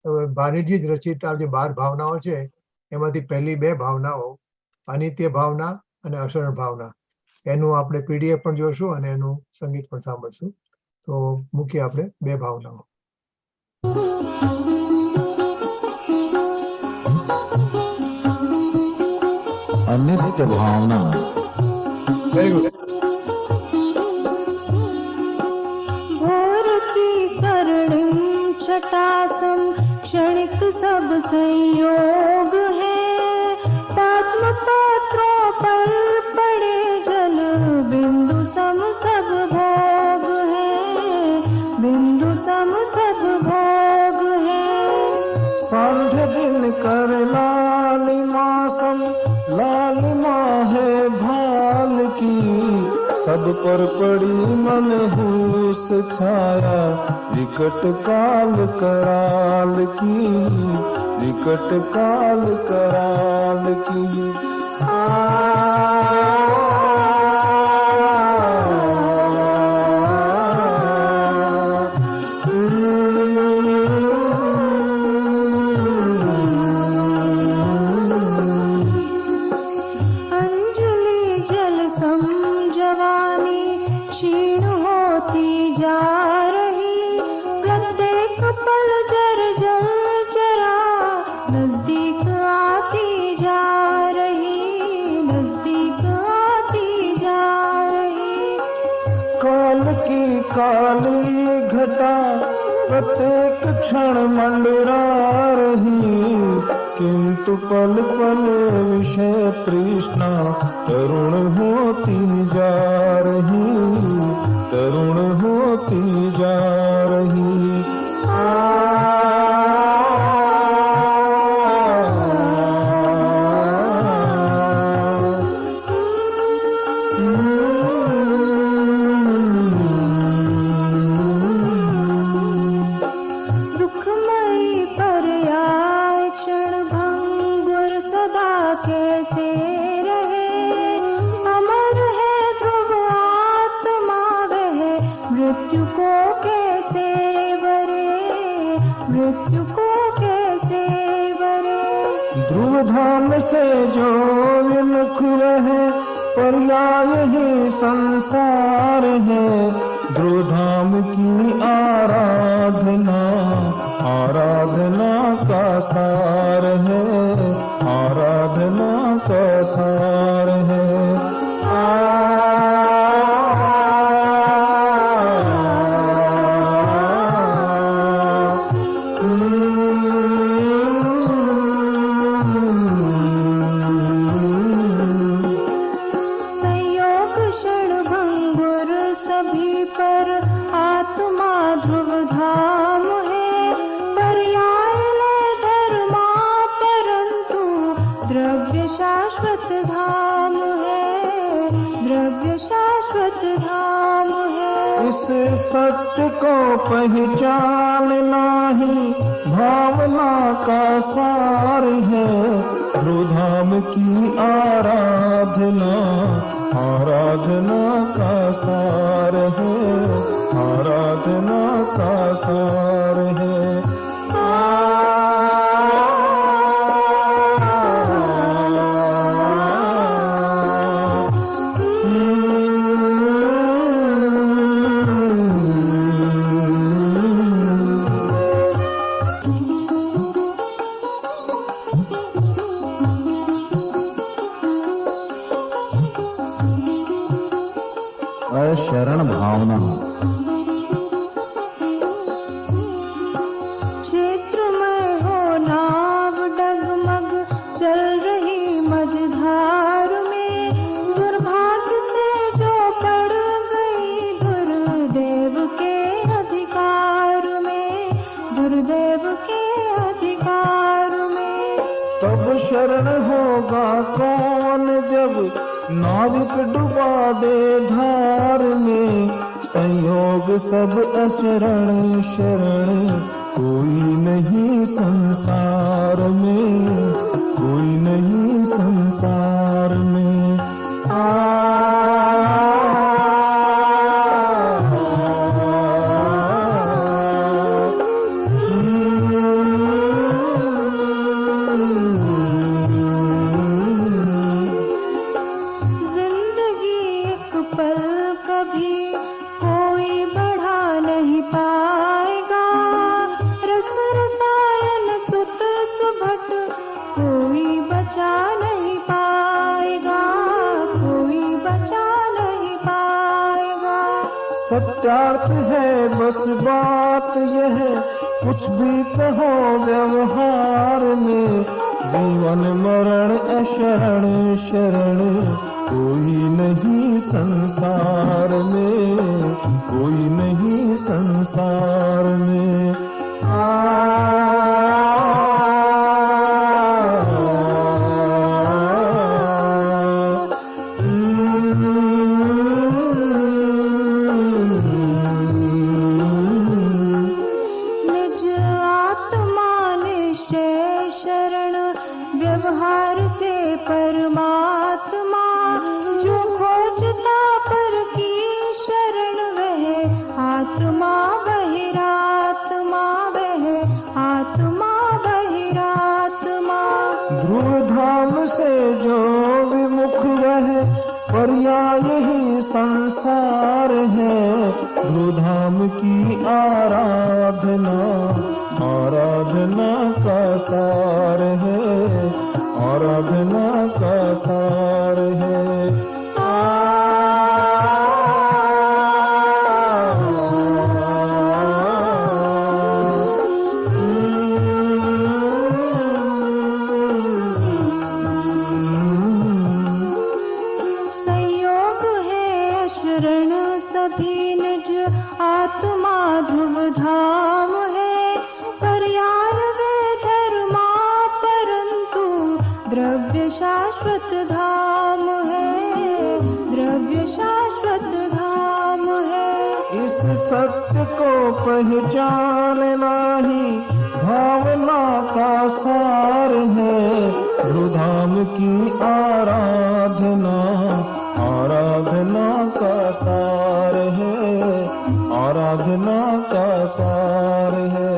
ભાનીજી જ રચિત આ જે 12 ભાવનાઓ છે એમાંથી પહેલી 2 ભાવનાઓ અનિત્ય ભાવના અને અસરણ ભાવના, એનું આપણે પીડીએફ પણ જોશું અને એનું સંગીત પણ સાંભળશું. તો મૂકીએ આપણે 2 ભાવનાઓ. અનિત્ય ભાવના. Very good. छटासम क्षणिक सब संयोग है, पद्म पत्रों पर पड़े जल बिंदु सम सब भोग है, बिंदु सम सब भोग है। सांध्य दिन कर लालिमा सम लालिमा है भाल की, सब पर पड़ी मनहूस छाया विकट काल कराल की, विकट काल कराल की। काली घटा प्रत्येक क्षण मंडरा रही, किंतु पल पल विषय तृष्णा तरुण होती जा रही, तरुण होती जा रही। ध्रुवधाम से जो विमुख रहे पर्याय ही संसार है, ध्रुवधाम की आराधना आराधना का सार है, आराधना का सार है। सत्य को पहचानना ही भावना का सार है, ध्रुवधाम की आराधना आराधना का सार है, आराधना का सार है। शरण भावना। क्षेत्र में हो नाव डगमग चल रही मझधार में, दुर्भाग्य से जो पड़ गई दुर्देव के अधिकार में, दुर्देव के अधिकार में। तब शरण होगा कौन जब नाविक डुबा दे धार में, संयोग सब अशरण शरण कोई नहीं संसार में, कोई नहीं संसार में। सत्यार्थ है बस बात यह, कुछ भी कहो व्यवहार में, जीवन मरण अशरण शरण कोई नहीं संसार में, कोई नहीं संसार में। निज आत्मा निश्चय शरण, व्यवहार से परमात्मा, जो खोजता पर की शरण, वह आत्मा बहिरात्मा, वह आत्मा बहिरात्मा। ध्रुव धाम से जो विमुख वह, पर्याय ही संसार है, ध्रुव धाम की आराधना, आराधना का सार है, आराधना का सार है। संयोग है शरण सभी निज, आत्मा ध्रुव धाम है, पर्याय वे धर्मा, परंतु द्रव्य शाश्वत धाम है, द्रव्य शाश्वत धाम है। इस सत्य को पहचानना ही भावना का सार है, ध्रुवधाम की आराधना, आराधना का सार है, आराधना का सार है।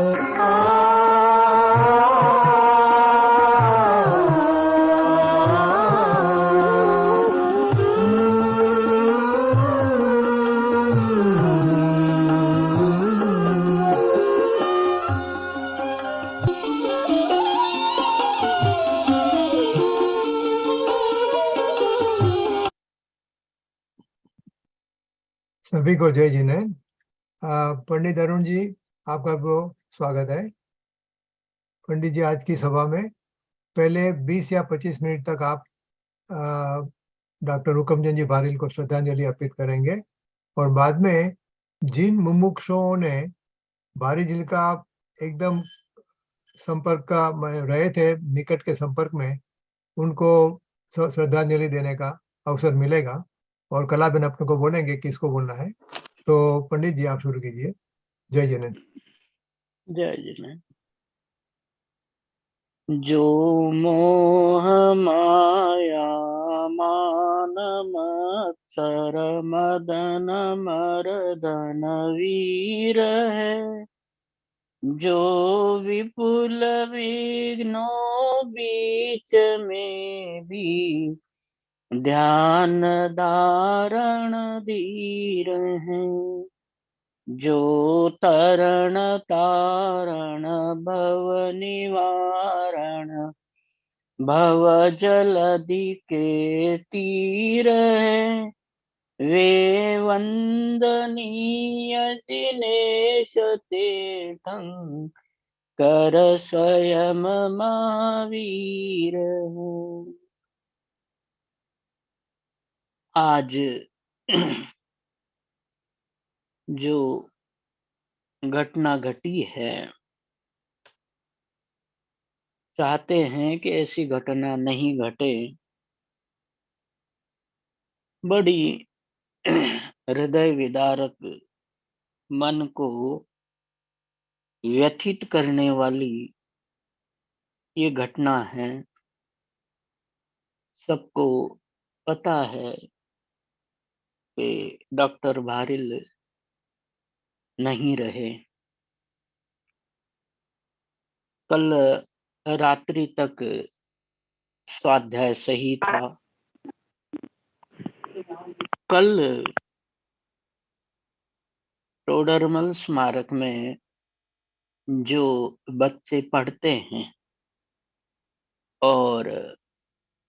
सभी को जय जिनेन्द्र। पंडित अरुण जी, आपका बहुत स्वागत है। पंडित जी, आज की सभा में पहले 20 या 25 मिनट तक आप डॉक्टर हुकमचंद जी भारिल को श्रद्धांजलि अर्पित करेंगे, और बाद में जिन मुमुक्षुओं ने भारी जी का एकदम संपर्क का रहे थे, निकट के संपर्क में, उनको श्रद्धांजलि देने का अवसर मिलेगा, और कलाबेन अपने को बोलेंगे किसको बोलना है। तो पंडित जी, आप शुरू कीजिए। जय जिनेन्द्र। जय जिनेन्द्र। जो मोह माया मान मत्सर मदन मर्दन वीर है, जो विपुल विघ्नों बीच में भी ध्यान धारण धीर है, जो तरण तारण भव निवारण भव जलधि के तीर है, वे वंदनीय जिनेश तीर्थं कर स्वयं महावीर है। आज जो घटना घटी है, चाहते हैं कि ऐसी घटना नहीं घटे। बड़ी हृदय विदारक, मन को व्यथित करने वाली ये घटना है। सबको पता है कि डॉक्टर भारिल नहीं रहे। कल रात्रि तक स्वाध्याय सही था। कल टोडरमल स्मारक में जो बच्चे पढ़ते हैं और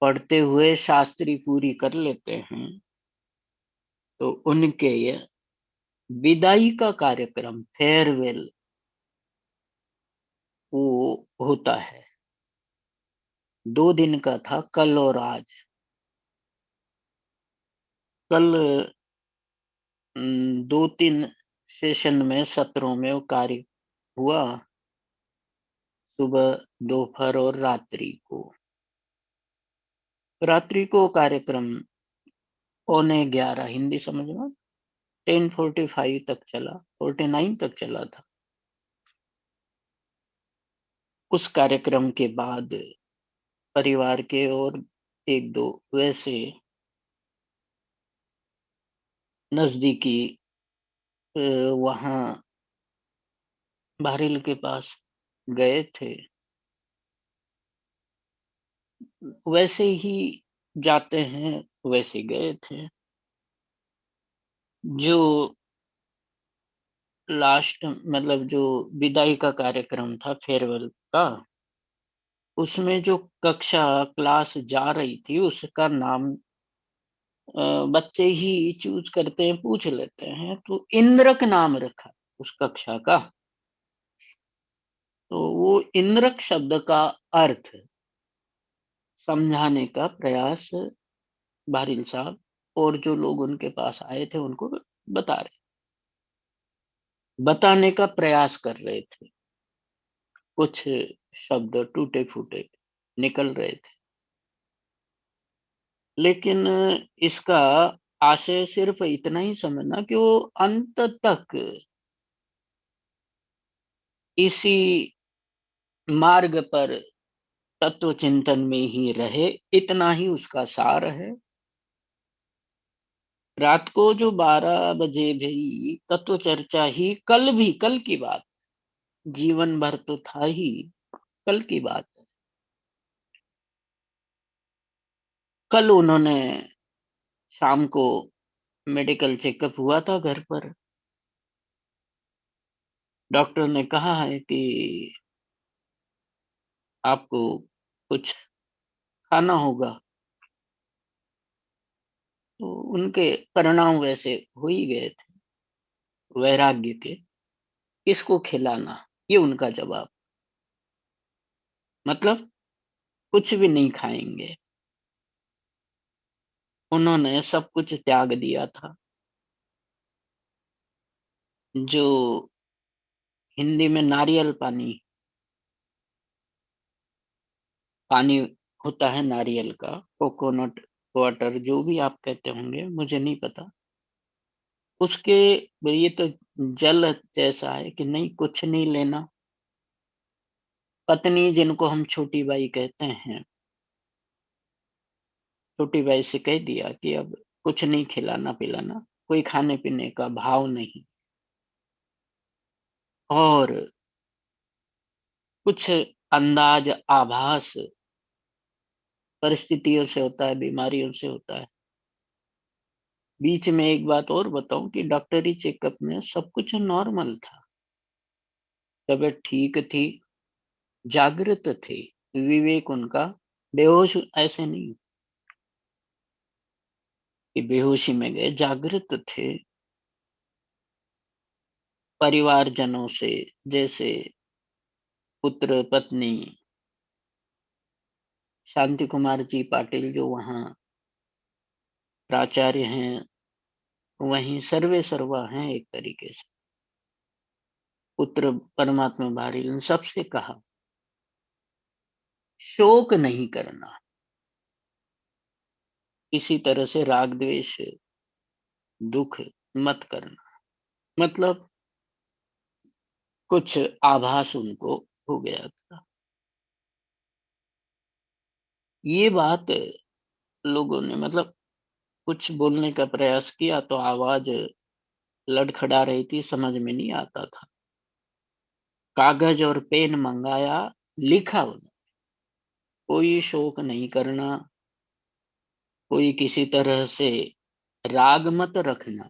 पढ़ते हुए शास्त्री पूरी कर लेते हैं, तो उनके विदाई का कार्यक्रम, फेयरवेल, वो होता है। 2 दिन का था, कल और आज। कल 2-3 सेशन में, सत्रों में वो कार्य हुआ, सुबह, दोपहर और रात्रि को। रात्रि को कार्यक्रम 11:45 हिंदी समझ में, 10:45 तक चला, 49 तक चला था। उस कार्यक्रम के बाद परिवार के और 1-2 वैसे नजदीकी वहां बहरील के पास गए थे। वैसे ही जाते हैं, वैसे गए थे। जो लास्ट मतलब जो विदाई का कार्यक्रम था, फेयरवेल का, उसमें जो कक्षा क्लास जा रही थी उसका नाम बच्चे ही चूज करते हैं, पूछ लेते हैं, तो इंद्रक नाम रखा उस कक्षा का। तो वो इंद्रक शब्द का अर्थ समझाने का प्रयास बारिल साहब और जो लोग उनके पास आए थे उनको बताने का प्रयास कर रहे थे। कुछ शब्द टूटे फूटे निकल रहे थे, लेकिन इसका आशय सिर्फ इतना ही समझना कि वो अंत तक इसी मार्ग पर तत्व चिंतन में ही रहे, इतना ही उसका सार है। रात को जो 12 बजे भी तत्व चर्चा ही, कल की बात, जीवन भर तो था ही, कल की बात है। कल उन्होंने शाम को मेडिकल चेकअप हुआ था घर पर। डॉक्टर ने कहा है कि आपको कुछ खाना होगा। तो उनके परिणाम वैसे हो ही गए थे, वैराग्य के। किसको खिलाना, ये उनका जवाब। मतलब कुछ भी नहीं खाएंगे। उन्होंने सब कुछ त्याग दिया था। जो हिंदी में नारियल पानी, पानी होता है नारियल का, कोकोनट वाटर, जो भी आप कहते होंगे, मुझे नहीं पता। उसके ये तो जल जैसा है कि नहीं, कुछ नहीं लेना। पत्नी, जिनको हम छोटी बाई कहते हैं, छोटी बाई से कह दिया कि अब कुछ नहीं खिलाना पिलाना, कोई खाने पीने का भाव नहीं। और कुछ अंदाज, आभास परिस्थितियों से होता है, बीमारियों से होता है। बीच में एक बात और बताऊं कि डॉक्टरी चेकअप में सब कुछ नॉर्मल था, तबीयत ठीक थी, जागृत थे, विवेक उनका, बेहोश ऐसे नहीं कि बेहोशी में गए, जागृत थे। परिवारजनों से, जैसे पुत्र पत्नी शांति कुमार जी पाटिल जो वहाँ प्राचार्य हैं, वहीं सर्वे सर्वा हैं एक तरीके से। पुत्र परमात्मा बारिल, उन सबसे कहा शोक नहीं करना, किसी तरह से राग द्वेष दुख मत करना। मतलब कुछ आभास उनको हो गया था। ये बात लोगों ने मतलब कुछ बोलने का प्रयास किया तो आवाज लड़खड़ा रही थी, समझ में नहीं आता था। कागज और पेन मंगाया, लिखा उन्होंने, कोई शोक नहीं करना, कोई किसी तरह से राग मत रखना,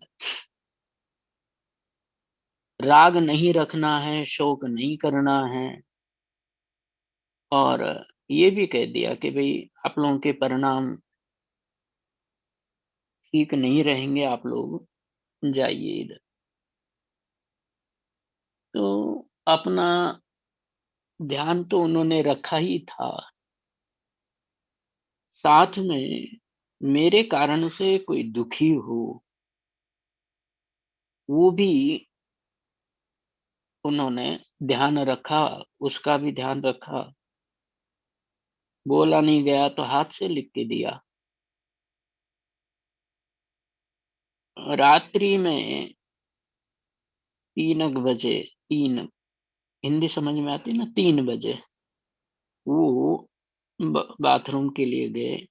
राग नहीं रखना है, शोक नहीं करना है। और ये भी कह दिया कि भाई आप लोगों के परिणाम ठीक नहीं रहेंगे, आप लोग जाइए इधर। तो अपना ध्यान तो उन्होंने रखा ही था, साथ में मेरे कारण से कोई दुखी हो, वो भी उन्होंने ध्यान रखा, उसका भी ध्यान रखा। बोला नहीं गया तो हाथ से लिख के दिया। रात्रि में 3 बजे, 3, हिंदी समझ में आती ना, 3 बजे वो बाथरूम के लिए गए।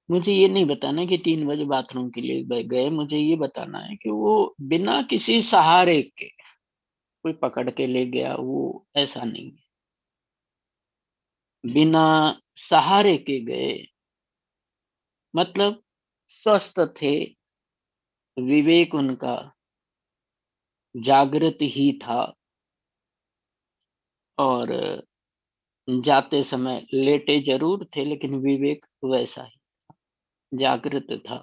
मुझे ये नहीं बताना कि 3 बजे बाथरूम के लिए गए, मुझे ये बताना है कि वो बिना किसी सहारे के, कोई पकड़ के ले गया, वो ऐसा नहीं है। बिना सहारे के गए, मतलब स्वस्थ थे, विवेक उनका जागृत ही था, और जाते समय लेटे जरूर थे लेकिन विवेक वैसा ही जागृत था।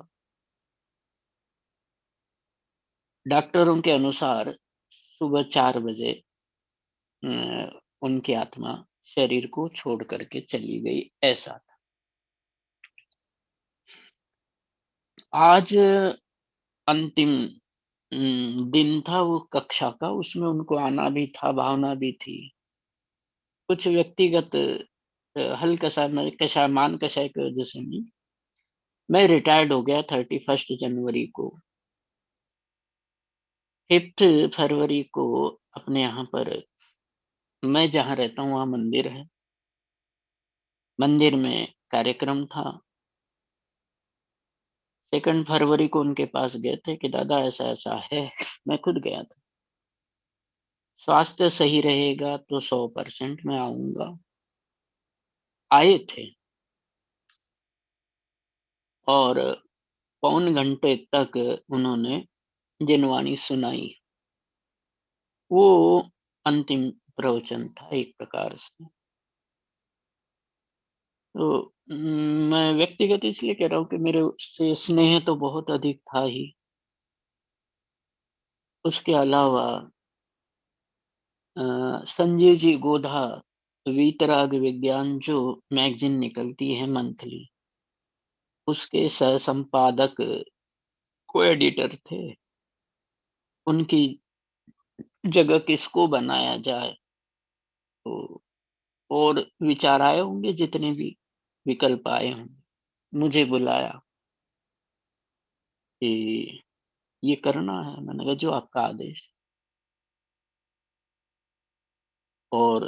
डॉक्टरों के अनुसार सुबह 4 बजे उनकी आत्मा शरीर को छोड़ करके चली गई, ऐसा था। आज अंतिम दिन था वो कक्षा का, उसमें उनको आना भी था, भावना भी थी। कुछ व्यक्तिगत हल्का सा कषाय, मान कषाय की वजह से नहीं। मैं रिटायर्ड हो गया 31 जनवरी को। 5 फरवरी को अपने यहाँ पर, मैं जहाँ रहता हूँ वहाँ मंदिर है, मंदिर में कार्यक्रम था। 2 फरवरी को उनके पास गए थे कि दादा ऐसा ऐसा है। मैं खुद गया था। स्वास्थ्य सही रहेगा तो 100% मैं आऊंगा। आए थे और पौन घंटे तक उन्होंने जिनवाणी सुनाई। वो अंतिम प्रवचन था एक प्रकार से। तो मैं व्यक्तिगत इसलिए कह रहा हूँ कि मेरे से स्नेह तो बहुत अधिक था ही। उसके अलावा संजय जी गोधा, वीतराग विज्ञान जो मैगजीन निकलती है मंथली, उसके सह संपादक को एडिटर थे। उनकी जगह किसको बनाया जाए, तो और विचार आए होंगे, जितने भी विकल्प आए होंगे। मुझे बुलाया कि ये करना है। मैंने कहा जो आपका आदेश। और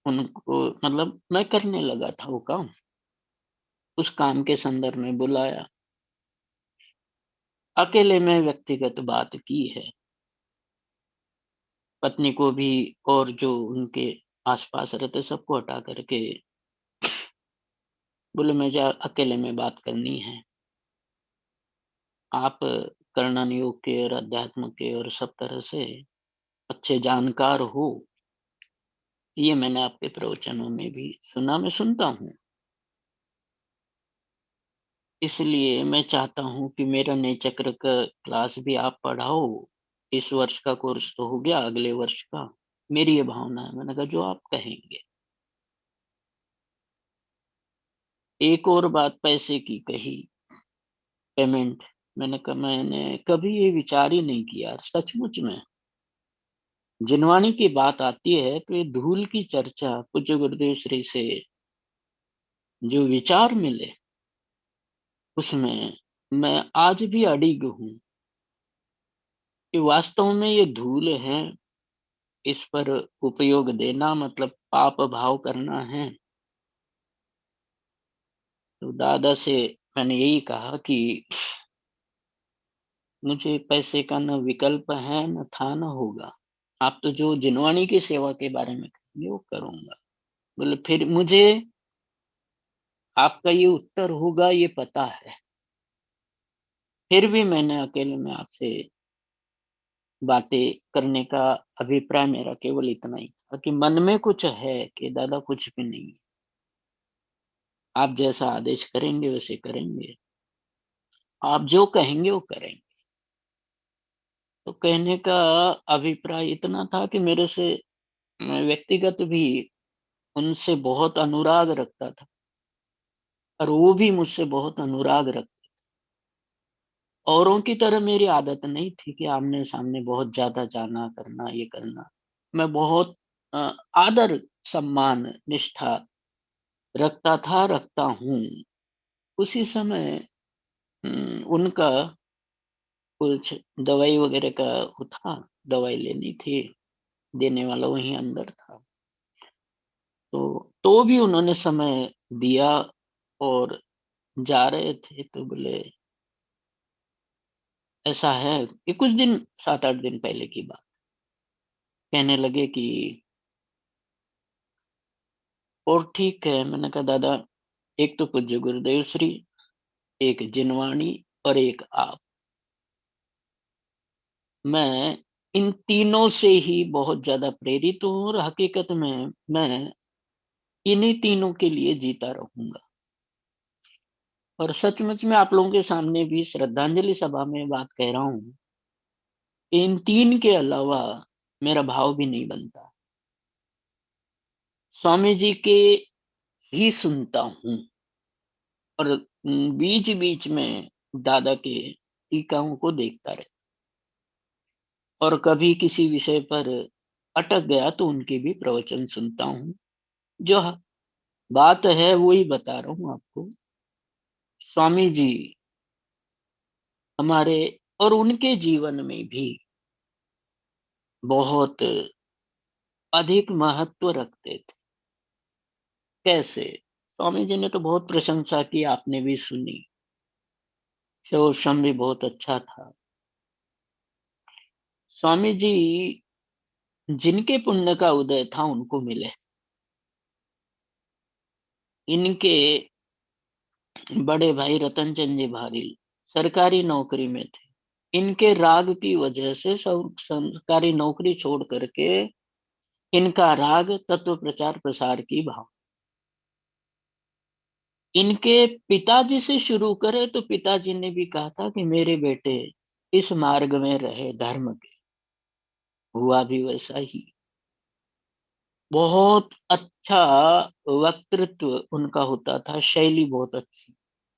उनको मतलब मैं करने लगा था वो काम, उस काम के संदर्भ में बुलाया। अकेले में व्यक्तिगत बात की है, पत्नी को भी और जो उनके आसपास रहते सबको हटा करके बोले मैं जा अकेले में बात करनी है। आप कर्णन योग के और अध्यात्म के और सब तरह से अच्छे जानकार हो, ये मैंने आपके प्रवचनों में भी सुना, मैं सुनता हूँ। इसलिए मैं चाहता हूँ कि मेरा नए चक्र का क्लास भी आप पढ़ाओ। इस वर्ष का कोर्स तो हो गया, अगले वर्ष का। मेरी ये भावना है। मैंने कहा जो आप कहेंगे। एक और बात पैसे की कही, पेमेंट। मैंने कहा मैंने कभी ये विचार ही नहीं किया सचमुच में। जिनवाणी की बात आती है तो ये धूल की चर्चा पूज्य गुरुदेव श्री से जो विचार मिले, उसमें मैं आज भी अडिग हूँ कि वास्तव में ये धूल है। इस पर उपयोग देना मतलब पाप भाव करना है। तो दादा से मैंने यही कहा कि मुझे पैसे का न विकल्प है, न था, न होगा। आप तो जो जिनवाणी की सेवा के बारे में कहेंगे वो करूंगा। बोले फिर मुझे आपका ये उत्तर होगा ये पता है, फिर भी मैंने अकेले में आपसे बातें करने का अभिप्राय मेरा केवल इतना ही था कि मन में कुछ है कि दादा कुछ भी नहीं है, आप जैसा आदेश करेंगे वैसे करेंगे, आप जो कहेंगे वो करेंगे। तो कहने का अभिप्राय इतना था कि मेरे से मैं व्यक्तिगत भी उनसे बहुत अनुराग रखता था और वो भी मुझसे बहुत अनुराग रखते। औरों की तरह मेरी आदत नहीं थी कि आमने सामने बहुत ज्यादा जाना करना ये करना। मैं बहुत आदर सम्मान निष्ठा रखता था, रखता हूँ। उसी समय उनका कुछ दवाई वगैरह का वो था, दवाई लेनी थी, देने वाला वहीं अंदर था। तो भी उन्होंने समय दिया और जा रहे थे तो बोले ऐसा है कि कुछ दिन 7-8 दिन पहले की बात, कहने लगे कि और ठीक है। मैंने कहा दादा, एक तो पूज्य गुरुदेव श्री, एक जिनवाणी और एक आप, मैं इन तीनों से ही बहुत ज्यादा प्रेरित हूँ और हकीकत में मैं इन्हीं तीनों के लिए जीता रहूंगा। और सचमुच में आप लोगों के सामने भी श्रद्धांजलि सभा में बात कह रहा हूँ, इन तीन के अलावा मेरा भाव भी नहीं बनता। स्वामी जी के ही सुनता हूँ और बीच बीच में दादा के टीकाओं को देखता रहता, और कभी किसी विषय पर अटक गया तो उनके भी प्रवचन सुनता हूँ। जो बात है वो ही बता रहा हूँ आपको। स्वामी जी हमारे और उनके जीवन में भी बहुत अधिक महत्व रखते थे। कैसे? स्वामी जी ने तो बहुत प्रशंसा की, आपने भी सुनी। शोषम भी बहुत अच्छा था। स्वामी जी जिनके पुण्य का उदय था उनको मिले। इनके बड़े भाई रतन चंद जी भारी सरकारी नौकरी में थे। इनके राग की वजह से सब सरकारी नौकरी छोड़ करके इनका राग तत्व प्रचार प्रसार की भाव। इनके पिताजी से शुरू करें तो पिताजी ने भी कहा था कि मेरे बेटे इस मार्ग में रहे धर्म के। हुआ भी वैसा ही। बहुत अच्छा वक्तृत्व उनका होता था, शैली बहुत अच्छी,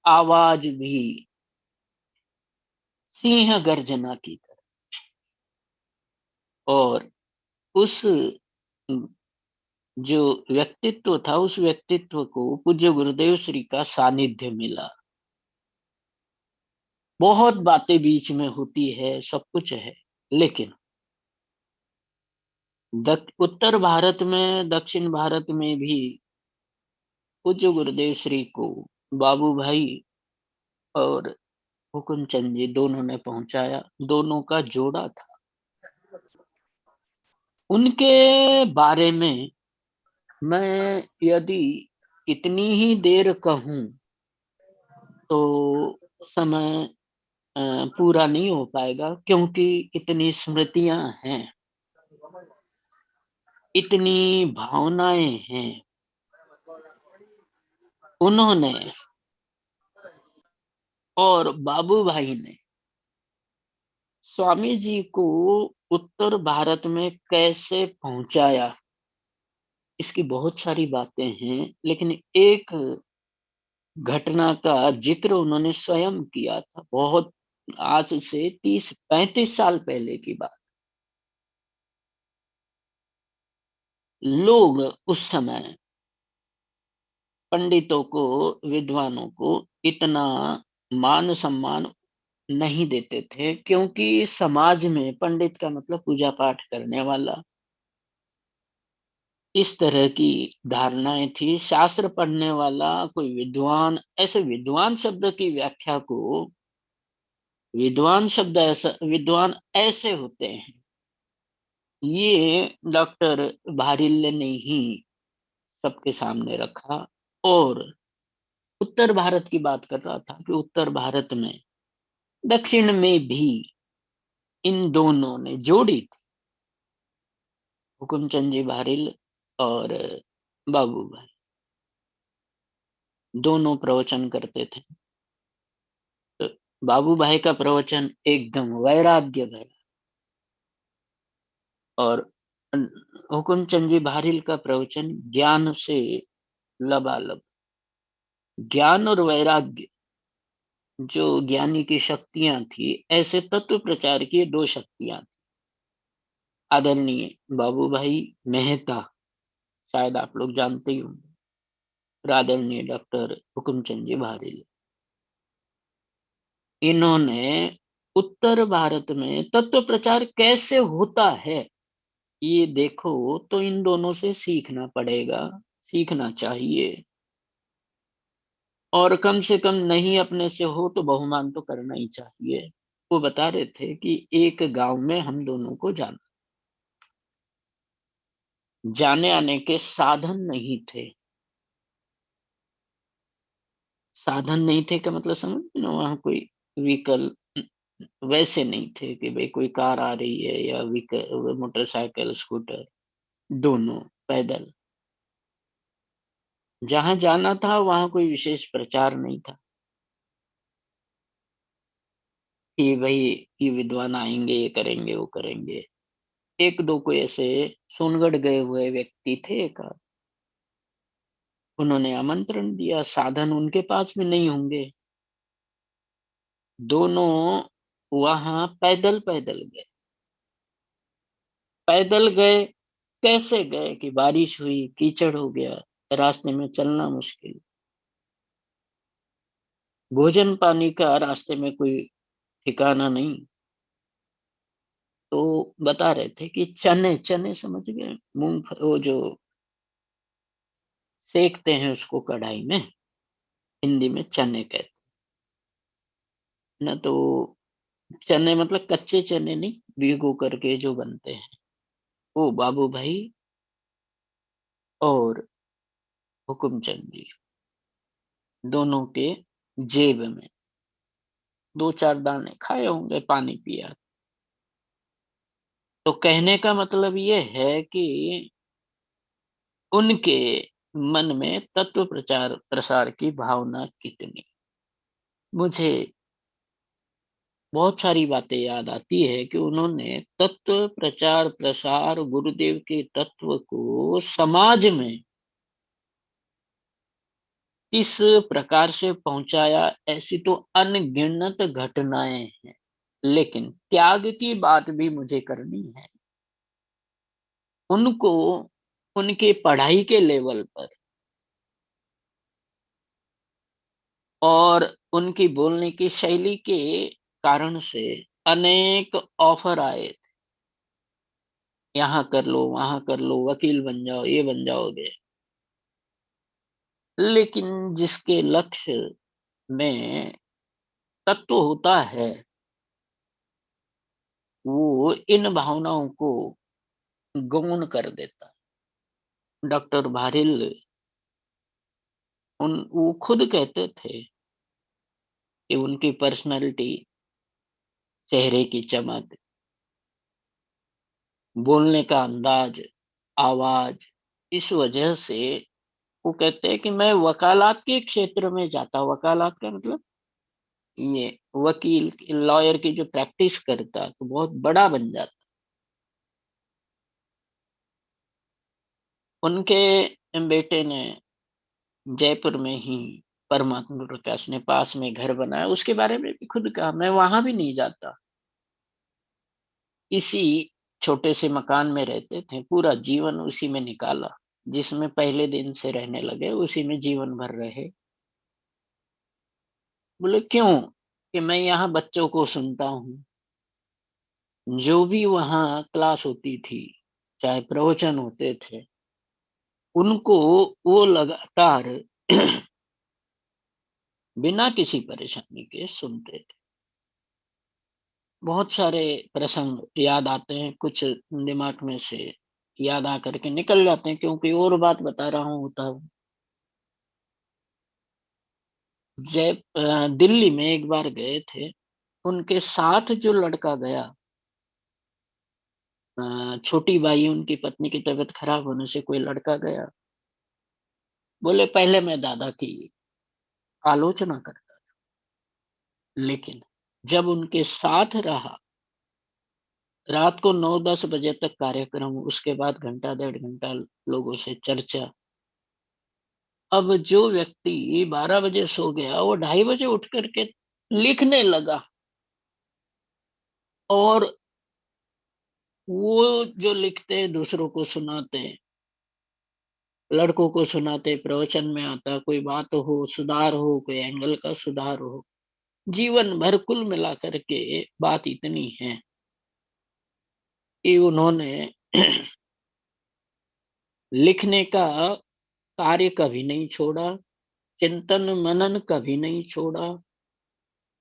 आवाज भी सिंह गर्जना की तरह। और उस जो व्यक्तित्व था, उस व्यक्तित्व को पूज्य गुरुदेव श्री का सानिध्य मिला। बहुत बातें बीच में होती है, सब कुछ है, लेकिन उत्तर भारत में, दक्षिण भारत में भी पूज्य गुरुदेव श्री को बाबू भाई और हुकुम चंद जी दोनों ने पहुंचाया। दोनों का जोड़ा था। उनके बारे में मैं यदि इतनी ही देर कहूं तो समय पूरा नहीं हो पाएगा, क्योंकि इतनी स्मृतियां हैं, इतनी भावनाएं हैं। उन्होंने और बाबू भाई ने स्वामी जी को उत्तर भारत में कैसे पहुंचाया, इसकी बहुत सारी बातें हैं, लेकिन एक घटना का जिक्र उन्होंने स्वयं किया था। बहुत आज से 30-35 साल पहले की बात। लोग उस समय पंडितों को, विद्वानों को इतना मान सम्मान नहीं देते थे, क्योंकि समाज में पंडित का मतलब पूजा पाठ करने वाला, इस तरह की धारणाएं थी। शास्त्र पढ़ने वाला कोई विद्वान, ऐसे विद्वान शब्द की व्याख्या को, विद्वान शब्द ऐसा, विद्वान ऐसे होते हैं, ये डॉक्टर भारिल्य ने ही सबके सामने रखा। और उत्तर भारत की बात कर रहा था कि उत्तर भारत में, दक्षिण में भी इन दोनों ने जोड़ी थी, हुकुमचंद जी भारिल और बाबू भाई, दोनों प्रवचन करते थे। तो बाबू भाई का प्रवचन एकदम वैराग्य भरा, और हुकुमचंद जी भारिल का प्रवचन ज्ञान से लबालब, ज्ञान और वैराग्य जो ज्ञानी की शक्तियां थी, ऐसे तत्व प्रचार की दो शक्तियां थी। आदरणीय बाबू भाई मेहता, शायद आप लोग जानते ही होंगे, और आदरणीय डॉक्टर हुकुमचंद जी भारिल, इन्होंने उत्तर भारत में तत्व प्रचार कैसे होता है ये देखो तो इन दोनों से सीखना पड़ेगा, सीखना चाहिए। और कम से कम नहीं अपने से हो तो बहुमान तो करना ही चाहिए। वो बता रहे थे कि एक गांव में हम दोनों को जाना, जाने आने के साधन नहीं थे। साधन नहीं थे का मतलब समझ ना, वहां कोई व्हीकल वैसे नहीं थे कि भाई कोई कार आ रही है या व्हीकल, मोटरसाइकिल, स्कूटर, दोनों पैदल। जहां जाना था वहां कोई विशेष प्रचार नहीं था कि भाई ये विद्वान आएंगे, ये करेंगे, वो करेंगे। एक दो कोई ऐसे सोनगढ़ गए हुए व्यक्ति थे एक आध, उन्होंने आमंत्रण दिया, साधन उनके पास भी नहीं होंगे, दोनों वहां पैदल पैदल गए। पैदल गए, कैसे गए कि बारिश हुई, कीचड़ हो गया, रास्ते में चलना मुश्किल, भोजन पानी का रास्ते में कोई ठिकाना नहीं। तो बता रहे थे कि चने, चने समझ गए, मूंग, वो जो सेकते हैं उसको कढ़ाई में, हिंदी में चने कहते हैं ना। तो चने मतलब कच्चे चने नहीं, भिगो करके जो बनते हैं, वो बाबू भाई और हुकुमचंद जी दोनों के जेब में दो चार दाने खाए होंगे, पानी पिया। तो कहने का मतलब ये है कि उनके मन में तत्व प्रचार प्रसार की भावना कितनी। मुझे बहुत सारी बातें याद आती है कि उन्होंने तत्व प्रचार प्रसार गुरुदेव के तत्व को समाज में किस प्रकार से पहुंचाया, ऐसी तो अनगिनत घटनाएं हैं। लेकिन त्याग की बात भी मुझे करनी है। उनको उनके पढ़ाई के लेवल पर और उनकी बोलने की शैली के कारण से अनेक ऑफर आए, यहाँ कर लो, वहां कर लो, वकील बन जाओ, ये बन जाओगे। लेकिन जिसके लक्ष्य में तत्व होता है, वो इन भावनाओं को गौण कर देता है। डॉक्टर भारिल वो खुद कहते थे कि उनकी पर्सनालिटी, चेहरे की चमक, बोलने का अंदाज, आवाज, इस वजह से वो कहते हैं कि मैं वकालत के क्षेत्र में जाता, वकालत का मतलब ये वकील, लॉयर की जो प्रैक्टिस करता तो बहुत बड़ा बन जाता। उनके बेटे ने जयपुर में ही परमात्मा प्रकाश ने पास में घर बनाया, उसके बारे में भी खुद कहा मैं वहां भी नहीं जाता। इसी छोटे से मकान में रहते थे, पूरा जीवन उसी में निकाला, जिसमें पहले दिन से रहने लगे उसी में जीवन भर रहे। बोले क्यों? कि मैं यहाँ बच्चों को सुनता हूँ, जो भी वहाँ क्लास होती थी, चाहे प्रवचन होते थे, उनको वो लगातार बिना किसी परेशानी के सुनते थे। बहुत सारे प्रसंग याद आते हैं, कुछ दिमाग में से याद आकर के निकल जाते हैं, क्योंकि और बात बता रहा हूँ होता हूँ। दिल्ली में एक बार गए थे, उनके साथ जो लड़का गया, छोटी बाई उनकी पत्नी की तबीयत खराब होने से कोई लड़का गया, बोले पहले मैं दादा की आलोचना करता, लेकिन जब उनके साथ रहा रात को 9-10 बजे तक कार्यक्रम, उसके बाद घंटा 1.5 घंटा लोगों से चर्चा। अब जो व्यक्ति 12 बजे सो गया, वो 2:30 बजे उठ करके लिखने लगा, और वो जो लिखते दूसरों को सुनाते, लड़कों को सुनाते, प्रवचन में आता, कोई बात हो, सुधार हो, कोई एंगल का सुधार हो, जीवन भर कुल मिला करके बात इतनी है कि उन्होंने लिखने का कार्य कभी नहीं छोड़ा, चिंतन मनन कभी नहीं छोड़ा।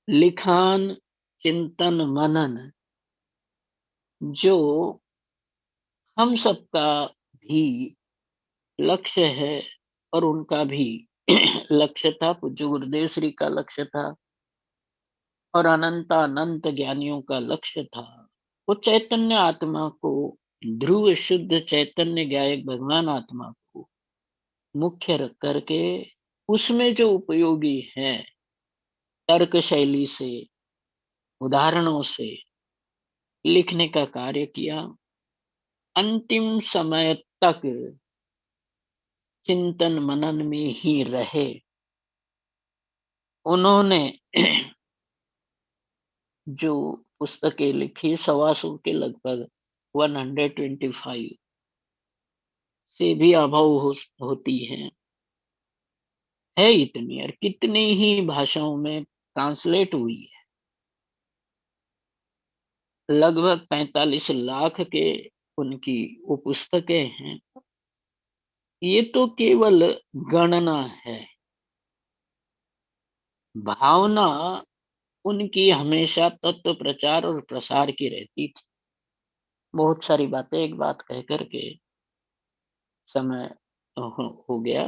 लिखान, चिंतन मनन जो हम सबका भी लक्ष्य है, और उनका भी लक्ष्य था, पूज्य गुरुदेव श्री का लक्ष्य था, और अनंत ज्ञानियों का लक्ष्य था। वो चैतन्य आत्मा को, ध्रुव शुद्ध चैतन्य गायक भगवान आत्मा को मुख्य रख करके, उसमें जो उपयोगी है, तर्क शैली से, उदाहरणों से लिखने का कार्य किया। अंतिम समय तक चिंतन मनन में ही रहे। उन्होंने जो पुस्तकें लिखी, 125 के लगभग, 125 से भी अभाव होती है इतनी, और कितनी ही भाषाओं में ट्रांसलेट हुई है। लगभग 45 लाख के उनकी वो पुस्तकें हैं। ये तो केवल गणना है। भावना उनकी हमेशा तत्व प्रचार और प्रसार की रहती थी। बहुत सारी बातें एक बात कह करके समय हो गया,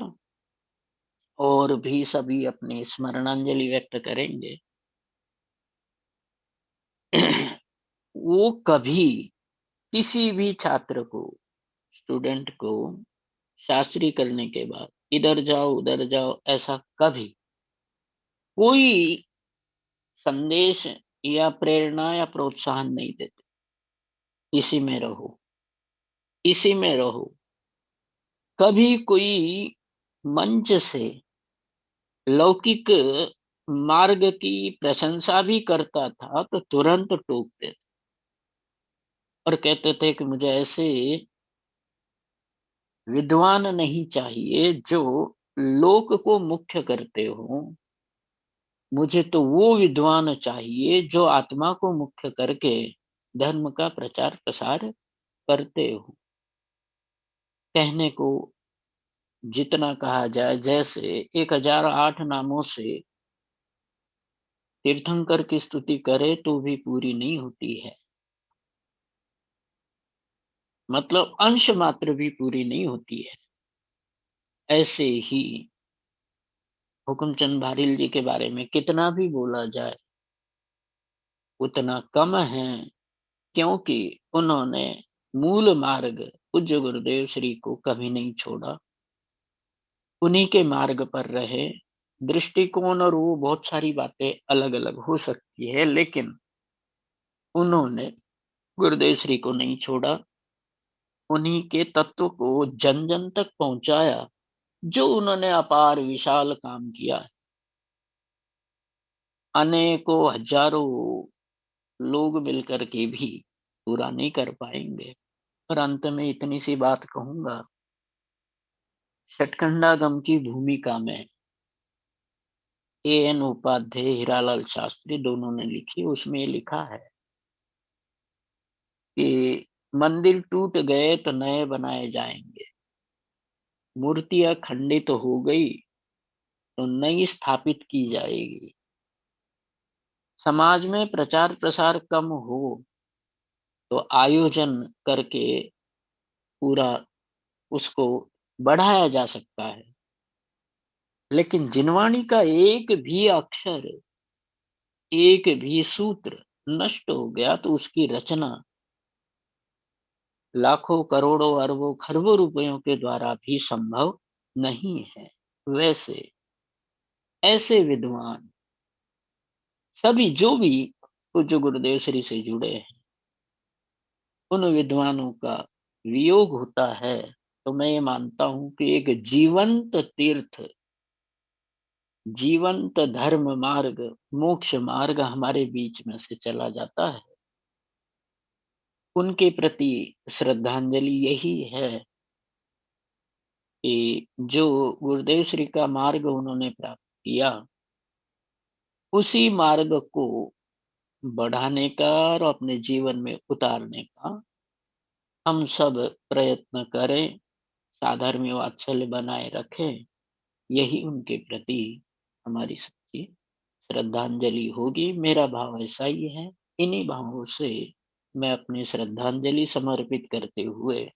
और भी सभी अपनी स्मरणांजलि व्यक्त करेंगे। वो कभी किसी भी छात्र को, स्टूडेंट को शास्त्री करने के बाद इधर जाओ उधर जाओ, ऐसा कभी कोई संदेश या प्रेरणा या प्रोत्साहन नहीं देते। इसी में रहो, इसी में रहो। कभी कोई मंच से लौकिक मार्ग की प्रशंसा भी करता था तो तुरंत टोकते थे, और कहते थे कि मुझे ऐसे विद्वान नहीं चाहिए जो लोक को मुख्य करते हो, मुझे तो वो विद्वान चाहिए जो आत्मा को मुख्य करके धर्म का प्रचार प्रसार करते हो। कहने को जितना कहा जाए, जैसे 1008 नामों से तीर्थंकर की स्तुति करे तो भी पूरी नहीं होती है, मतलब अंश मात्र भी पूरी नहीं होती है। ऐसे ही हुकुमचंद भारिल जी के बारे में कितना भी बोला जाए उतना कम है, क्योंकि उन्होंने मूल मार्ग पूज्य गुरुदेव श्री को कभी नहीं छोड़ा, उन्हीं के मार्ग पर रहे। दृष्टिकोण और वो बहुत सारी बातें अलग अलग हो सकती है, लेकिन उन्होंने गुरुदेव श्री को नहीं छोड़ा, उन्हीं के तत्व को जन जन तक पहुंचाया, जो उन्होंने अपार विशाल काम किया है। अनेकों हजारों लोग मिलकर के भी पूरा नहीं कर पाएंगे। और अंत में इतनी सी बात कहूंगा, षटखंडागम की भूमिका में A.N. उपाध्याय, हीरालाल शास्त्री दोनों ने लिखी। उसमें लिखा है कि मंदिर टूट गए तो नए बनाए जाएंगे, मूर्तियां खंडित हो गई तो नई स्थापित की जाएगी, समाज में प्रचार प्रसार कम हो तो आयोजन करके पूरा उसको बढ़ाया जा सकता है, लेकिन जिनवाणी का एक भी अक्षर, एक भी सूत्र नष्ट हो गया तो उसकी रचना लाखों करोड़ों अरबों खरबों रुपयों के द्वारा भी संभव नहीं है। वैसे ऐसे विद्वान सभी जो भी पूज्य गुरुदेव श्री से जुड़े हैं, उन विद्वानों का वियोग होता है, तो मैं ये मानता हूं कि एक जीवंत तीर्थ, जीवंत धर्म मार्ग, मोक्ष मार्ग हमारे बीच में से चला जाता है। उनके प्रति श्रद्धांजलि यही है कि जो गुरुदेव श्री का मार्ग उन्होंने प्राप्त किया, उसी मार्ग को बढ़ाने का और अपने जीवन में उतारने का हम सब प्रयत्न करें, साधर्म्य वात्सल्य बनाए रखें। यही उनके प्रति हमारी सच्ची श्रद्धांजलि होगी। मेरा भाव ऐसा ही है। इन्हीं भावों से मैं अपनी श्रद्धांजलि समर्पित करते हुए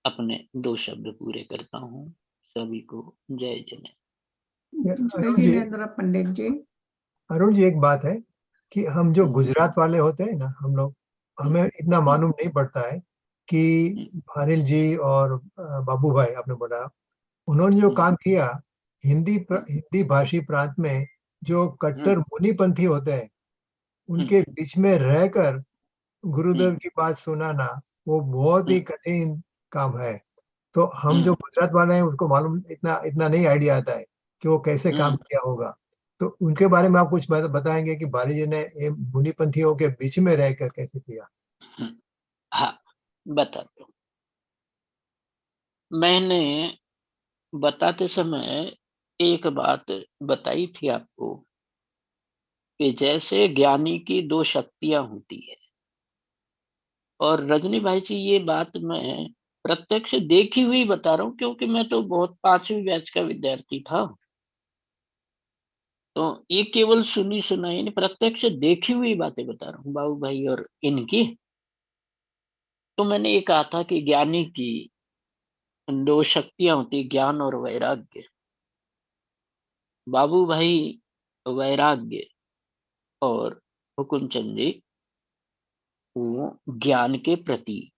अपने 2 शब्द पूरे करता हूँ। सभी को जय जय। अरुण जी, जिनेंद्र पंडित जी। अरुण जी, एक बात है कि हम जो हम्म, गुजरात वाले होते हैं ना, हम लोग, हमें इतना मालूम नहीं पड़ता है कि अनिल जी और बाबू भाई आपने बोला, उन्होंने जो काम किया हिंदी भाषी प्रांत में, जो कट्टर मुनिपंथी होते हैं उनके बीच में रहकर गुरुदेव की बात सुनाना, वो बहुत ही कठिन काम है। तो हम जो गुजरात वाले हैं उसको मालूम इतना इतना नहीं आइडिया आता है कि वो कैसे काम किया होगा। तो उनके बारे में आप कुछ बताएंगे कि बाली जी ने ये मुनिपंथियों के बीच में रहकर कैसे किया? हाँ, बताता हूँ। मैंने बताते समय एक बात बताई थी आपको कि जैसे ज्ञानी की 2 शक्तियां होती है, और रजनी भाई जी ये बात मैं प्रत्यक्ष देखी हुई बता रहा हूँ, क्योंकि मैं तो बहुत 5वीं बैच का विद्यार्थी था। तो ये केवल सुनी सुनाई नहीं, प्रत्यक्ष देखी हुई बातें बता रहा हूँ बाबू भाई और इनकी। तो मैंने ये कहा था कि ज्ञानी की 2 शक्तियां होती, ज्ञान और वैराग्य। बाबू भाई वैराग्य और हुकुमचंद जी वो ज्ञान के प्रतीक।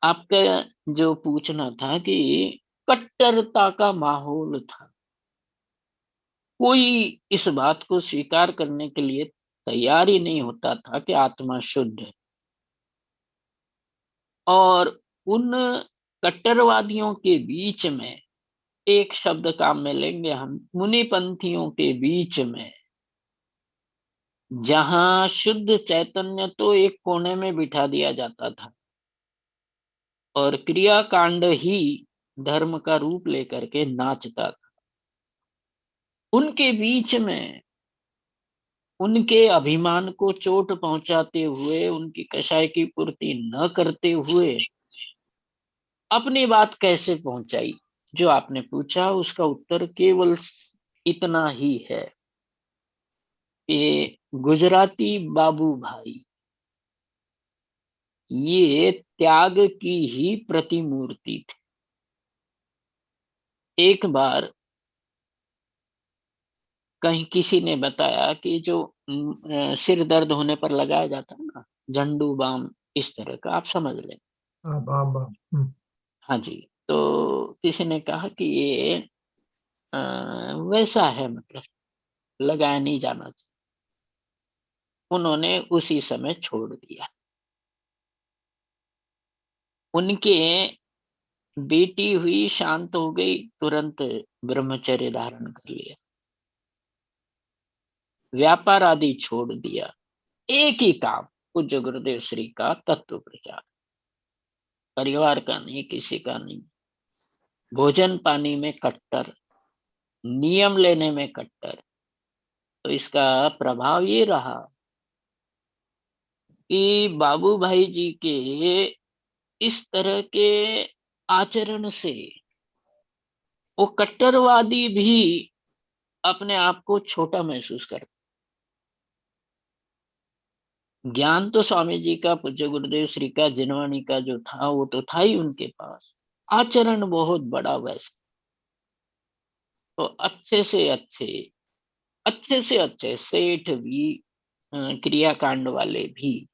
आपका जो पूछना था कि कट्टरता का माहौल था, कोई इस बात को स्वीकार करने के लिए तैयार ही नहीं होता था कि आत्मा शुद्ध है। और उन कट्टरवादियों के बीच में एक शब्द काम में लेंगे हम, मुनिपंथियों के बीच में, जहां शुद्ध चैतन्य तो एक कोने में बिठा दिया जाता था और क्रियाकांड ही धर्म का रूप लेकर के नाचता था, उनके बीच में उनके अभिमान को चोट पहुंचाते हुए, उनकी कषाय की पूर्ति न करते हुए अपनी बात कैसे पहुंचाई, जो आपने पूछा उसका उत्तर केवल इतना ही है कि गुजराती बाबू भाई ये त्याग की ही प्रतिमूर्ति थी। एक बार कहीं किसी ने बताया कि जो सिर दर्द होने पर लगाया जाता है ना, झंडू बाम, इस तरह का आप समझ लें। हाँ, बाम बाम। हाँ जी। तो किसी ने कहा कि ये अ, वैसा है, मतलब लगाया नहीं जाना चाहिए। उन्होंने उसी समय छोड़ दिया। उनके बेटी हुई, शांत हो गई, तुरंत ब्रह्मचर्य धारण कर लिया, व्यापार आदि छोड़ दिया। एक ही काम, पूज्य गुरुदेव श्री का तत्व प्रचार, परिवार का नहीं, किसी का नहीं। भोजन पानी में कट्टर, नियम लेने में कट्टर। तो इसका प्रभाव ये रहा कि बाबू भाई जी के इस तरह के आचरण से वो कट्टरवादी भी अपने आप को छोटा महसूस करते। ज्ञान तो स्वामी जी का, पूज्य गुरुदेव श्री का, जिनवानी का जो था वो तो था ही उनके पास, आचरण बहुत बड़ा वैसा। तो अच्छे से अच्छे सेठ भी, क्रियाकांड वाले भी।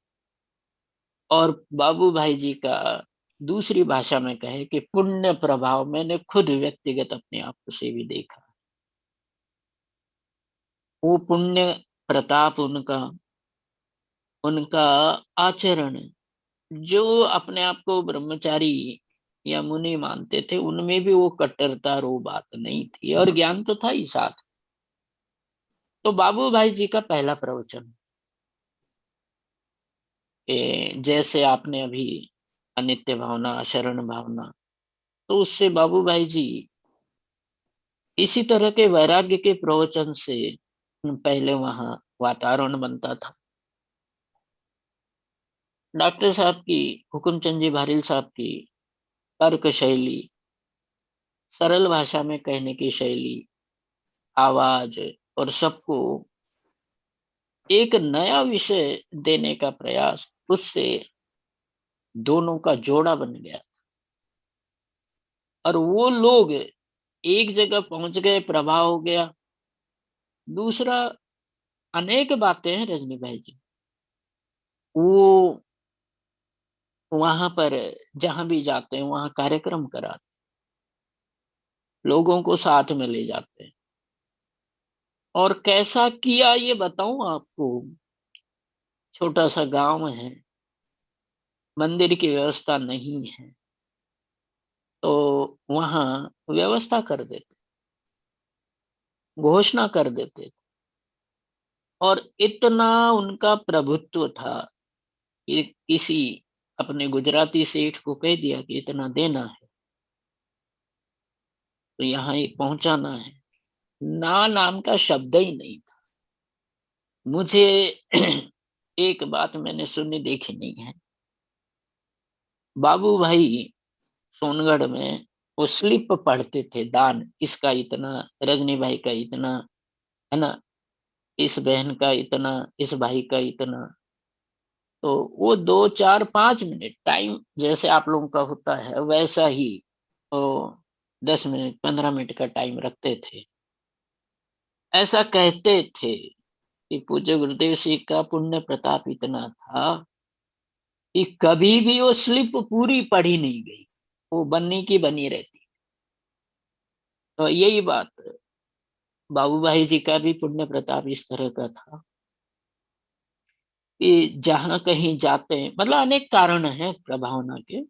और बाबू भाई जी का दूसरी भाषा में कहे कि पुण्य प्रभाव, मैंने खुद व्यक्तिगत अपने आप से भी देखा। वो पुण्य प्रताप उनका, उनका आचरण, जो अपने आप को ब्रह्मचारी या मुनि मानते थे, उनमें भी वो कट्टरता रो बात नहीं थी, और ज्ञान तो था ही साथ। तो बाबू भाई जी का पहला प्रवचन, जैसे आपने अभी अनित्य भावना, शरण भावना, तो उससे बाबू भाई जी इसी तरह के वैराग्य के प्रवचन से पहले वहां वातावरण बनता था। डॉक्टर साहब की, हुकुमचंद जी भारिल साहब की तर्क शैली, सरल भाषा में कहने की शैली, आवाज, और सबको एक नया विषय देने का प्रयास, उससे दोनों का जोड़ा बन गया। और वो लोग एक जगह पहुंच गए, प्रभाव हो गया। दूसरा, अनेक बातें हैं रजनी भाई जी, वो वहां पर जहां भी जाते हैं वहां कार्यक्रम कराते, लोगों को साथ में ले जाते हैं। और कैसा किया ये बताऊं आपको। छोटा सा गांव है, मंदिर की व्यवस्था नहीं है, तो वहां व्यवस्था कर देते, घोषणा कर देते। और इतना उनका प्रभुत्व था कि किसी अपने गुजराती सेठ को कह दिया कि इतना देना है, तो यहाँ ये पहुंचाना है। ना नाम का शब्द ही नहीं था। मुझे एक बात मैंने सुनी देखी नहीं है, बाबू भाई सोनगढ़ में वो स्लिप पढ़ते थे, दान इसका इतना, रजनी भाई का इतना, है ना, इस बहन का इतना, इस भाई का इतना। तो वो 2 4 5 मिनट टाइम जैसे आप लोगों का होता है वैसा ही वो 10 मिनट 15 मिनट का टाइम रखते थे। ऐसा कहते थे कि पूज्य गुरुदेव सिंह का पुण्य प्रताप इतना था कि कभी भी वो स्लिप पूरी पढ़ी नहीं गई, वो बनने की बनी रहती। तो यही बात, बाबू भाई जी का भी पुण्य प्रताप इस तरह का था कि जहां कहीं जाते हैं, मतलब अनेक कारण हैं प्रभावना के।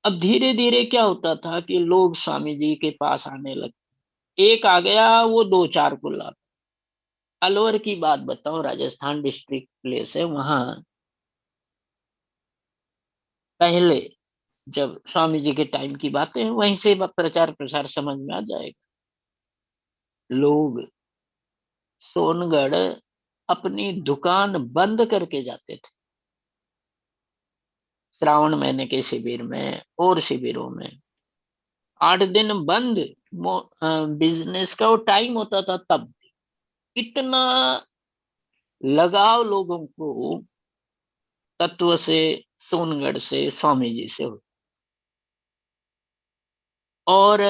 अब धीरे धीरे क्या होता था कि लोग स्वामी जी के पास आने लगे, एक आ गया वो 2 4 को लाता। अलवर की बात बताओ, राजस्थान डिस्ट्रिक्ट प्लेस है वहां, पहले जब स्वामी जी के टाइम की बातें हैं, वहीं से प्रचार प्रसार समझ में आ जाएगा। लोग सोनगढ़ अपनी दुकान बंद करके जाते थे श्रावण महीने के शिविर में और शिविरों में। 8 दिन बंद, बिजनेस का वो टाइम होता था तब। इतना लगाव लोगों को तत्व से, सोनगढ़ से, स्वामी जी से हो। और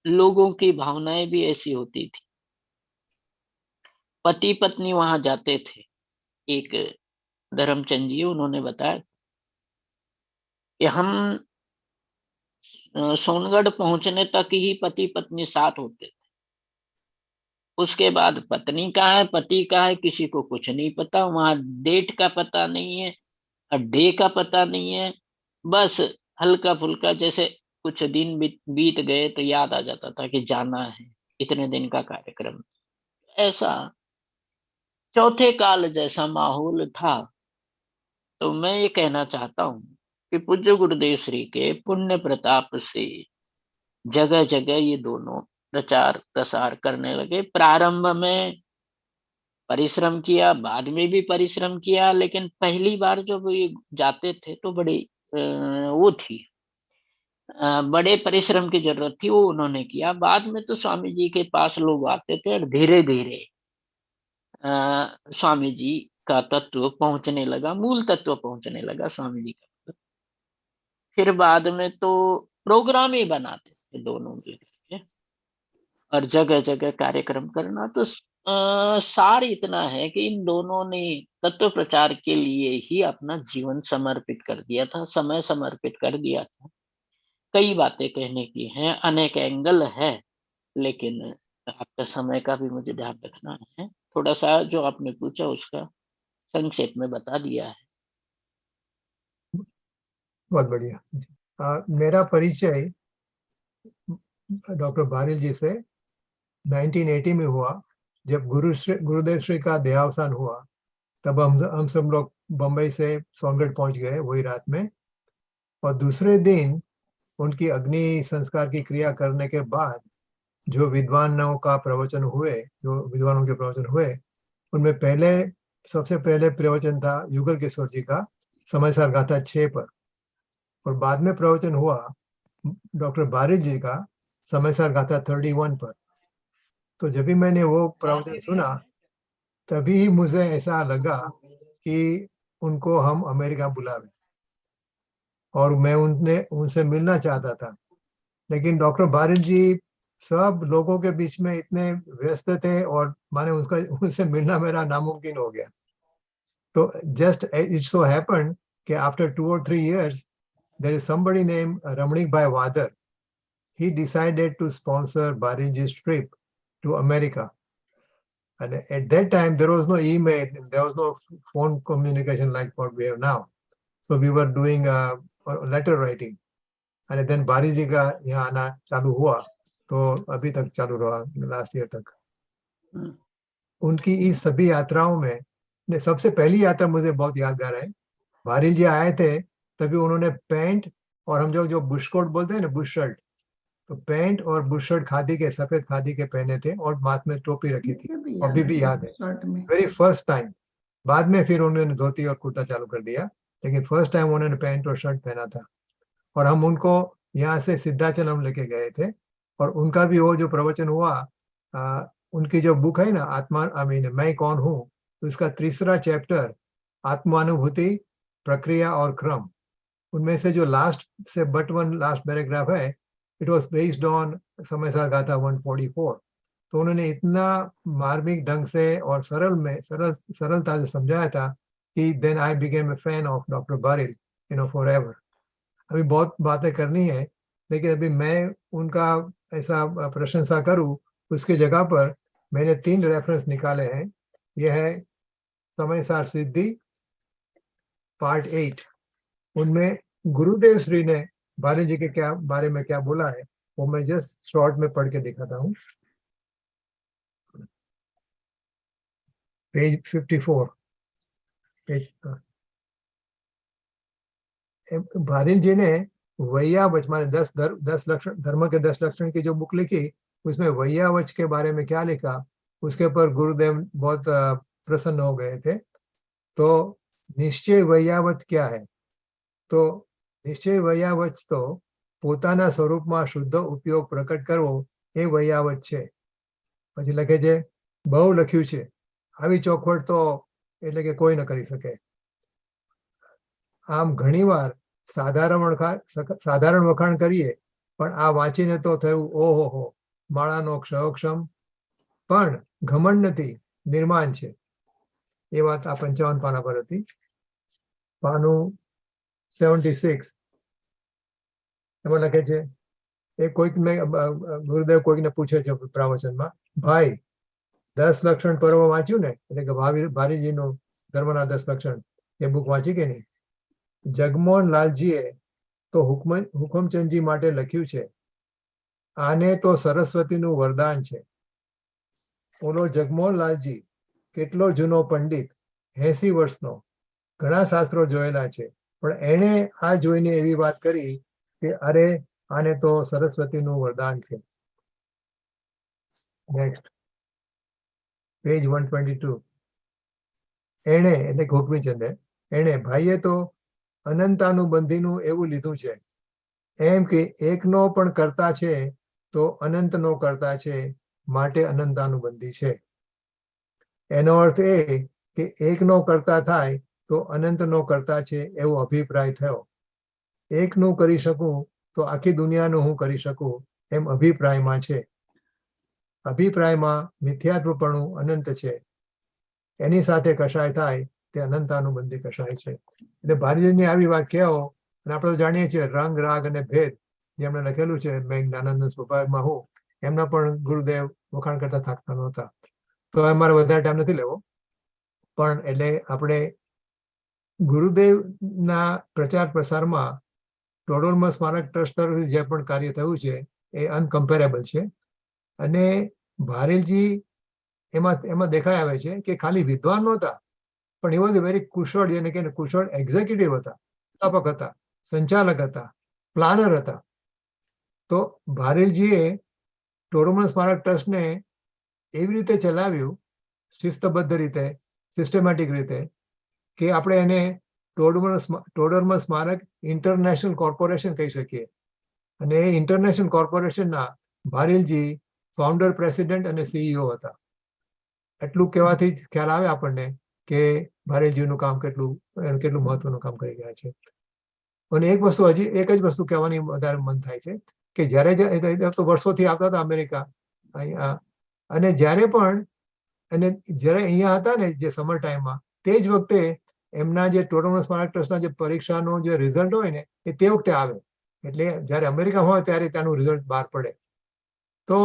लोगों की भावनाएं भी ऐसी होती थी। पति पत्नी वहां जाते थे। एक धर्मचंद जी, उन्होंने बताया कि हम सोनगढ़ पहुंचने तक ही पति पत्नी साथ होते थे। उसके बाद पत्नी कहाँ है, पति कहाँ है, किसी को कुछ नहीं पता। वहां डेट का पता नहीं है, डे का पता नहीं है। बस हल्का फुल्का जैसे कुछ दिन बीत गए तो याद आ जाता था कि जाना है, इतने दिन का कार्यक्रम। ऐसा चौथे काल जैसा माहौल था। तो मैं ये कहना चाहता हूँ कि पूज्य गुरुदेव श्री के पुण्य प्रताप से जगह जगह ये दोनों प्रचार प्रसार करने लगे। प्रारंभ में परिश्रम किया, बाद में भी परिश्रम किया, लेकिन पहली बार जब ये जाते थे तो बड़ी वो थी, बड़े परिश्रम की जरूरत थी, वो उन्होंने किया। बाद में तो स्वामी जी के पास लोग आते थे और धीरे धीरे स्वामी जी का तत्व पहुंचने लगा, मूल तत्व पहुंचने लगा स्वामी जी का। फिर बाद में तो प्रोग्राम ही बनाते थे दोनों मिलकर के, और जगह जगह कार्यक्रम करना। तो सार इतना है कि इन दोनों ने तत्व प्रचार के लिए ही अपना जीवन समर्पित कर दिया था, समय समर्पित कर दिया था। कई बातें कहने की हैं, अनेक एंगल है, लेकिन आपका समय का भी मुझे ध्यान रखना है। थोड़ा सा जो आपने पूछा उसका संक्षेप में बता दिया है। बहुत बढ़िया। मेरा परिचय डॉक्टर बारिल जी से 1980 में हुआ, जब गुरुदेव श्री का देहावसान हुआ। तब हम सब लोग बम्बई से सोनगढ़ पहुंच गए वही रात में, और दूसरे दिन उनकी अग्नि संस्कार की क्रिया करने के बाद जो विद्वानों का प्रवचन हुए, जो विद्वानों के प्रवचन हुए, उनमें सबसे पहले प्रवचन था युगल किशोर जी का समयसार गाथा 6 पर, और बाद में प्रवचन हुआ डॉक्टर बारिल जी का समयसार गाथा 31 पर। तो जब भी मैंने वो प्रवचन सुना, तभी मुझे ऐसा लगा कि उनको हम अमेरिका बुलावे, और मैं उनसे मिलना चाहता था। लेकिन डॉक्टर बारिल जी सब लोगों के बीच में इतने व्यस्त थे, और माने उनसे मिलना मेरा नामुमकिन हो गया। तो जस्ट इट सो हैपेंड कि after 2 or 3 years there is somebody named Ramanik Bhai Wadar. He decided to sponsor Barilji's trip to America. And at that time, there was no email, there was no phone communication like what we have now. So we were doing letter writing. And then Barilji का यहाँ आना चालू हुआ, तो अभी तक चालू रहा, लास्ट ईयर तक। उनकी इस सभी यात्राओं में सबसे पहली यात्रा मुझे बहुत यादगार है। बारिल जी आए थे, तभी उन्होंने पैंट और हम जो बुश कोट बोलते हैं ना, बुश शर्ट, तो पैंट और बुश शर्ट खादी के, सफेद खादी के पहने थे, और माथ में टोपी रखी थी, अभी भी याद है, वेरी फर्स्ट टाइम। बाद में फिर उन्होंने धोती और कुर्ता चालू कर दिया, लेकिन फर्स्ट टाइम उन्होंने पैंट और शर्ट पहना था। और हम उनको यहाँ से सिद्धाचलम लेके गए थे, और उनका भी वो जो प्रवचन हुआ, उनकी जो बुक है ना, आत्मा मैं कौन हूँ, उसका 3रा चैप्टर आत्मानुभूति, प्रक्रिया और क्रम, उनमें से जो लास्ट से बट वन लास्ट पैराग्राफ है, it was based on Samaysar गाथा 144। तो उन्होंने इतना मार्मिक ढंग से और सरलता से समझाया था कि then I became a fan of doctor Bharill, forever. अभी बहुत बातें करनी है, लेकिन अभी मैं उनका ऐसा प्रशंसा करूं, उसके जगह पर मैंने 3 रेफरेंस निकाले हैं। यह है समयसार सिद्धि पार्ट 8, उनमें गुरुदेव श्री ने बारिल जी के बारे में क्या बोला है, वो मैं जस्ट शॉर्ट में पढ़ के दिखाता हूँ। पेज 54। बारिल जी ने वैयावच माने 10 लक्षण, धर्म के 10 लक्षण की जो बुक लिखी, उसमें वैयावच के बारे में क्या लिखा, उसके ऊपर गुरुदेव बहुत प्रसन्न हो गए थे। तो निश्चय वैयावत क्या है? तो निश्चय वैयावच तो પોતાના સ્વરૂપમાં શુદ્ધ ઉપયોગ પ્રકટ કરવો, એ વૈયાવત છે। પછી લખે છે, બહુ લખ્યું છે, આવી ચોખવટ તો એટલે કે કોઈ ન કરી શકે। આમ ઘણીવાર સાધારણ વખાણ કરીએ, પણ આ વાંચીને તો થયું ઓહો હો, માળાનો ક્ષયોક્ષમ, પણ ઘમંડ નથી, નિર્માણ છે। એ વાત આ 55 પાના પર હતી। પાનું 76 એમાં લખે છે, એ ગુરુદેવ કોઈકને પૂછે છે પ્રવચનમાં, ભાઈ 10 લક્ષણ પર્વ વાંચ્યું ને, એટલે કે બારીજીનું ધર્મના 10 લક્ષણ, એ બુક વાંચી કે નહીં? જગમોહન લાલજીએ તો હુકમચંદજી માટે લખ્યું છે, આને તો સરસ્વતીનું વરદાન છે। ઓલો જગમોહન લાલજી કેટલો જૂનો પંડિત, 80 વર્ષનો, ઘણા શાસ્ત્રો જોયેલા છે, પણ એણે આ જોઈને એવી વાત કરી કે અરે આને તો સરસ્વતીનું વરદાન છે। Next page 122। એણે એટલે હુકમીચંદે, એણે ભાઈએ તો અનંતાનુબંધીનું એવું લીધું છે, એમ કે એકનો પણ કરતા છે તો અનંતનો કરતા છે, માટે અનંતાનુબંધી છે। એનો અર્થ એ કે એકનો કરતા થાય તો અનંતનો કરતા છે, એવો અભિપ્રાય થયો। એકનું કરી શકું તો આખી દુનિયાનું હું કરી શકું, એમ અભિપ્રાયમાં છે। અભિપ્રાયમાં મિથ્યાત્વપણું અનંત છે, એની સાથે કશાય થાય તે અનંતાનુબંધી કશાય છે। એટલે બારીજીની આવી વ્યાખ્યાઓ, અને આપણે જાણીએ છીએ રંગ, રાગ અને ભેદ, જે એમણે લખેલું છે, મેં જ્ઞાનાનંદ સ્વભાવમાં હું, એમના પણ ગુરુદેવ વખાણ કરતા થાકતા નહોતા। તો અમારે વધારે ટાઈમ નથી લેવો। પણ એટલે આપણે ગુરુદેવના પ્રચાર પ્રસારમાં ટોડરમલ સ્મારક ટ્રસ્ટ તરફથી જે પણ કાર્ય થયું છે એ અનકમ્પેરેબલ છે. અને ભારેલજી એમાં દેખાઈ આવે છે કે ખાલી વિદ્વાન નહોતા, પણ એ વોઝ અ વેરી કુશળ, જેને કે કુશળ એક્ઝિક્યુટિવ હતા, સ્થાપક હતા, સંચાલક હતા, પ્લાનર હતા. તો ભારેલજીએ ટોડરમલ સ્મારક ટ્રસ્ટને એવી રીતે ચલાવ્યું, શિસ્તબદ્ધ રીતે, સિસ્ટમેટિક રીતે, કે આપણે એને ટોડરમલ સ્મારક ઇન્ટરનેશનલ કોર્પોરેશન કહી શકીએ. અને એ ઇન્ટરનેશનલ કોર્પોરેશનના ભારેલજી ફાઉન્ડર, પ્રેસિડેન્ટ અને સીઈઓ હતા. એટલું કહેવાથી જ ખ્યાલ આવે આપણને કે ભારેલજીનું કામ કેટલું મહત્વનું કામ કરી ગયા છે. અને એક જ વસ્તુ કહેવાની વધારે મન થાય છે કે જ્યારે તો વર્ષોથી આવતા હતા અમેરિકા અહીંયા, અને જ્યારે અહીંયા હતા ને જે સમર ટાઈમમાં, તે જ વખતે એમના જે ટોડરમલ સ્મારક ટ્રસ્ટના જે પરીક્ષાનો જે રિઝલ્ટ હોય ને એ તે વખતે આવે. એટલે જ્યારે અમેરિકા હોય ત્યારે ત્યાંનું રિઝલ્ટ બહાર પડે. તો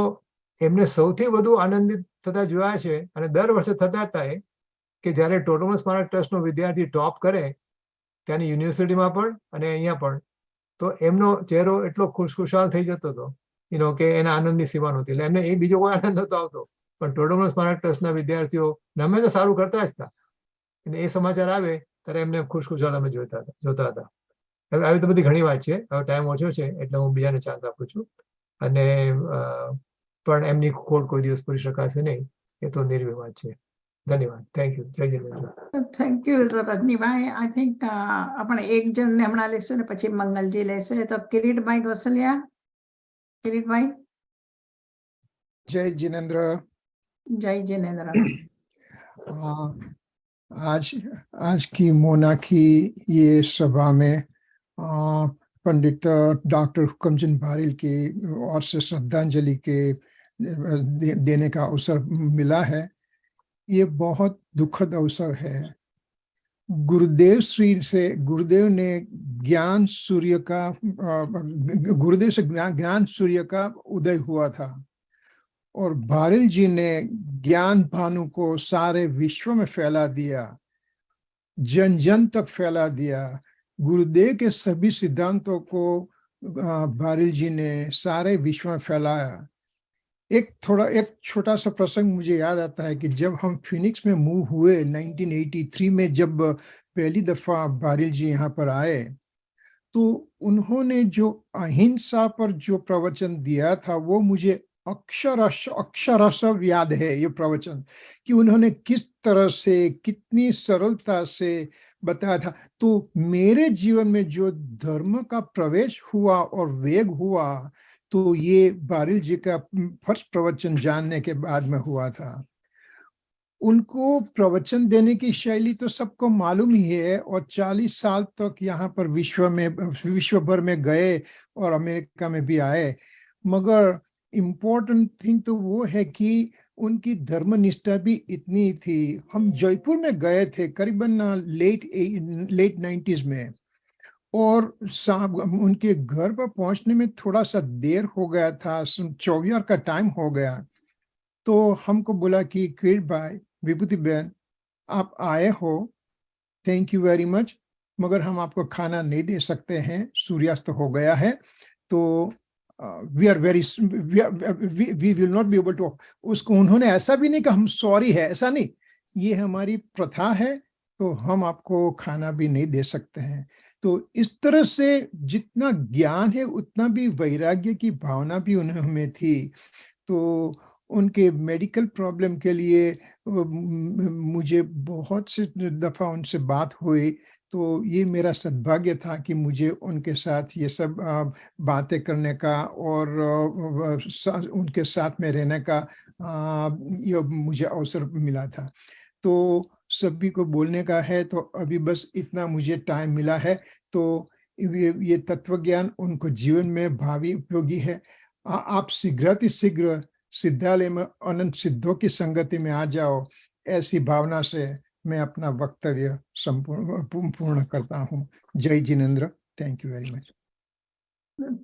એમને સૌથી વધુ આનંદિત થતા જોયા છે, અને દર વર્ષે થતા હતા એ, કે જ્યારે ટોડરમલ સ્મારક ટ્રસ્ટનો વિદ્યાર્થી ટોપ કરે ત્યાંની યુનિવર્સિટીમાં પણ અને અહીંયા પણ, તો એમનો ચહેરો એટલો ખુશખુશાલ થઈ જતો હતો કે એના આનંદની સીમા નહોતી. એટલે એમને એ બીજો કોઈ આનંદ નહોતો આવતો, પણ ટોડરમલ સ્મારક ટ્રસ્ટના વિદ્યાર્થીઓ હંમેશા સારું કરતા જ હતા. અને એ સમાચાર આવે ત્યારે એમને ખુશખુશાલ અમે જોતા હતા. હવે આવી તો બધી ઘણી વાત છે, હવે ટાઈમ ઓછો છે એટલે હું બીજાને ચાન્સ આપું છું. અને પણ એમની ખોટ કોઈ દિવસ પૂરી શકાશે નહીં, એ તો નિર્વિવાદ છે. ધન્યવાદ. Thank you. જય Jinendra. Thank you Rajnibhai. I think આપણે એક જણને હમણાં લેશું ને પછી મંગલજી લેશે. તો કિરીટભાઈ ગોસલિયા. કિરીટભાઈ. जय जिनेन्द्र. जय जिनेन्द्र. आज की मोना की ये सभा में पंडित डॉक्टर हुकमचंद भारेल की ओर से श्रद्धांजलि के देने का अवसर मिला है. ये बहुत दुखद अवसर है. गुरुदेव ने ज्ञान सूर्य का उदय हुआ था, और भारेल जी ने ज्ञान भानु को सारे विश्व में फैला दिया, जन जन तक फैला दिया. गुरुदेव के सभी सिद्धांतों को भारेल जी ने सारे विश्व में फैलाया. एक छोटा सा प्रसंग मुझे याद आता है कि जब हम फिनिक्स में मूव हुए 1983 में, जब पहली दफा भारेल जी यहाँ पर आए, तो उन्होंने जो अहिंसा पर जो प्रवचन दिया था वो मुझे अक्षरशः याद है. ये प्रवचन कि उन्होंने किस तरह से, कितनी सरलता से बताया था. तो मेरे जीवन में जो धर्म का प्रवेश हुआ और वेग हुआ, तो ये भारेल जी का फर्स्ट प्रवचन जानने के बाद में हुआ था. उनको प्रवचन देने की शैली तो सबको मालूम ही है, और 40 साल तक यहाँ पर विश्व भर में गए और अमेरिका में भी आए. मगर इम्पोर्टेंट थिंग तो वो है कि उनकी धर्मनिष्ठा भी इतनी थी. हम जयपुर में गए थे करीबन लेट 90s में, और उनके घर पर पहुंचने में थोड़ा सा देर हो गया था, 24 का टाइम हो गया. तो हमको बोला कि किरीट भाई, विभूति बहन, आप आए हो, थैंक यू वेरी मच, मगर हम आपको खाना नहीं दे सकते हैं, सूर्यास्त हो गया है, तो we will not be able to. उसको उन्होंने ऐसा भी नहीं कहा हम सॉरी है, ऐसा नहीं, ये हमारी प्रथा है, तो हम आपको खाना भी नहीं दे सकते हैं. तो इस तरह से जितना ज्ञान है उतना भी वैराग्य की भावना भी उनमें थी. तो उनके मेडिकल प्रॉब्लम के लिए मुझे बहुत से दफा उनसे बात हुई. तो ये मेरा सद्भाग्य था कि मुझे उनके साथ ये सब बातें करने का और उनके साथ में रहने का ये मुझे अवसर मिला था. तो सभी को बोलने का है, तो अभी बस इतना मुझे टाइम मिला है. तो ये तत्व ज्ञान उनको जीवन में भावी उपयोगी है. आप शीघ्र सिद्धालय में अनंत सिद्धों की संगति में आ जाओ, ऐसी भावना से मैं अपना वक्तव्य पूर्ण करता हूँ. जय Jinendra. Thank you very much.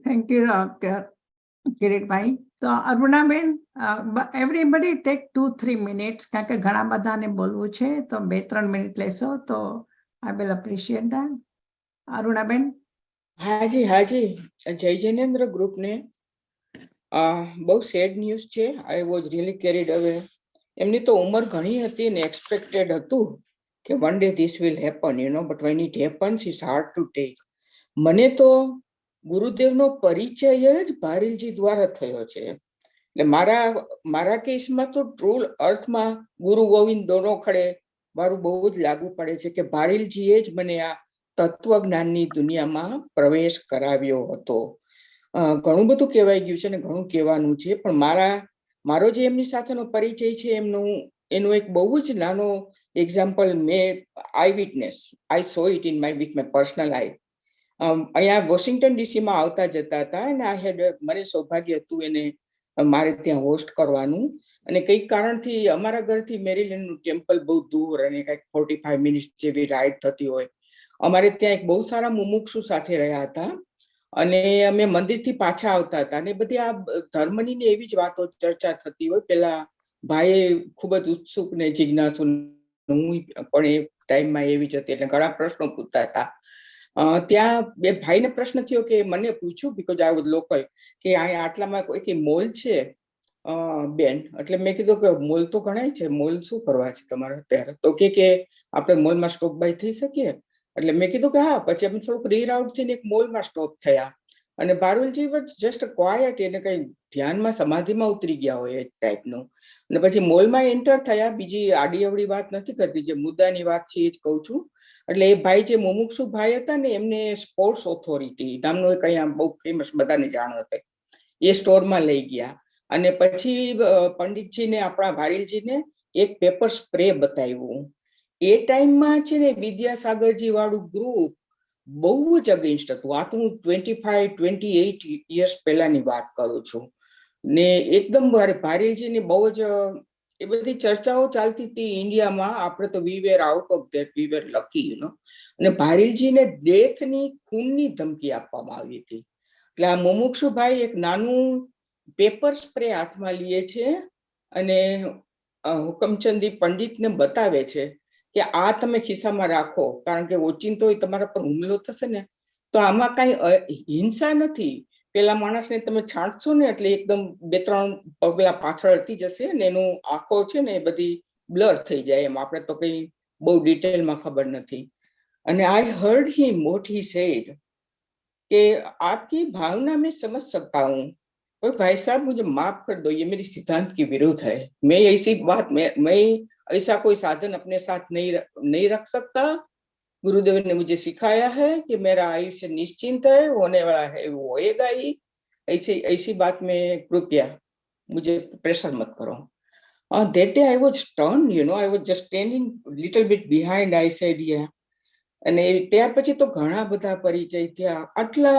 Thank you Kirit bhai. તો અરુણાબેન, એવરીબડી ટેક 2-3 મિનિટ્સ, કારણ કે ઘણા બધાને બોલવું છે, તો 2-3 મિનિટ લેશો તો I will appreciate that. Arunaben. હાજી હાજી, જય જિનેન્દ્ર ગ્રુપને બહુ સેડ ન્યૂઝ છે. આઈ વોઝ રિયલી કેરીડ અવે. એમની તો ઉંમર ઘણી હતી ને એક્સપેક્ટેડ હતું કે one day this will happen, but when it happens is hard to take. મને તો ગુરુદેવનો પરિચય જ ભારીલજી દ્વારા થયો છે. એટલે મારા કેસમાં તો ટ્રુ અર્થમાં ગુરુ ગોવિંદ દોનો ખડે મારું બહુ જ લાગુ પડે છે કે ભારીલજીએ જ મને આ તત્વજ્ઞાનની દુનિયામાં પ્રવેશ કરાવ્યો હતો. ઘણું બધું કહેવાઈ ગયું છે ને ઘણું કહેવાનું છે, પણ મારો જે એમની સાથેનો પરિચય છે એનો એક બહુ જ નાનો example I saw it in my with my personal eye. અહીંયા વોશિંગ્ટન ડીસીમાં આવતા જતા હતા અને મને સૌભાગ્ય હતું એને મારે ત્યાં હોસ્ટ કરવાનું, અને કંઈક કારણથી અમારા ઘરથી મેરીલેન્ડનું ટેમ્પલ બહુ દૂર અને કંઈક 45 મિનિટ જેવી રાઈડ થતી હોય. અમારે ત્યાં એક બહુ સારા મુમુક્ષુ સાથે રહ્યા હતા અને અમે મંદિરથી પાછા આવતા હતા અને બધી આ ધર્મની ને એવી જ વાતો ચર્ચા થતી હોય. પેલા ભાઈએ ખૂબ જ ઉત્સુક ને જિજ્ઞાસુ, હું પણ એ ટાઈમમાં એવી જ હતી એટલે ઘણા પ્રશ્નો પૂછતા હતા. ત્યાં બે ભાઈને પ્રશ્ન થયો કે મને પૂછ્યું, બીકોઝ આઈ વોઝ લોકલ, કે અહીંયા આટલામાં કોઈ મોલ છે બેન? એટલે મેં કીધું કે મોલ તો ઘણા છે, મોલ શું કરવા છે તમારે ત્યારે? તો કે આપણે મોલમાં સ્ટોપ બાય થઈ શકીએ. એટલે મેં કીધું કે હા. પછી અમે થોડુંક રીરાઉટ થઈને એક મોલમાં સ્ટોપ થયા અને ભારુલજી વોઝ જસ્ટ ક્વાયટ, એને કઈ ધ્યાનમાં સમાધિમાં ઉતરી ગયા હોય એ ટાઈપનું. અને પછી મોલમાં એન્ટર થયા. બીજી આડી અવડી વાત નથી કરતી, જે મુદ્દાની વાત છે એ જ કહું છું. એટલે એ ભાઈ જે મુમુક્ષુ ભાઈ હતા ને, એમને સ્પોર્ટ્સ ઓથોરિટી નામનો એક અહીંયા બહુ ફેમસ બધાને જાણ હતી, એ સ્ટોરમાં લઈ ગયા. અને પછી પંડિતજીને, આપણા ભારીલજીને એક પેપર સ્પ્રે બતાવ્યું. એ ટાઈમમાં છે ને વિદ્યાસાગરજી વાળું ગ્રુપ બહુ જ અગેન્સ્ટ હતું. આ તો હું 25-28 યર્સ પહેલાની વાત કરું છું. ને એકદમ ભારીલજીની બહુ જ એ બધી ચર્ચાઓ ચાલતી હતી ઇન્ડિયામાં. આપણે તો we were out of that, we were lucky, અને ભારીલજીને ડેથની, ખૂનની ધમકી આપવામાં આવી હતી. એટલે આ મુમુક્ષુભાઈ એક નાનું પેપર સ્પ્રે હાથમાં લે છે અને હુકમચંદી પંડિતને બતાવે છે કે આ તમે ખિસ્સામાં રાખો, કારણ કે ઓચિંતો તમારા પર હુમલો થશે ને તો આમાં કઈ હિંસા નથી. પેલા માણસને તમે છાંટશો ને એટલે એકદમ 2-3 પગલા પાછળ હટી જશે ને એનું આંખો છે ને એ બધી બ્લર થઈ જાય. એમ આપણે તો કઈ બહુ ડિટેલમાં ખબર નથી. અને I heard him what he said कि आपकी भावना में समझ सकता हूँ, पर भाई साहब मुझे माफ कर दो, ये मेरी सिद्धांत की विरुद्ध है. मैं ऐसी बात मैं ऐसा कोई साधन अपने साथ नहीं रख सकता. गुरुदेव ने मुझे सिखाया है कि मेरा आयुष्य निश्चिंत है, होने वाला है वो होएगा ही. ऐसी बात में कृपया मुझे प्रेशर मत करो. That day I was stunned, I was just standing little bit behind. I said, yeah. અને ત્યાર પછી તો ઘણા બધા પરિચય થયા. આટલા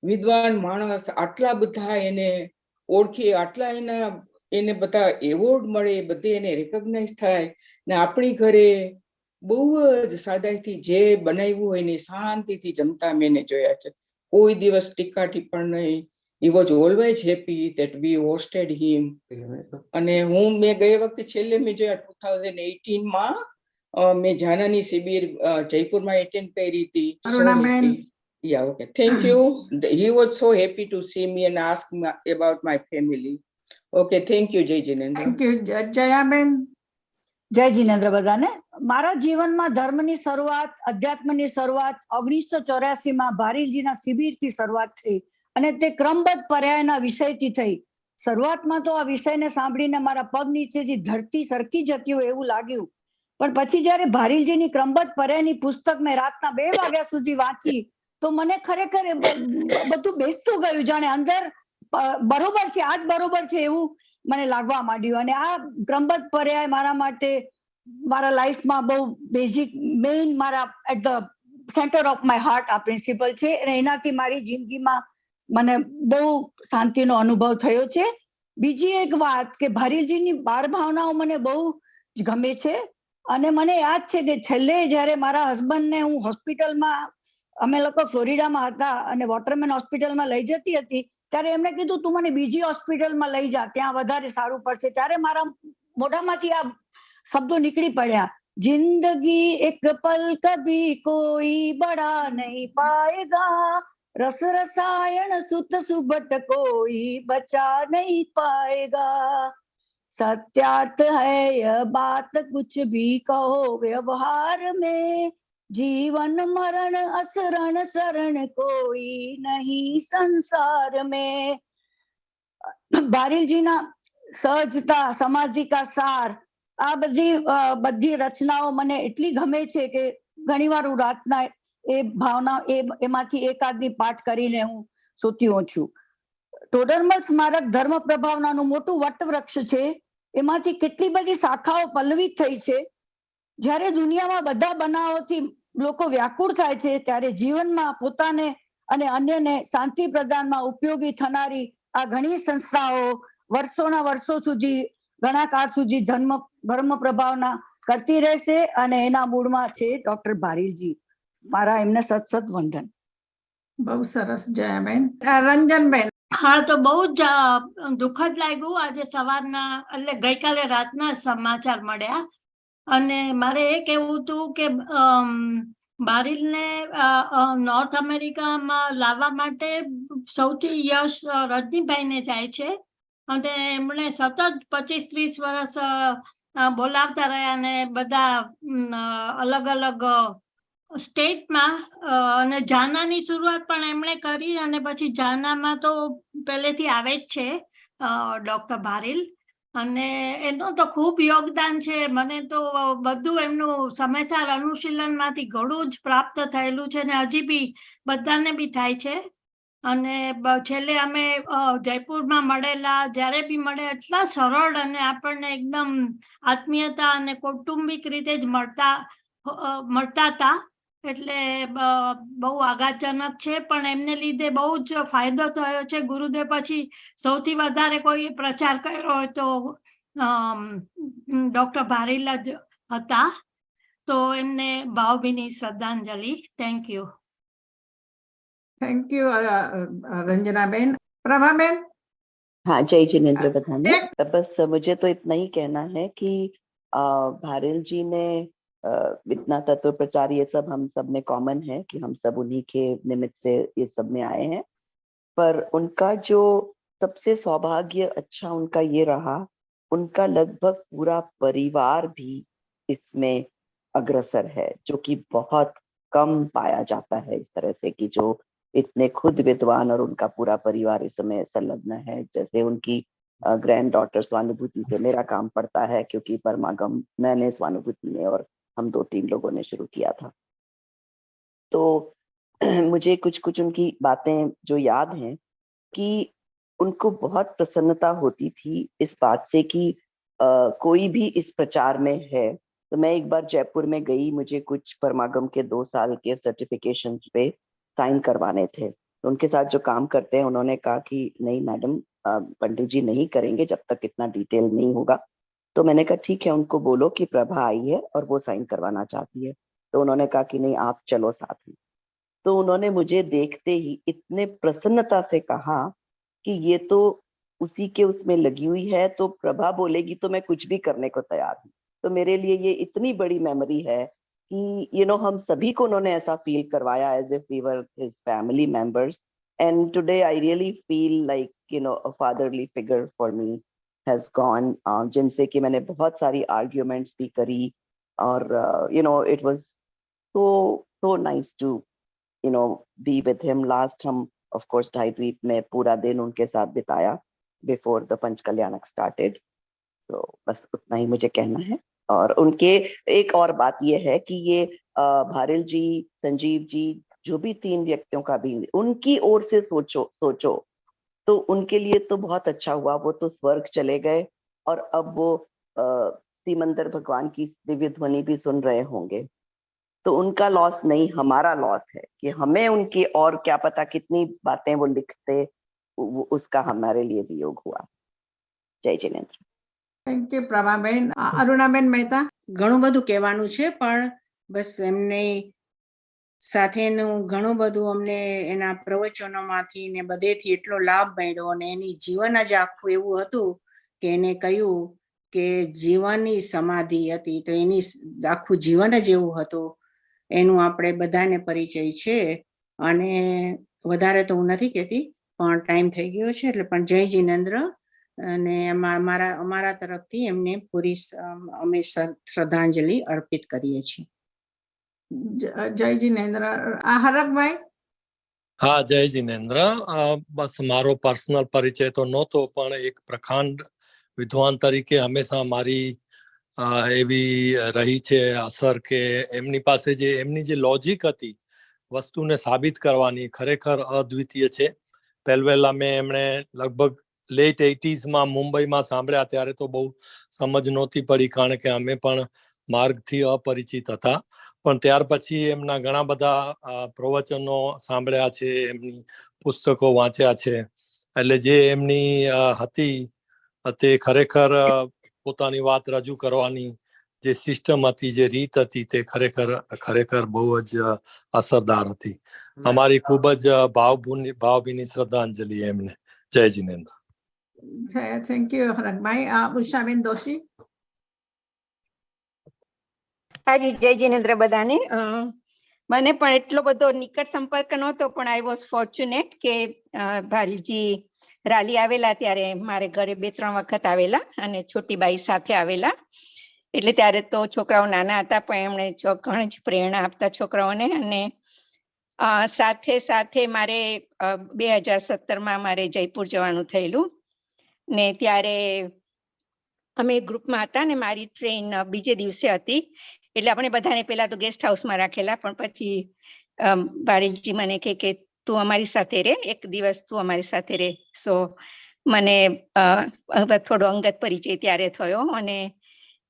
વિદ્વાન માણસ, આટલા બધા એને ઓળખી, આટલા એને બધા એવોર્ડ મળે, બધે એને રેકોગ્નાઇઝ થાય, ને આપણી ઘરે બહુ જ સાદાઈથી જે બનાવ્યું હોય ને શાંતિથી જમતા મેં એને જોયા છે. કોઈ દિવસ ટીકા ટિપ્પણ નહીં. He was always happy that we hosted him. અને મેં ગઈ વખતે છેલ્લે મેં જોયા 2018માં મેં જાનાની શિબિર જયપુરમાં એટેન્ડ કરી હતી. Yeah, okay. Thank you. He was so happy to see me and ask me about my family. Okay, thank you, Jai Jinendra. Thank you, Jayaben. જય જિનેન્દ્ર બધાને. મારા જીવનમાં ધર્મની શરૂઆત, અધ્યાત્મની શરૂઆત 1984માં ભારીલજીના શિબિરથી શરૂઆત થઈ અને તે ક્રમબદ્ધ પર્યાયના વિષયથી થઈ. શરૂઆતમાં તો આ વિષયને સાંભળીને મારા પગ નીચેથી ધરતી સરકી જતી હોય એવું લાગ્યું, પણ પછી જયારે ભારીલજીની ક્રમબદ્ધ પર્યાયની પુસ્તક મેં રાતના 2 વાગ્યા સુધી વાંચી તો મને ખરેખર બધું બેસતું ગયું, જાણે અંદર બરોબર છે, આ જ બરોબર છે એવું મને લાગવા માંડ્યું. અને આ ક્રમબદ્ધ પર્યાય મારા માટે મારા લાઈફમાં બહુ બેઝિક, મેઇન, મારા at the centre of my heart આ પ્રિન્સિપલ છે અને એનાથી મારી જિંદગીમાં મને બહુ શાંતિનો અનુભવ થયો છે. બીજી એક વાત કે ભારીલજીની 12 ભાવનાઓ મને બહુ જ ગમે છે. અને મને યાદ છે કે છેલ્લે જયારે મારા હસબન્ડને હું હોસ્પિટલમાં, અમે લોકો ફ્લોરિડામાં હતા અને વોટરમેન હોસ્પિટલમાં લઈ જતી હતી, ત્યારે એમણે કીધું તું મને બીજી હોસ્પિટલમાં લઈ જા, ત્યાં વધારે સારું પડશે. ત્યારે મારા મોઢામાંથી આ શબ્દો નીકળી પડ્યા, जिंदगी एक पल कभी कोई बड़ा नहीं पाएगा, रस रसायन सुत सुबट कोई बचा नहीं पाएगा, सत्यार्थ है यह बात कुछ भी कहो व्यवहार में, जीवन मरण असरण शरण कोई नहीं संसार में. બારીલજીના સહજતા, સામાજિકા સાર, આ બધી રચનાઓ મને એટલી ગમે છે કે ઘણીવાર હું રાતના એ ભાવના એમાંથી એકાદની પાઠ કરીને હું સૂતી હોઉં છું. ટોડરમલ સ્મારક ધર્મ પ્રભાવનાનું મોટું વટવૃક્ષ છે, એમાંથી કેટલી બધી શાખાઓ પલ્લવિત થઈ છે. જ્યારે દુનિયામાં બધા બનાવોથી લોકો વ્યાકુળ થાય છે, ત્યારે જીવનમાં પોતાને અને અન્યને શાંતિ પ્રદાનમાં ઉપયોગી થનારી આ ઘણી સંસ્થાઓ વર્ષોના વર્ષો સુધી, ઘણા કાળ સુધી ધર્મ પ્રભાવના કરતી રહેશે. અને એના મૂળમાં છે ડોક્ટર ભારીલજી. મારા એમને સત વંદન. બહુ સરસ જયાબેન. રંજનબેન. હા, તો બહુ જ દુઃખદ લાગ્યું આજે સવારના, એટલે ગઈકાલે રાતના સમાચાર મળ્યા. અને મારે એ કહેવું હતું કે બારીલને નોર્થ અમેરિકામાં લાવવા માટે સૌથી યશ રજનીભાઈને જાય છે. અને એમણે સતત 25-30 વર્ષ બોલાવતા રહ્યા, અને બધા અલગ અલગ સ્ટેટમાં. અને જાનાની શરૂઆત પણ એમણે કરી, અને પછી જાનામાં તો પહેલેથી આવે જ છે ડોક્ટર ભારીલ, અને એનું તો ખૂબ યોગદાન છે. મને તો બધું એમનું સમયસર અનુશીલનમાંથી ઘણું જ પ્રાપ્ત થયેલું છે, ને હજી બી બધાને બી થાય છે. અને છેલ્લે અમે જયપુરમાં મળેલા, જ્યારે બી મળે એટલા સરળ અને આપણને એકદમ આત્મીયતા અને કૌટુંબિક રીતે જ મળતા હતા. એટલે બહુ આઘાતજનક છે, પણ એમને લીધે બહુ જ ફાયદો થયો છે. ગુરુદેવ પછી સૌથી વધારે કોઈ પ્રચાર કર્યો હોય તો ડોક્ટર ભારીલ જ હતા. તો એમને ભાવભીની શ્રદ્ધાંજલિ. Thank you. Thank you Ranjanaben. Prabhaben. हाँ, जय जिनेंद्र बधाने. बस मुझे तो इतना ही कहना है कि भारील जी ने इतना तत्व प्रचार, ये सब हम सब में कॉमन है कि हम सब उन्हीं के निमित्त से ये सब में आए हैं. पर उनका जो सबसे सौभाग्य अच्छा उनका ये रहा, उनका लगभग पूरा परिवार भी इसमें अग्रसर है, जो कि बहुत कम पाया जाता है इस तरह से कि जो इतने खुद विद्वान और उनका पूरा परिवार इसमें संलग्न है. जैसे उनकी ग्रैंड डॉटर स्वानुभूति से मेरा काम पड़ता है, क्योंकि परमागम मैंने, स्वानुभूति ने और हम 2-3 लोगों ने शुरू किया था. तो मुझे कुछ उनकी बातें जो याद हैं कि उनको बहुत प्रसन्नता होती थी इस बात से कि कोई भी इस प्रचार में है. तो मैं एक बार जयपुर में गई, मुझे कुछ परमागम के 2 साल के सर्टिफिकेशंस पे साइन करवाने थे. तो उनके साथ जो काम करते हैं उन्होंने कहा कि नहीं मैडम, पंडित जी नहीं करेंगे जब तक इतना डिटेल नहीं होगा. तो मैंने कहा ठीक है, उनको बोलो कि प्रभा आई है और वो साइन करवाना चाहती है. तो उन्होंने कहा कि नहीं, आप चलो साथ में. तो उन्होंने मुझे देखते ही इतने प्रसन्नता से कहा कि ये तो उसी के उसमें लगी हुई है, तो प्रभा बोलेगी तो मैं कुछ भी करने को तैयार हूँ. तो मेरे लिए ये इतनी बड़ी मेमोरी है कि हम सभी को उन्होंने ऐसा फील करवाया as if we were his family members. And today I really feel like a fatherly figure for me has gone, जिनसे कि मैंने बहुत सारी आर्ग्यूमेंट्स भी करी. और it was so nice to be with him. Last हम ऑफ कोर्स ढाई द्वीप में पूरा दिन उनके साथ बिताया बिफोर द पंच कल्याणक स्टार्टेड. तो बस उतना ही मुझे कहना है. और उनके एक और बात ये है कि ये भारील जी, संजीव जी, जो भी 3 व्यक्तियों का भी उनकी ओर से सोचो तो उनके लिए तो बहुत अच्छा हुआ. वो तो स्वर्ग चले गए और अब वो सिमंदर भगवान की दिव्य ध्वनि भी सुन रहे होंगे. तो उनका लॉस नहीं, हमारा लॉस है कि हमें उनकी और क्या पता कितनी बातें वो लिखते, उसका हमारे लिए भी योग हुआ. जय जिनेंद्र. Thank you Prabhaben. અરુણાબેન મહેતા. ઘણું બધું કહેવાનું છે, પણ બસ એમને સાથેનું ઘણું બધું અમને એના પ્રવચનોમાંથી ને બધેથી એટલો લાભ મળ્યો અને એની જીવન જ આખું એવું હતું કે એને કહ્યું કે જીવનની સમાધિ હતી, તો એની આખું જીવન જ એવું હતું. એનું આપણે બધાને પરિચય છે અને વધારે તો હું નથી કહેતી, પણ ટાઈમ થઈ ગયો છે એટલે પણ જય જિનેન્દ્ર અને અમારા તરફથી એમને પૂરી અમે શ્રદ્ધાંજલિ અર્પિત કરીએ છીએ. જય જિનેન્દ્ર. હરકભાઈ. હા, જય જિનેન્દ્ર. બસ મારો પર્સનલ પરિચય તો નહોતો, પણ એક પ્રખંડ વિદ્વાન તરીકે હંમેશા મારી એવી રહી છે અસર કે એમની પાસે એમની જે લોજિક હતી વસ્તુને સાબિત કરવાની ખરેખર અદ્વિતીય છે. પહેલા મેં એમણે લગભગ લેટ 80s મુંબઈમાં સાંભળ્યા, ત્યારે તો બહુ સમજ નહોતી પડી કારણ કે અમે પણ માર્ગથી અપરિચિત હતા. પણ ત્યાર પછી એમના ઘણા બધા પ્રવચનો સાંભળ્યા છે, એમની પુસ્તકો વાંચ્યા છે. એટલે જે એમની હતી તે ખરેખર પોતાની વાત રજૂ કરવાની જે સિસ્ટમ હતી, જે રીત હતી, તે ખરેખર બહુ જ અસરદાર હતી. અમારી ખૂબ જ ભાવભીની શ્રદ્ધાંજલિ એમને. જય જિનેન્દ્ર. Thank you Harakbhai. ઉષાબેન દોશી. હાજી, જય જિનેન્દ્ર બધાને. મને પણ એટલો બધો નિકટ સંપર્ક નહોતો, પણ આઈ વોઝ ફોર્ચ્યુનેટ કે ભારીજી રાલી આવેલા ત્યારે મારે ઘરે 2-3 વખત આવેલા અને છોટીબાઈ સાથે આવેલા. એટલે ત્યારે તો છોકરાઓ નાના હતા, પણ એમણે ઘણી જ પ્રેરણા આપતા છોકરાઓને. અને સાથે મારે 2017માં મારે જયપુર જવાનું થયેલું ને ત્યારે અમે ગ્રુપમાં હતા ને મારી ટ્રેન બીજે દિવસે હતી. એટલે આપણે બધાને પહેલા તો ગેસ્ટ હાઉસમાં રાખેલા, પણ પછી ભારેલજી મને કે તું અમારી સાથે રહે, એક દિવસ તું અમારી સાથે રહે. સો મને થોડો અંગત પરિચય ત્યારે થયો અને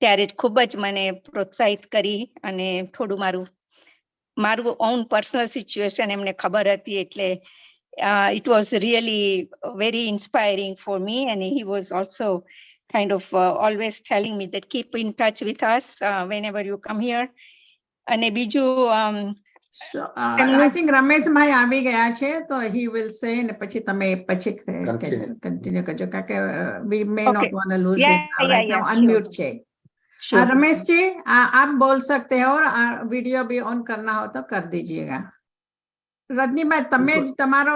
ત્યારે જ ખૂબ જ મને પ્રોત્સાહિત કરી અને થોડું મારું ઓન પર્સનલ સિચ્યુએશન એમને ખબર હતી. એટલે it was really very inspiring for me, and he was also kind of always telling me that keep in touch with us whenever you come here. અને બીજું I think રમેશભાઈ આવી ગયા છે, તો he will say ને પછી તમે પછી કન્ટિન્યુ કરજો કારણ કે we may not want to lose it right now. Unmute છે. रमेश जी, आप बोल सकते हो और वीडियो भी ऑन करना हो तो कर दीजिएगा. રજનીભાઈ, તમે જ તમારો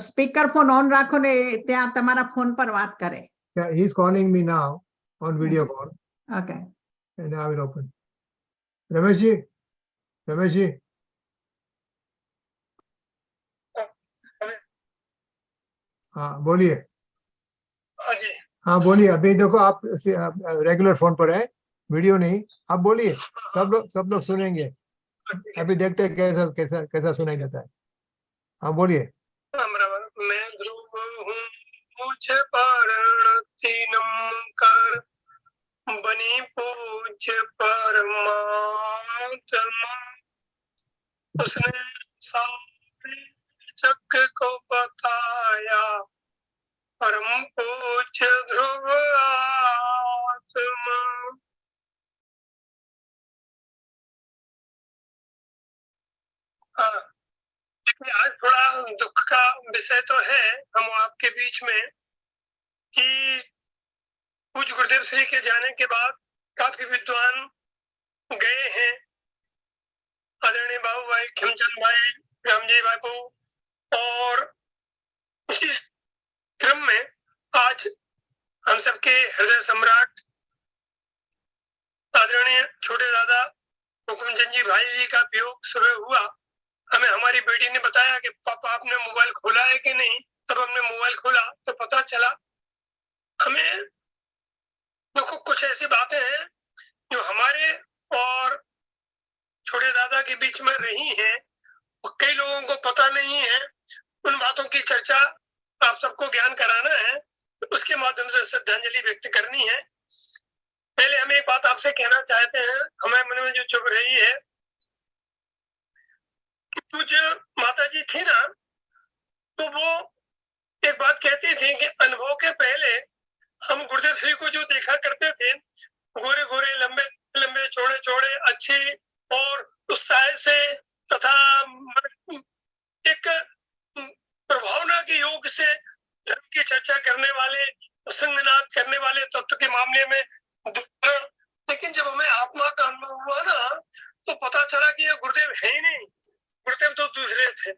સ્પીકર ફોન ઓન રાખો ને ત્યાં તમારા ફોન પર વાત કરે. Yeah, he's calling me now on video call. Okay. And I will open. Rameshji. हाँ बोलिए. हाँ बोलिए. अभी देखो आप रेगुलर फोन पर है, वीडियो नहीं. आप बोलिए, सब लोग सुनेंगे. अभी देखते हैं कैसा सुनाई देता है. हाँ बोलिए. मैं ध्रुव हूँ, मुझे प्रणति नमकर, बनी पूज्य परमात्मा. उसने सारे जग को बताया, परम पूज्य ध्रुव आत्मा. आज थोड़ा दुख का विषय तो है हम आपके बीच में कि पूज्य गुरुदेव श्री के जाने के बाद काफी विद्वान गए हैं. आदरणीय बाबू भाई, खिमचंद भाई, रामजी बापू, और इसी क्रम में आज हम सबके हृदय सम्राट आदरणीय छोटे दादा हुकुमचंद जी भाई जी का वियोग सुबह हुआ. हमें हमारी बेटी ने बताया कि पापा आपने मोबाइल खोला है कि नहीं. तब हमने मोबाइल खोला तो पता चला. हमें देखो कुछ ऐसी बातें हैं जो हमारे और छोटे दादा के बीच में रही हैं और कई लोगों को पता नहीं है. उन बातों की चर्चा आप सबको ज्ञान कराना है, उसके माध्यम से श्रद्धांजलि व्यक्त करनी है. पहले हम एक बात आपसे कहना चाहते हैं, हमारे मन में जो चुभ रही है. पूज्य माता जी थी ना, तो वो एक बात कहती थी कि अनुभव के पहले हम गुरुदेव श्री को जो देखा करते थे, गोरे गोरे लंबे लंबे चौड़े चौड़े अच्छे और उत्साह से तथा चर्चा करने वाले, संगनाद करने वाले, तत्व के मामले में, लेकिन जब हमें आत्मा का अनुभव हुआ ना, तो पता चला कि ये गुरुदेव है ही नहीं, गुरुदेव तो दूसरे थे।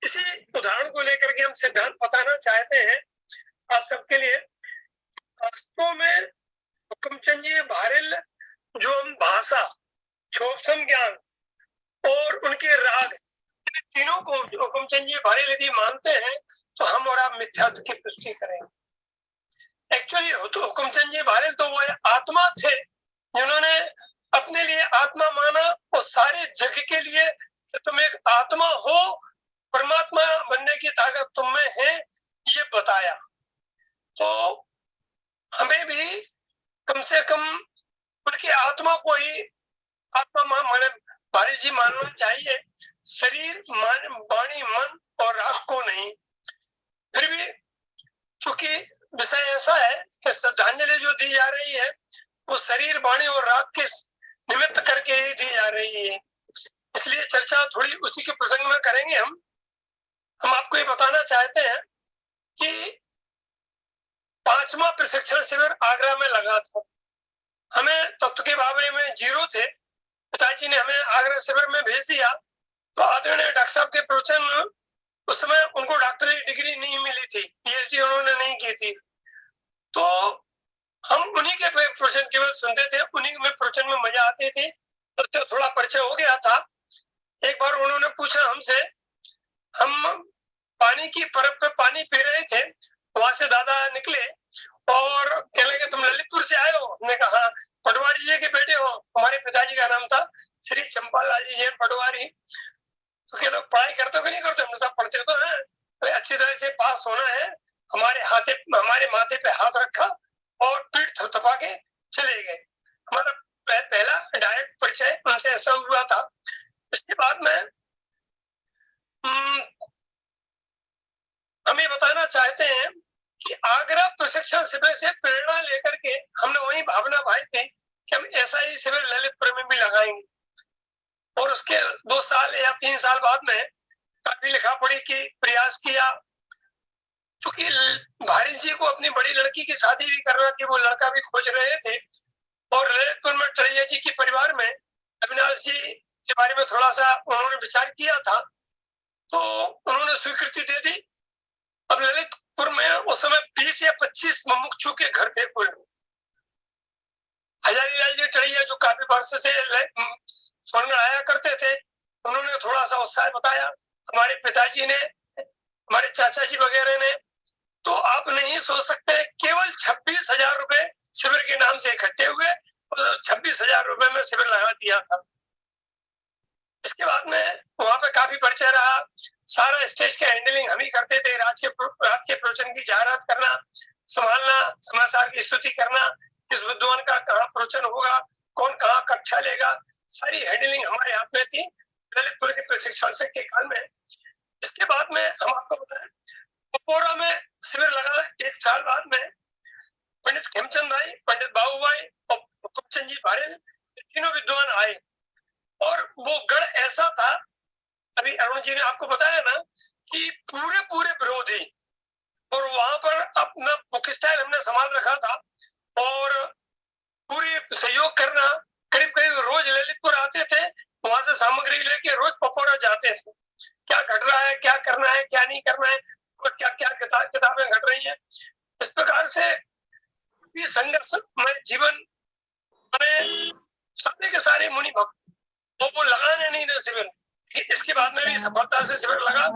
इसी उदाहरण को लेकर के हम सिद्धांत बताना चाहते हैं आप सबके लिए। वास्तव में हुकुमचंद जी भारिल जो हम भाषा, छोपसम ज्ञान और उनके राग, इन तीनों को हुकुमचंद जी भारिल यदि मानते हैं तो हम और आप मिथ्यात्व की पुष्टि करेंगे। एक्चुअली हुकुमचंद जी भारिल तो वो आत्मा थे जिन्होंने अपने लिए आत्मा माना और सारे जग के लिए कि तुम एक आत्मा हो, परमात्मा बनने की ताकत तुम में है, ये बताया। तो हमें भी कम से कम उनकी आत्मा को ही आत्मा माने भारिल जी मानना चाहिए, शरीर, वाणी, मन और राग को नहीं। फिर भी चूंकि विषय ऐसा है कि श्रद्धांजलि जो दी जा रही है वो शरीर, वाणी और राग के निमित्त करके ही दी जा रही है, इसलिए चर्चा थोड़ी उसी के प्रसंग में करेंगे। हम आपको ये बताना चाहते हैं कि 5वां प्रशिक्षण शिविर आगरा में लगा था। हमें तत्व के बारे में जीरो थे, पिताजी ने हमें आगरा शिविर में भेज दिया। तो आदरणीय डॉक्टर साहब के प्रवचन, उस समय उनको डॉक्टरी डिग्री नहीं मिली थी, पीएचडी उन्होंने नहीं की थी, तो हम उन्हीं के प्रवचन केवल सुनते थे, उन्हीं में प्रवचन में मजा आती थी। तो थोड़ा परिचय हो गया था। एक बार उन्होंने पूछा हमसे, हम पानी की परब पे पानी पी रहे थे, वहां से दादा निकले और कहने लगे तुम ललितपुर से आए हो? हमने कहा पटवारी जी के बेटे हो। हमारे पिताजी का नाम था श्री चंपालाल जी जैन पटवारी। तो कहते पढ़ाई करते हो कि नहीं करते? हम सब पढ़ते तो हैं, अच्छी तरह से पास होना है। हमारे माथे पे हाथ रखा और पीठ थपथपा के चले गए। हमारा पहला डायरेक्ट परिचय उनसे ऐसा हुआ था। इसके बाद में हम ये बताना चाहते हैं कि आगरा प्रशिक्षण शिविर से प्रेरणा लेकर के हमने वही भावना भाई थी कि हम ऐसा ही शिविर ललितपुर में भी लगाएंगे। और उसके 2 साल या 3 साल बाद में काफी लिखा पढ़ी की प्रयास किया, क्योंकि भारिल जी को अपनी बड़ी लड़की की शादी भी करना थी, वो लड़का भी खोज रहे थे। और ललितपुर में टड़ैया जी के परिवार में अविनाश जी के बारे में थोड़ा सा उन्होंने विचार किया था, तो उन्होंने स्वीकृति दे दी। अब ललितपुर में उस समय 20 या 25 मुमुक्षु के घर थे कुल। हजारीलाल जी टड़ैया जो काफी वर्ष से स्वर्ण आया करते थे, उन्होंने थोड़ा सा उत्साह बताया। हमारे पिताजी ने, हमारे चाचा जी वगैरह ने, तो आप नहीं सोच सकते, केवल 26,000 रुपए शिविर के नाम से इकट्ठे हुए और 26,000 रुपए में शिविर लगा दिया था। इसके बाद में वहां पे काफी परिचय रहा। सारा स्टेज का हैंडलिंग हम ही करते थे। रात के प्रवचन की जाहिरात करना, संभालना, समाचार की स्तुति करना, किस विद्वान का कहाँ प्रवचन होगा, कौन कहाँ कक्षा लेगा, सारी हैंडलिंग हमारे हाथ में थी ललितपुर के प्रशिक्षण के काल में। इसके बाद में हम आपको बताएं, पपोरा में शिविर लगा। 1 साल बाद में पंडित खेमचंद भाई, पंडित बाबू भाई और हुकुमचंद जी भारिल, तीनों विद्वान आए। और वो गढ़ ऐसा था, अभी अरुण जी ने आपको बताया ना, कि पूरे विरोधी। और वहां पर अपना बुक स्टाइल हमने संभाल रखा था और पूरी सहयोग करना। करीब रोज ललितपुर आते थे, वहां से सामग्री लेके रोज पपोरा जाते थे। क्या घट रहा है, क्या करना है, क्या नहीं करना है, क्या क्या किताबें घट रही हैं। इस प्रकार से संघर्ष में जीवन में सारे के सारे मुनि भक्त वो लगाने नहीं देते शिविर। इसके बाद में भी सफलता से शिविर लगा।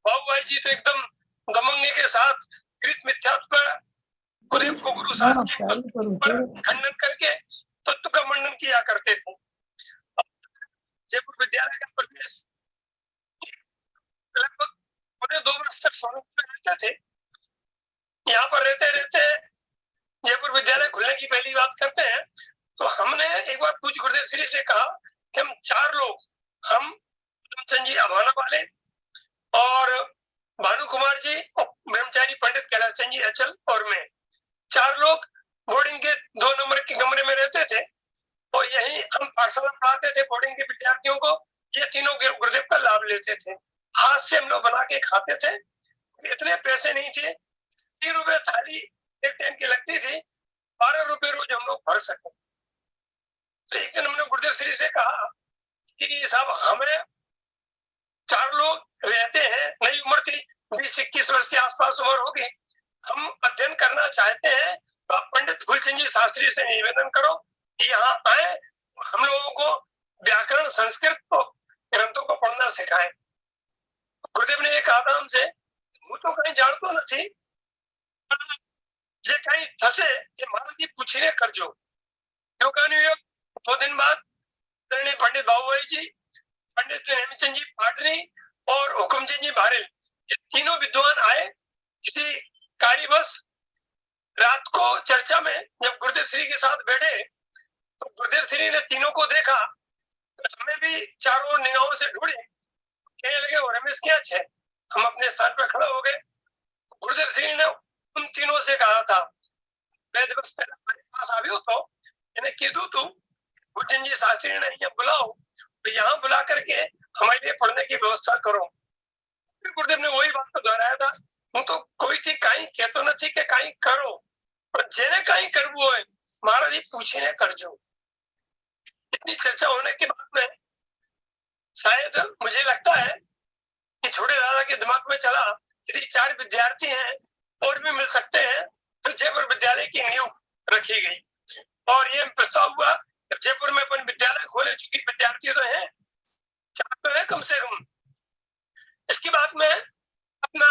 बाबू भाई जी तो एकदम दमंगी के साथ कृत मिथ्यात्व पर गुरुदेव को गुरु शास्त्र पर खंडन करके तत्व का मंडन किया करते थे। जयपुर विद्यालय का प्रदेश लगभग 2 वर्ष तक स्वरूप में रहते थे। यहाँ पर रहते रहते जयपुर विद्यालय खुलने की पहली बात करते हैं, तो हमने एक बार पूज्य गुरुदेव श्री से कहा कि हम 4 लोग, हम चंद जी अभाना वाले और भानु कुमार जी और ब्रह्मचारी पंडित कैलाश चंद जी अचल और मैं, 4 लोग बोर्डिंग के 2 नंबर के कमरे में रहते थे और यही हम पाठशाला पढ़ाते थे बोर्डिंग के विद्यार्थियों को। ये तीनों गुरुदेव का लाभ लेते थे। हाथ से हम लोग बना के खाते थे। इतने पैसे नहीं थे, 3 रुपए थाली एक टाइम की लगती थी, 12 रुपए रोज हम लोग भर सके। तो एक दिन हमने गुरुदेव श्री से कहा कि साहब हमें 4 लोग रहते हैं, नई उम्र थी, 20-21 वर्ष के आसपास उम्र होगी, हम अध्ययन करना चाहते हैं, तो आप पंडित फूलचंद जी शास्त्री से निवेदन करो कि यहाँ आए, हम लोगों को व्याकरण संस्कृत को ग्रंथों को पढ़ना सिखाएं। गुरुदेव ने एक कहा हमसे, હું તો કઈ જાણતો નથી, જે કઈ થશે એ મારાથી પૂછીને કરજો। યોગાનુયોગ 2 दिन बाद पंडित बाबूभाई जी, पंडित हेमचंद जी पाटनी और हुकुमचंद जी बारेल, ये तीनों विद्वान आए। किसी कार्यवश रात को चर्चा में जब गुरुदेव श्री के साथ बैठे तो गुरुदेव श्री ने तीनों को देखा, हमें भी चारों निगाहों से ढूंढे, कहने लगे वो रमेश क्या है। हम अपने स्थान पर खड़े हो गए। गुरुदेव श्री ने उन तीनों से कहा था, मैं दिवस पहले हमारे पास आयो तो मैंने कीधु तू फूलचंद जी शास्त्री ने यहाँ बुलाओ, तो यहाँ बुला करके हमारे लिए पढ़ने की व्यवस्था करो। फिर गुरुदेव ने वही बात को दोहराया था, हूँ तो कोई थी कहीं कहतो नहीं कि कहीं करो, पर जेने कहीं करवू है महाराज जी पूछीने करजो। इतनी चर्चा होने के बाद में शायद मुझे लगता है कि छोटे दादा के दिमाग में चला, यदि 4 विद्यार्थी हैं और भी मिल सकते हैं तो जयपुर विद्यालय की नींव रखी गई। और ये प्रस्ताव हुआ कि जयपुर में अपन विद्यालय खोले, चूंकि विद्यार्थी तो हैं, 4 तो है कम से कम। इसके बाद में अपना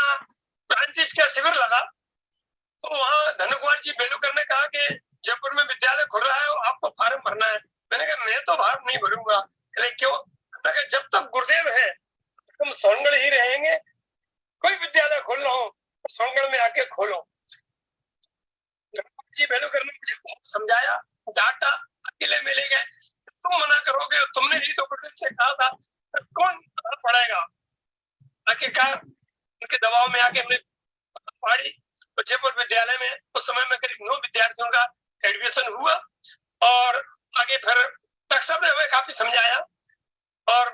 प्रांतिज का शिविर लगा, तो वहाँ धनु कुमार जी बेलूकर ने कहा कि जयपुर में विद्यालय खुल रहा है, आपको फार्म भरना है। मैंने कहा मैं तो फार्म नहीं भरूंगा। क्यों? जब तक गुरुदेव है तुम सोनगढ़ ही रहेंगे, कोई विद्यालय खोलना हो तो सोनगढ़ में आके खोलो। जी बेलूकर ने मुझे बहुत समझाया, डांटा, अकेले में ले गए। तुम मना करोगे, तुमने ही तो गुरुदेव से कहा था, कौन पढ़ेगा। आखिरकार उनके दबाव में आके हमने पढ़ी। तो जयपुर विद्यालय में उस समय में करीब 9 विद्यार्थियों का एडमिशन हुआ। और आगे फिर डॉक्टर साहब ने हमें काफी समझाया। और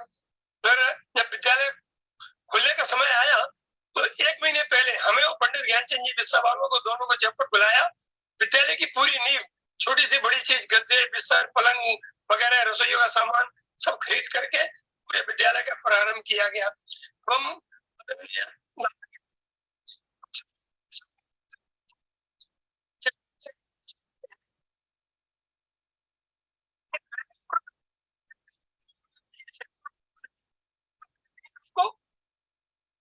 फिर जब विद्यालय खुलने का समय आया तो 1 महीने पहले हमें और पंडित ज्ञानचंद जी बिस्सा वालों को दोनों को जयपुर बुलाया। विद्यालय की पूरी नींव, छोटी से बड़ी चीज, गद्दे, बिस्तर, पलंग वगैरह, रसोइयों का सामान सब खरीद करके पूरे विद्यालय का प्रारंभ किया गया। हम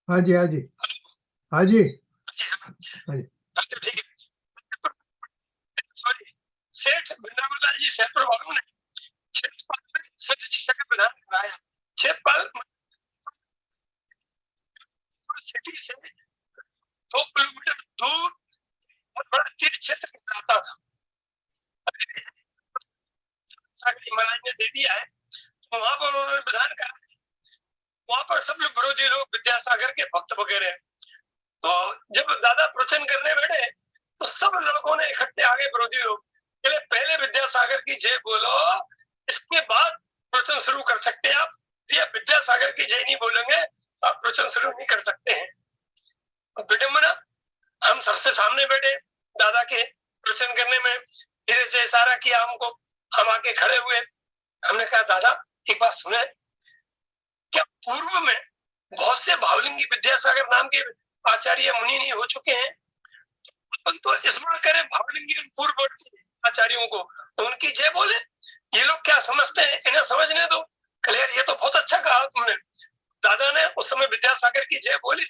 हाँ जी, हाँ जी, हाँ जी, हाँ जी। ठीक है। सॉरी, सेठ भिंद्रावला जी सेठपुर वालों ने क्षेत्रपाल में सत्य शिक्षा का विधान कराया। क्षेत्रपाल सिटी से 2 किलोमीटर दूर बहुत बड़ा तीर्थ क्षेत्र आता था। हिमालय ने दे दिया है, तो वहां पर उन्होंने विधान करा। वहां पर सब लोग विरोधी लोग, विद्यासागर के भक्त वगैरह। तो जब दादा प्रवचन करने बैठे तो सब लड़कों ने इकट्ठे आगे, विरोधी लोग, पहले विद्यासागर की जय बोलो, इसके बाद प्रवचन शुरू कर सकते हैं आप। या विद्यासागर की जय नहीं बोलेंगे आप प्रवचन शुरू नहीं कर सकते हैं। विडम्बना, हम सबसे सामने बैठे, दादा के प्रवचन करने में धीरे से इशारा किया हमको, हम आके खड़े हुए। हमने कहा दादा एक बात सुने, क्या पूर्व में बहुत से भावलिंगी विद्यासागर नाम के आचार्य मुनि नहीं हो चुके हैं? अपन तो स्मरण करें भावलिंगी पूर्व आचार्यों को, तो उनकी जय बोले। ये लोग क्या समझते हैं, इन्हें समझने दो। क्लियर, ये तो बहुत अच्छा कहा तुमने। दादा ने उस समय विद्यासागर की जय बोली,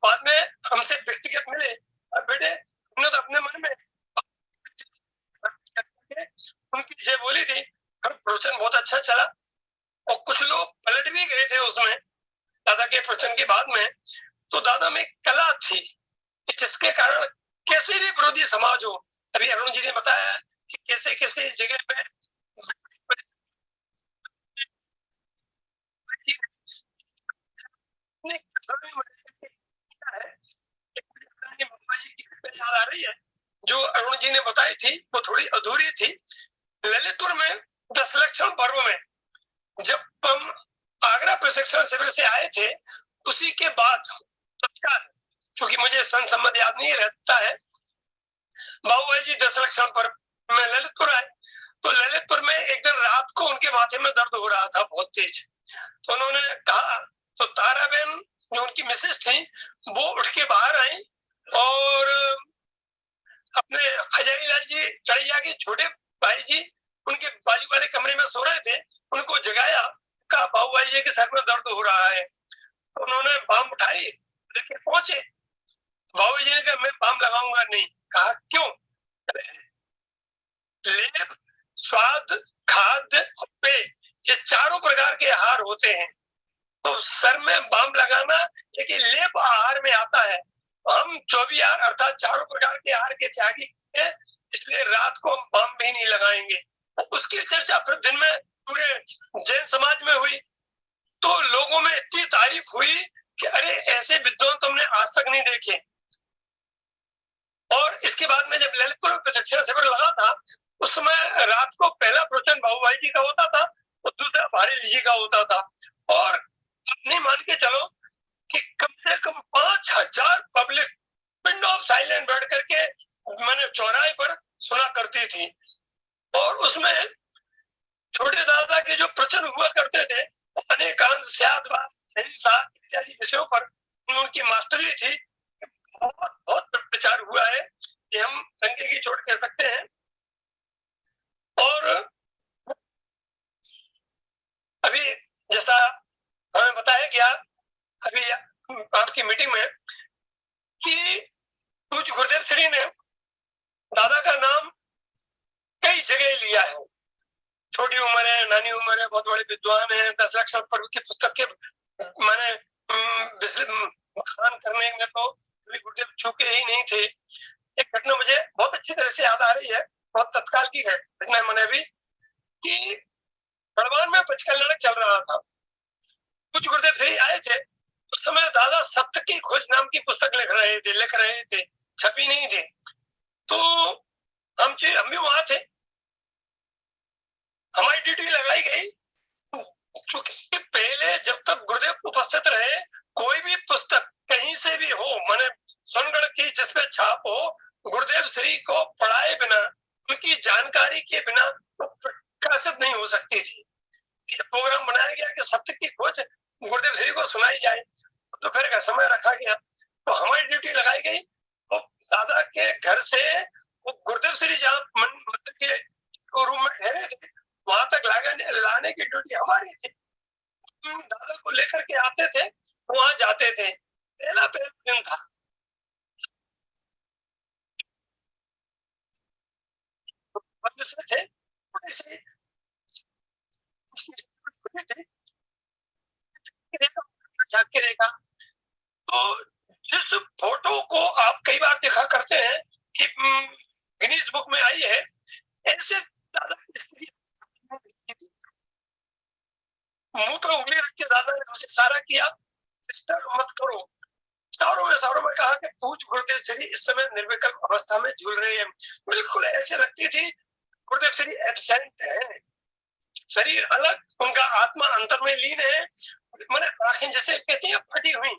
बाद में हमसे व्यक्तिगत मिले और बेटे हमने तो अपने मन में उनकी जय बोली थी। प्रवचन बहुत अच्छा चला और कुछ लोग पलट भी गए थे उसमें दादा के प्रवचन के बाद में। तो दादा में कला थी जिसके कारण कैसे भी विरोधी समाज हो, अभी अरुण जी ने बताया कि कैसे कैसे जगह पे याद आ रही है जो अरुण जी ने बताई थी, वो थोड़ी अधूरी थी। ललितपुर में 10 लक्षण पर्व में जब हम आगरा प्रशिक्षण शिविर से आए थे उसी के बाद तत्काल, क्योंकि मुझे सन संबंध याद नहीं रहता है, बाबूभाई जी दशलक्षण पर मैं ललितपुर आए। तो ललितपुर में एक दिन रात को उनके माथे में दर्द हो रहा था बहुत तेज। तो उन्होंने कहा, तो ताराबेन जो उनकी मिसेस थी वो उठ के बाहर आई और अपने हजारीलाल जी चढ़ैया के छोटे भाई जी उनके बाजू वाले कमरे में सो रहे थे, उनको जगाया, कहा बाबूभाई जी के सर में दर्द हो रहा है। तो उन्होंने बाम उठाई, लेके पहुंचे। बाबूजी जी ने कहा मैं बाम लगाऊंगा नहीं। कहा क्यों? लेप, स्वाद, खाद्य और पेय, ये चारों प्रकार के आहार होते हैं। तो सर में बाम लगाना एक लेप आहार में आता है। हम 24 आहार अर्थात चारों प्रकार के आहार के त्यागी हैं, इसलिए रात को हम बाम भी नहीं लगाएंगे। उसकी चर्चा फिर दिन में पूरे जैन समाज में हुई, तो लोगों में इतनी तारीफ हुई कि अरे ऐसे विद्वान तुमने आज तक नहीं देखे। और इसके बाद में जब ललितपुर प्रशिक्षण शिविर लगा था, उस समय रात को पहला प्रवचन बाबूभाई जी का होता था और दूसरा भारी जी का होता था। और नहीं मान के चलो कि कम से कम 5000 पब्लिक पिंड ऑफ साइलेंस बैठ करके मैंने चौराहे पर सुना करती थी। और उसमें छोटे दादा के जो प्रवचन हुआ करते थे, अनेकांश स्यादवाद इत्यादि विषयों पर उनकी मास्टरी थी। बहुत बहुत प्रचार हुआ है कि हम रंगे की चोट कह सकते हैं। और अभी जैसा हमें बताया गया अभी आपकी मीटिंग में कि पूज्य गुरुदेव श्री ने दादा का नाम कई जगह लिया है। छोटी उम्र है, नानी उम्र है, बहुत बड़े विद्वान है, 10 लाख पर्व की पुस्तक के मैंने बखान करने में तो गुरुदेव चूके ही नहीं थे। एक घटना मुझे बहुत अच्छी तरह से याद आ रही है, बहुत तत्काल की घटना है मैंने अभी, कि बड़वान में पचकल्याण चल रहा था। कुछ गुरुदेव फिर आए थे, उस समय दादा सत्य की खोज नाम की पुस्तक लिख रहे थे, छपी नहीं थी। तो हम भी वहां थे, हमारी ड्यूटी लगाई गई। चूंकि पहले जब तक गुरुदेव उपस्थित रहे, कोई भी पुस्तक कहीं से भी हो, माने सोनगढ़ की जिसपे छाप हो, गुरुदेव श्री को पढ़ाए बिना, उनकी जानकारी के बिना प्रकाशित नहीं हो सकती थी। ये प्रोग्राम बनाया गया कि सत्य की खोज गुरुदेव श्री को सुनाई जाए। दोपहर का समय रखा गया, तो हमारी ड्यूटी लगाई गई। तो दादा के घर से वो गुरुदेव श्री जहाँ मंदिर के रूम में ठहरे थे, वहां तक लाने की ड्यूटी हमारी थी। दादा को लेकर के आते थे, वहां जाते थे। पहला दिन था, से थे, थोड़े से झाँक के देखा, तो जिस फोटो को आप कई बार देखा करते हैं कि गिनीज बुक में आई है, ऐसे दादा मुंह पे उंगली रख के दादा ने उसे इशारा किया, मत करो। सारों में कहा कि पूज्य गुरुदेव श्री इस समय निर्विकल्प अवस्था में झूल रहे हैं। बिल्कुल ऐसे लगती थी गुरुदेव श्री एब्सेंट है, शरीर अलग, उनका आत्मा अंतर में लीन है। मैंने आंखें जैसे कहती है फटी हुई,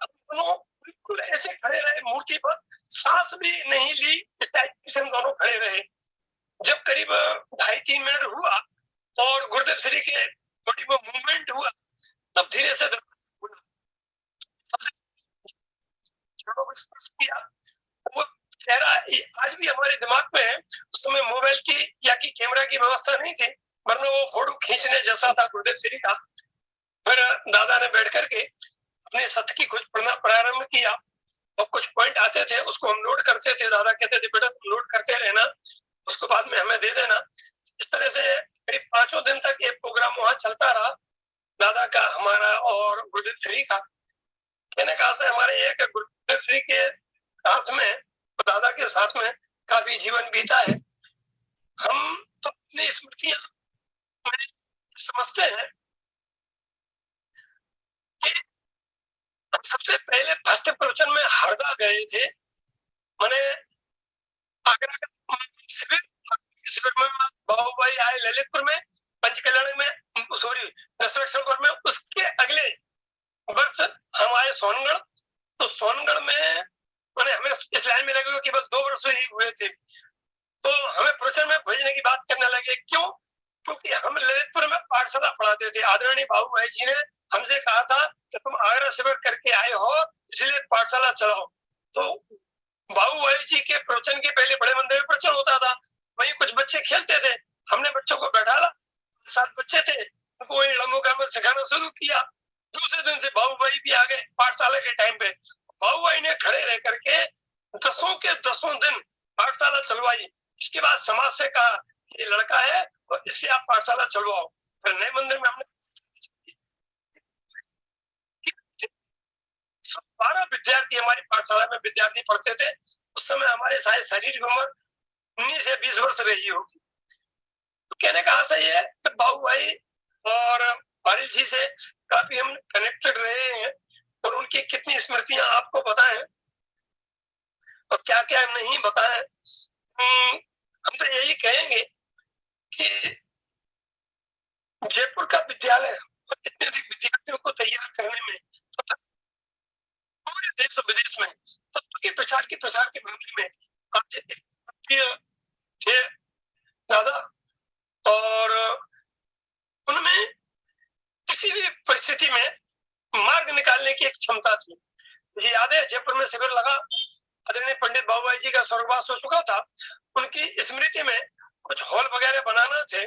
दोनों बिल्कुल ऐसे खड़े रहे मूर्ति पर, सांस भी नहीं ली, इस टाइप से हम दोनों खड़े रहे। जब करीब 2.5-3 मिनट हुआ और गुरुदेव श्री के बॉडी में मूवमेंट हुआ, तब धीरे से किया। वो चेहरा आज भी हमारे दिमाग में है। उस समय मोबाइल की या की कैमरा की व्यवस्था नहीं थी, वरना वो फोटो खींचने जैसा था गुरुदेव श्री का। फिर दादा ने बैठ करके अपने सत्य की खोज पढ़ना प्रारंभ किया और कुछ पॉइंट आते थे, उसको हम नोट करते थे। दादा कहते थे बेटा नोट करते रहना, उसको बाद में हमें दे देना। इस तरह से करीब 5 दिन तक ये प्रोग्राम वहां चलता रहा, दादा का, हमारा और गुरुदेव श्री का। कहने का अर्थ हमारे ये गुरुदेव श्री के साथ में, दादा के साथ में काफी जीवन बीता है। हम तो अपनी स्मृतियां समझते हैं कि हम सबसे पहले फर्स्ट प्रवचन में हरदा गए थे। मैंने आगरा का शिविर में बाबूभाई आए ललितपुर में, पंचकल्याण में, सॉरी दशरथपुर में। उसके अगले वर्ष सोनगढ़, तो सोनगढ़ में मैंने हमें इस लाइन में लगे हुए केवल 2 वर्ष ही हुए थे, तो हमें प्रवचन में भेजने की बात करने लगे। क्यों? क्योंकि हम ललितपुर में पाठशाला पढ़ाते थे। आदरणीय बाबू भाई जी ने हमसे कहा था कि तुम आगरा शिविर करके आए हो, इसलिए पाठशाला चलाओ। तो बाबू भाई जी के प्रवचन के पहले बड़े मंदिर में प्रवचन होता था, वहीं कुछ बच्चे खेलते थे, हमने बच्चों को बैठाला, 7 बच्चे थे, उनको वही लम्बो गामर सिखाना शुरू किया। दूसरे दिन से बाबू भाई भी आ गए पाठशाला के टाइम पे। बाबू भाई ने खड़े रह करके 10 दिन पाठशाला चलवाई। इसके बाद समाज से कहा ये लड़का है और इससे आप पाठशाला चलवाओ। फिर नए मंदिर में हमने 12 विद्यार्थी हमारी पाठशाला में विद्यार्थी पढ़ते थे। उस समय हमारे शायद शारीरिक उम्र 19 या 20 वर्ष रही होगी। तो कहने का आशा ये है कि बाबू भाई और पारिल जी से काफी हम कनेक्टेड रहे हैं और उनकी कितनी स्मृतियां आपको पता है और क्या क्या नहीं पता है। हम तो यही कहेंगे कि जयपुर का विद्यालय इतने अधिक विद्यार्थियों को तैयार करने में पूरे देश और विदेश में तत्व के प्रचार के मामले में आज थे दादा, और उनमें किसी भी परिस्थिति में मार्ग निकालने की एक क्षमता थी। मुझे याद है जयपुर में शिविर लगा, आदरणीय पंडित बाबू भाई जी का स्वर्गवास हो चुका था, उनकी स्मृति में कुछ हॉल वगैरह बनाना थे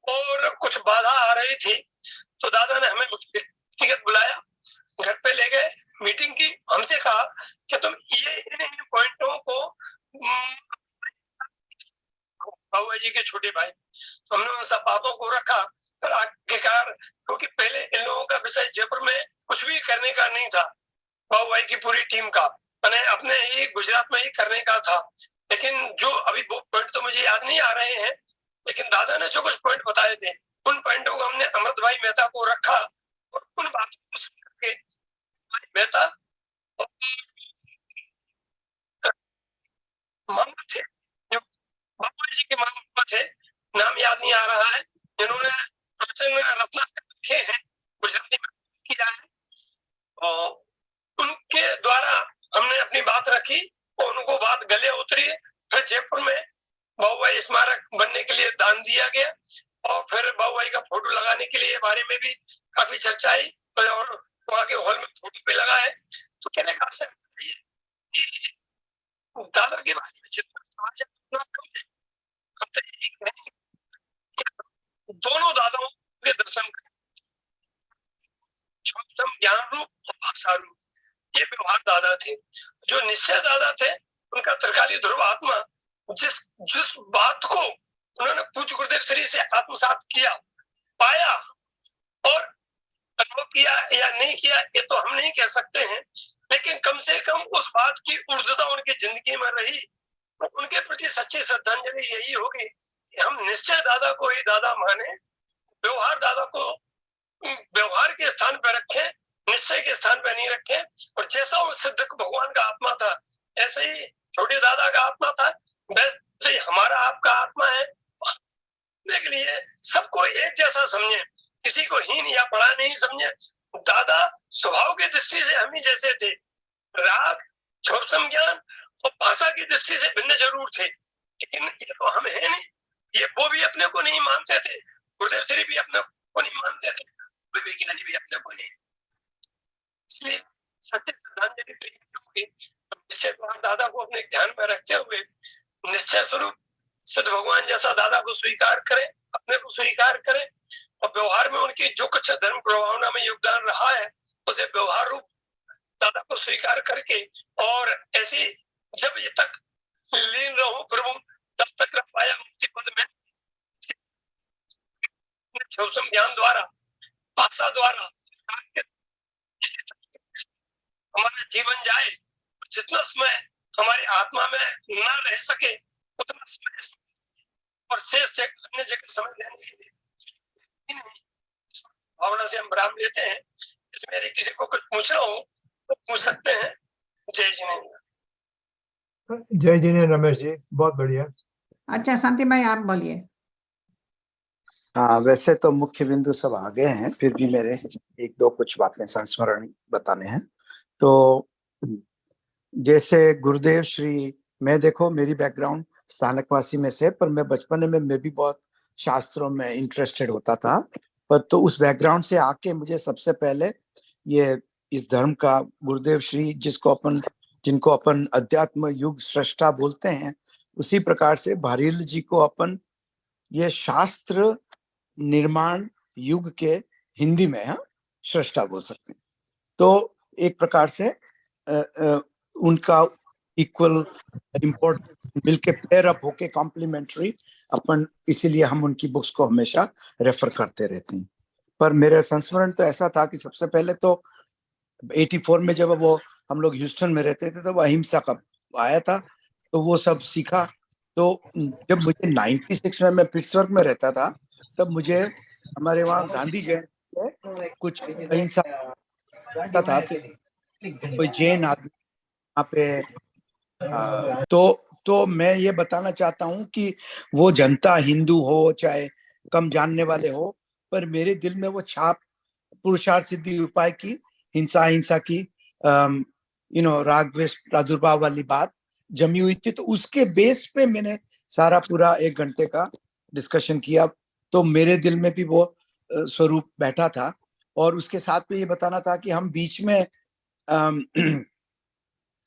और कुछ बाधा आ रही थी, तो दादा ने हमें व्यक्तिगत बुलाया, घर पे ले गए, मीटिंग की, हमसे कहा कि तुम ये इन पॉइंटों को बाबू भाई जी के छोटे भाई, तो हमने उन सब बातों को रखा। पर आखिरकार क्योंकि पहले इन लोगों का विषय जयपुर में कुछ भी करने का नहीं था, बाबू भाई की पूरी टीम का मैंने अपने ही गुजरात में ही करने का था, लेकिन जो अभी वो पॉइंट तो मुझे याद नहीं आ रहे हैं, लेकिन दादा ने जो कुछ पॉइंट बताए थे उन पॉइंटों को हमने अमृत भाई मेहता को रखा और उन बातों को सुन करके मेहता मामा थे, बाबू जी के मामा थे, नाम याद नहीं आ रहा है, जिन्होंने रत्ना लिखे हैं, गुजराती में किया है, और उनके द्वारा हमने अपनी बात रखी और उनको बात गले उतरी। फिर जयपुर में बाबू भाई स्मारक बनने के लिए दान दिया गया और फिर बाबू भाई का फोटो लगाने के लिए बारे में भी काफी चर्चा आई और वहाँ के हॉल में फोटो भी लगा है। तो कहने का दादा के बारे में जितना उतना कम है। हम तो यही कहेंगे दोनों दादाओं के दर्शन करें, ज्ञान रूप और भाषा रूप, ये व्यवहार दादा थे। जो निश्चय दादा थे उनका त्रिकाली ध्रुव आत्मा, जिस बात को उन्होंने पूज्य गुरुदेव श्री से आत्मसात किया, पाया और अनुभव किया या नहीं किया ये तो हम नहीं कह सकते हैं, लेकिन कम से कम उस बात की ऊर्ध्वता उनकी जिंदगी में रही। तो उनके प्रति सच्ची श्रद्धांजलि यही होगी कि हम निश्चय दादा को ही दादा माने, व्यवहार दादा को व्यवहार के स्थान पर रखें, निश्चय के स्थान पर नहीं रखें। और जैसा उस सिद्ध भगवान का आत्मा था ऐसे ही छोटे दादा का आत्मा था, वैसे ही हमारा आपका आत्मा है। के लिए सबको एक जैसा समझे, किसी को हीन या बड़ा नहीं समझे। दादा स्वभाव की दृष्टि से हम ही जैसे थे, राग छोट संज्ञान और भाषा की दृष्टि से भिन्न जरूर थे, लेकिन ये तो हम है नहीं। ये वो भी अपने को नहीं मानते थे, गुरुदेव श्री भी अपने को नहीं मानते थे, कोई विज्ञानी भी अपने को नहीं। इसलिए सत्य श्रद्धांजलि निश्चय दादा को अपने ध्यान में रखते हुए निश्चय स्वरूप सिद्ध भगवान जैसा दादा को स्वीकार करें, अपने को स्वीकार करें और व्यवहार में उनकी जो कुछ धर्म प्रभावना में योगदान रहा है उसे व्यवहार रूप दादा को स्वीकार करके और ऐसी जब ये तक लीन रहूं प्रभु तब तक रह पाया मुक्ति पद में ज्ञान द्वारा भाषा द्वारा हमारा जीवन जाए। जितना समय हमारी आत्मा में न रह सके उतना समय और शेष अन्य जगह समय देने के लिए भावना से हम विराम लेते हैं। इसमें यदि किसी को कुछ पूछना हो तो पूछ सकते हैं। जय जिनेन्द्र। जय जिनेन्द्र रमेश जी, बहुत बढ़िया। अच्छा शांति भाई आप बोलिए। हाँ, वैसे तो मुख्य बिंदु सब आ गए हैं, फिर भी मेरे एक दो कुछ बातें संस्मरण बताने हैं। तो जैसे गुरुदेव श्री, मैं देखो मेरी बैकग्राउंड स्थानकवासी में से, पर मैं बचपन में मैं भी बहुत शास्त्रों में इंटरेस्टेड होता था। पर तो उस बैकग्राउंड से आके मुझे सबसे पहले ये इस धर्म का गुरुदेव श्री जिनको अपन अध्यात्म युग सृष्टा बोलते हैं, उसी प्रकार से भारील जी को अपन ये शास्त्र निर्माण युग के हिंदी में सृष्टा बोल सकते हैं। तो एक प्रकार से उनका इक्वल इम्पोर्टेंट मिलके पेयर अप होके कॉम्प्लीमेंट्री अपन, इसीलिए हम उनकी बुक्स को हमेशा रेफर करते रहते हैं। पर मेरा संस्मरण तो ऐसा था कि सबसे पहले तो 84 में जब वो हम लोग ह्यूस्टन में रहते थे तो अहिंसा का आया था, तो वो सब सीखा। तो जब मुझे 96 में मैं पिट्सबर्ग में रहता था, तब मुझे हमारे वहाँ गांधी जयंती में कुछ अहिंसा था, कोई जैन आदमी वहाँ पे तो मैं ये बताना चाहता हूँ कि वो जनता हिंदू हो चाहे कम जानने वाले हो, पर मेरे दिल में वो छाप पुरुषार्थ सिद्धि उपाय की, हिंसा की राग द्वेष प्रादुर्भाव वाली बात जमी हुई थी। तो उसके बेस पे मैंने सारा पूरा 1 घंटे का डिस्कशन किया, तो मेरे दिल में भी वो स्वरूप बैठा था। और उसके साथ में ये बताना था कि हम बीच में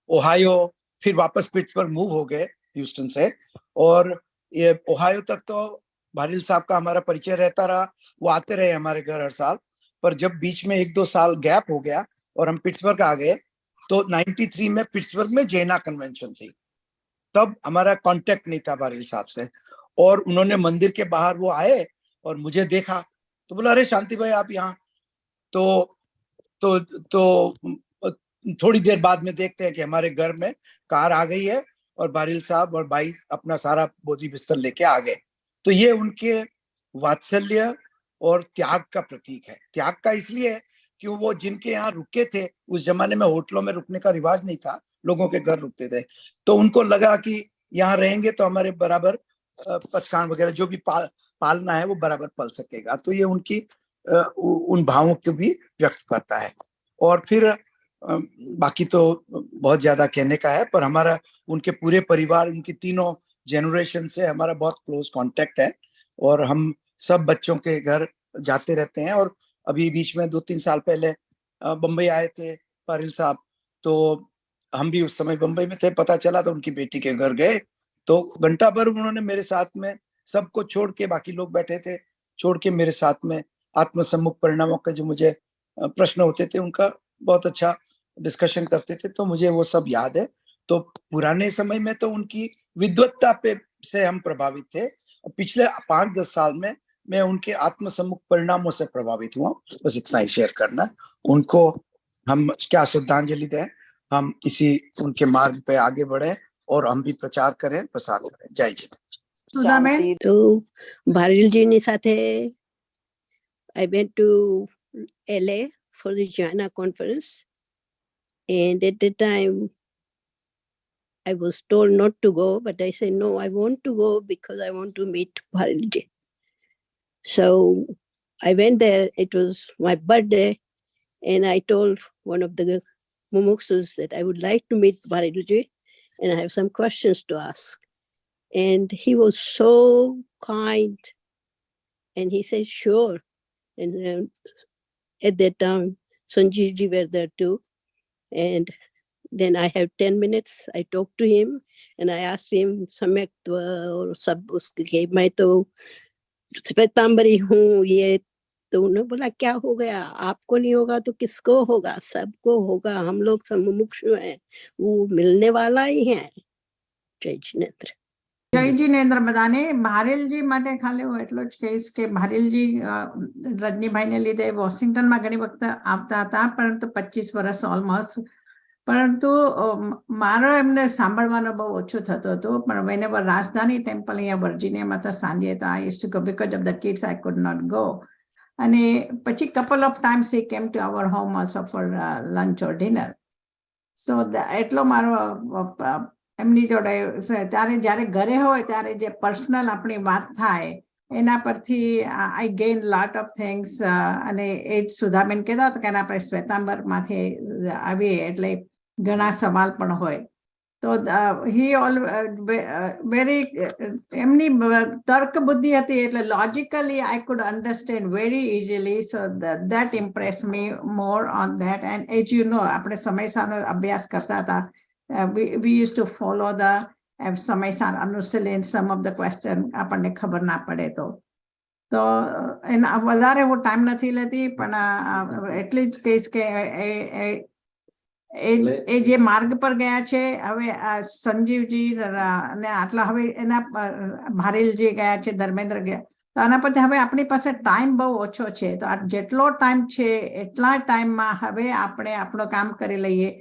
ओहायो फिर वापस पिट्सबर्ग मूव हो गए ह्यूस्टन से, और ये ओहायो तक तो भारील साहब का हमारा परिचय रहता रहा, वो आते रहे हमारे घर हर साल। पर जब बीच में 1-2 साल गैप हो गया और हम पिट्सबर्ग आ गए, तो 93 में पिट्सबर्ग में जैना कन्वेंशन थी, तब हमारा कांटेक्ट नहीं था भारील साहब से। और उन्होंने मंदिर के बाहर वो आए और मुझे देखा, तो बोला, अरे शांति भाई आप यहाँ। तो थोड़ी देर बाद में देखते हैं कि हमारे घर में कार आ गई है और भारील साहब और भाई अपना सारा बोझी बिस्तर लेके आ गए। तो ये उनके वात्सल्य और त्याग का प्रतीक है। त्याग का इसलिए कि वो जिनके यहाँ रुके थे, उस जमाने में होटलों में रुकने का रिवाज नहीं था, लोगों के घर रुकते थे, तो उनको लगा कि यहाँ रहेंगे तो हमारे बराबर पचकान वगैरह जो भी पालना है वो बराबर पल सकेगा। तो ये उनकी उन भावों को भी व्यक्त करता है। और फिर बाकी तो बहुत ज्यादा कहने का है, पर हमारा उनके पूरे परिवार, उनकी 3 जनरेशन से हमारा बहुत क्लोज कांटेक्ट है, और हम सब बच्चों के घर जाते रहते हैं। और अभी बीच में 2-3 साल पहले बम्बई आए थे भारील साहब, तो हम भी उस समय बम्बई में थे, पता चला तो उनकी बेटी के घर गए, तो घंटा भर उन्होंने मेरे साथ में सबको छोड़ के, बाकी लोग बैठे थे, छोड़ के मेरे साथ में आत्मसम्मुख परिणामों के जो मुझे प्रश्न होते थे उनका बहुत अच्छा डिस्कशन करते थे, तो मुझे वो सब याद है। तो पुराने समय में तो उनकी विद्वत्ता पे से हम प्रभावित थे, पिछले 5-10 साल में मैं उनके आत्मसम्मुख परिणामों से प्रभावित हुआ। बस इतना ही शेयर करना। उनको हम क्या श्रद्धांजलि दें, हम इसी उनके मार्ग पे आगे बढ़े और हम भी प्रचार करें, प्रसार करें। जय जी। तो भारील जी ની સાથે I went to LA for the Jhana conference, and at the time I was told not to go, but I said no, I want to go because I want to meet Bharil ji. So I went there. It was my birthday, and I told one of the mumuksus that I would like to meet Bharil ji and I have some questions to ask. And he was so kind, and he said sure. And at that time Sanjeev ji were there too, and then I have 10 minutes. I talked to him and I asked him सम्यक्त्व और सब उसके, मैं तो श्वेतांबरी हूँ ये, तो उन्होंने बोला क्या हो गया, आपको नहीं होगा तो किसको होगा, सबको होगा, हम लोग सब मुमुक्षु हैं, वो मिलने वाला ही है। जय जिनेन्द्र। જય જીનેન્દ્ર બધાને. ભારેલજી માટે ખાલી હું એટલું જ કહીશ કે ભારેલજી રજનીભાઈને લીધે વોશિંગ્ટનમાં ઘણી વખત આવતા હતા, પરંતુ 25 વર્ષ ઓલમોસ્ટ, પરંતુ મારો એમને સાંભળવાનો બહુ ઓછો થતો હતો. પણ whenever રાજધાની ટેમ્પલ અહીંયા વર્જિનિયામાં તો સાંજે તો I used to go because of the kids I could not go. અને પછી couple of times he came to our home also for lunch or dinner. So એટલો મારો એમની જોડે ત્યારે જ્યારે ઘરે હોય ત્યારે જે પર્સનલ આપણી વાત થાય એના પરથી આઈ ગેઇન લોટ ઓફ થિંગ્સ. અને એ જ સુધાબેન કહેતા હતા કે આપણે શ્વેતાંબરમાંથી આવીએ એટલે ઘણા સવાલ પણ હોય. તો હી ઓલ વેરી એમની તર્ક બુદ્ધિ હતી એટલે logically I could understand very easily. So that impress me more on that. And as you know આપણે સમયસારનો અભ્યાસ કરતા હતા. We use to follow the Samayasara અનુશીલન. સમ ઓફ ધ ક્વેશ્ચન આપણને ખબર ના પડે તો એના વધારે હું ટાઈમ નથી લેતી, પણ એટલી જ કહીશ કે એ જે માર્ગ પર ગયા છે હવે સંજીવજી ને આટલા હવે એના ભારેલજી ગયા છે, ધર્મેન્દ્ર ગયા, તો આના પરથી હવે આપણી પાસે ટાઈમ બહુ ઓછો છે. તો આ જેટલો ટાઈમ છે એટલા ટાઈમમાં હવે આપણે આપણું કામ કરી લઈએ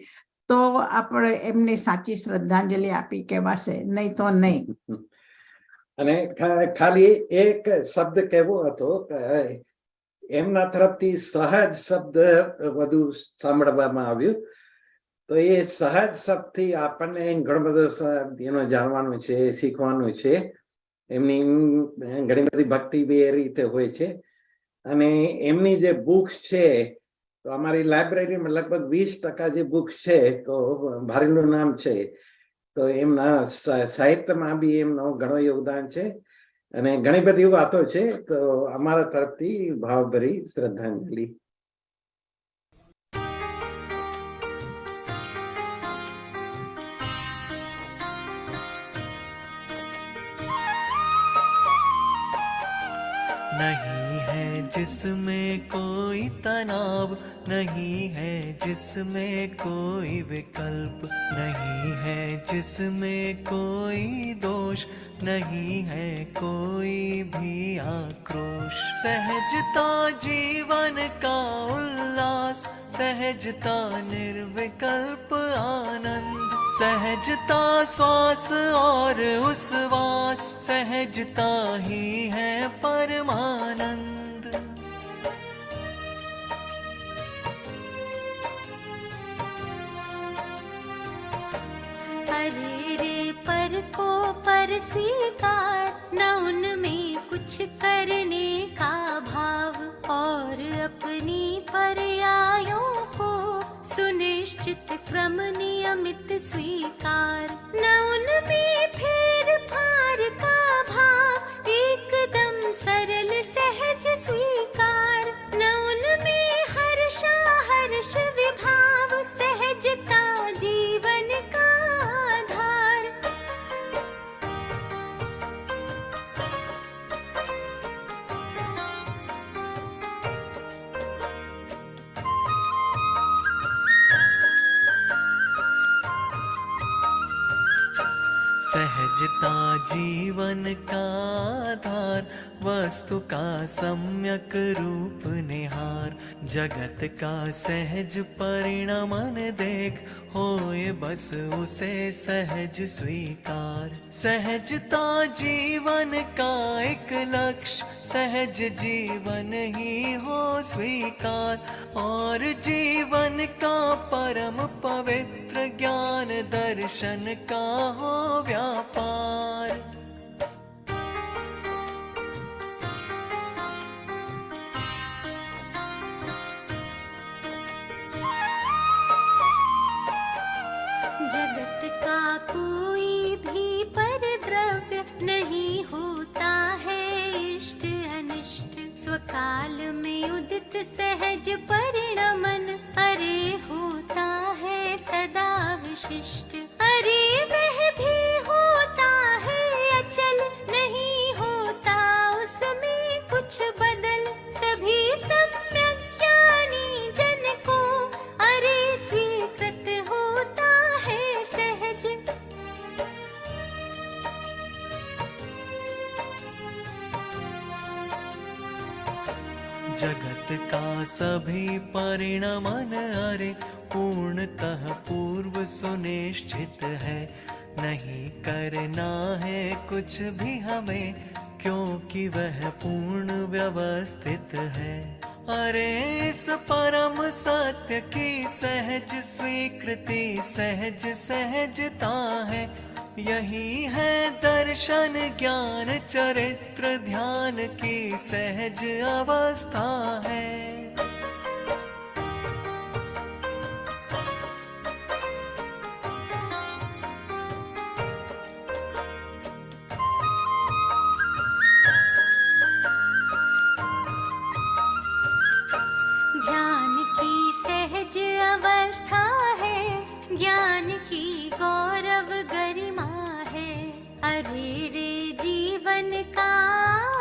તો આપણે એમની સાચી શ્રદ્ધાંજલિ આપી કહેવાશે, નહીં તો નહીં. અને ખાલી એક શબ્દ કહેવો હતો કે એમના તરફથી સહજ શબ્દ વધુ સાંભળવામાં આવ્યું. તો એ સહજ શબ્દથી આપણને ઘણું બધું જાણવાનું છે, શીખવાનું છે. એમની ઘણી બધી ભક્તિ બી એ રીતે હોય છે. અને એમની જે બુક્સ છે તો અમારી લાઇબ્રેરીમાં લગભગ 20% જે બુક્સ છે તો ભારેલનું નામ છે. તો એમના સાહિત્યમાં બી એમનો ઘણો યોગદાન છે અને ઘણી બધી વાતો છે. તો અમારા તરફથી ભાવભરી શ્રદ્ધાંજલિ. नहीं है जिसमें कोई तनाव, नहीं है जिसमें कोई विकल्प, नहीं है जिसमें कोई दोष, नहीं है कोई भी आक्रोश. सहजता जीवन का उल्लास, सहजता निर्विकल्प आनंद, सहजता श्वास और उच्छ्वास, सहजता ही है परमानंद. अरे रे पर को पर स्वीकार, न उनमें कुछ करने का भाव, और अपनी पर्यायों को सुनिश्चित क्रम नियमित स्वीकार. न उनमें फेर फार का भाव, एकदम सरल सहज स्वीकार. न उनमें हर्षा हर्ष विभाव, सहजता जीवन का आधार. सहजता जीवन का आधार, वस्तु का सम्यक रूप निहार. जगत का सहज परिणमन देख, होए बस उसे सहज स्वीकार. सहजता जीवन का एक लक्ष्य, सहज जीवन ही हो स्वीकार. और जीवन का परम पवित्र ज्ञान दर्शन का हो व्यापार. जगत का कोई भी परद्रव्य नहीं होता है इष्ट अनिष्ट, स्वकाल में उदित सहज परिणमन, अरे होता है सदा विशिष्ट. अरे वह भी होता है अचल, नहीं होता उसमें कुछ बदल. सभी सम्यक ज्ञानी जन को अरे स्वीकृत होता है सहज. जगत का सभी परिणमन अरे पूर्णतः पूर्व सुनिश्चित है. नहीं करना है कुछ भी हमें, क्योंकि वह पूर्ण व्यवस्थित है. अरे इस परम सत्य की सहज स्वीकृति सहज सहजता है. यही है दर्शन ज्ञान चरित्र ध्यान की सहज अवस्था है। ध्यान की सहज अवस्था है, ज्ञान की गौरव गरिमा है। अरे रे जीवन का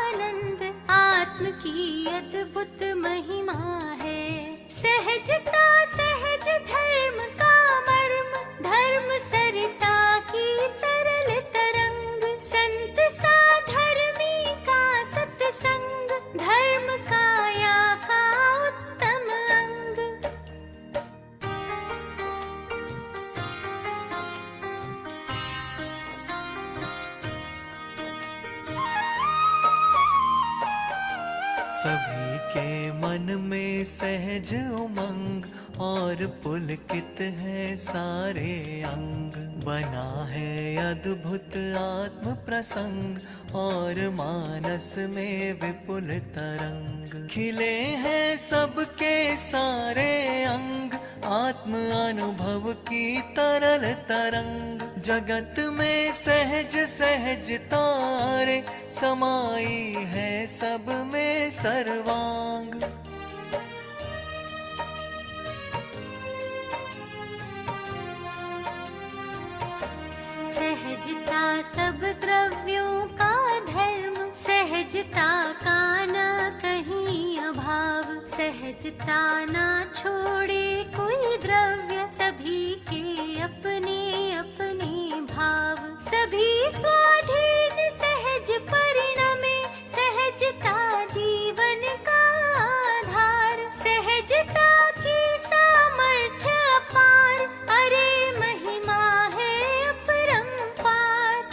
आनंद, आत्म की अद्भुत महिमा है। सहजता सहज धर्म का मर्म, धर्म सरिता की तरल तरंग। संत साधर्मी का सत्संग, धर्म काया का उत्तम अंग। सभी के मन में सहज उमंग और पुलकित है सारे अंग। बना है अद्भुत आत्म प्रसंग और मानस में विपुल तरंग। खिले हैं सबके सारे अंग, आत्म अनुभव की तरल तरंग। जगत में सहज सहज तारे, समाई है सब में सर्वांग। सहजता सब द्रव्यों का धर्म, सहजता का न कहीं अभाव। सहजता ना छोड़े कोई द्रव्य, सभी के अपने अपने भाव। सभी स्वाधीन सहज परिणमे, सहजता जीवन का आधार। सहजता की सामर्थ्य अपार, अरे महिमा है अपरंपार।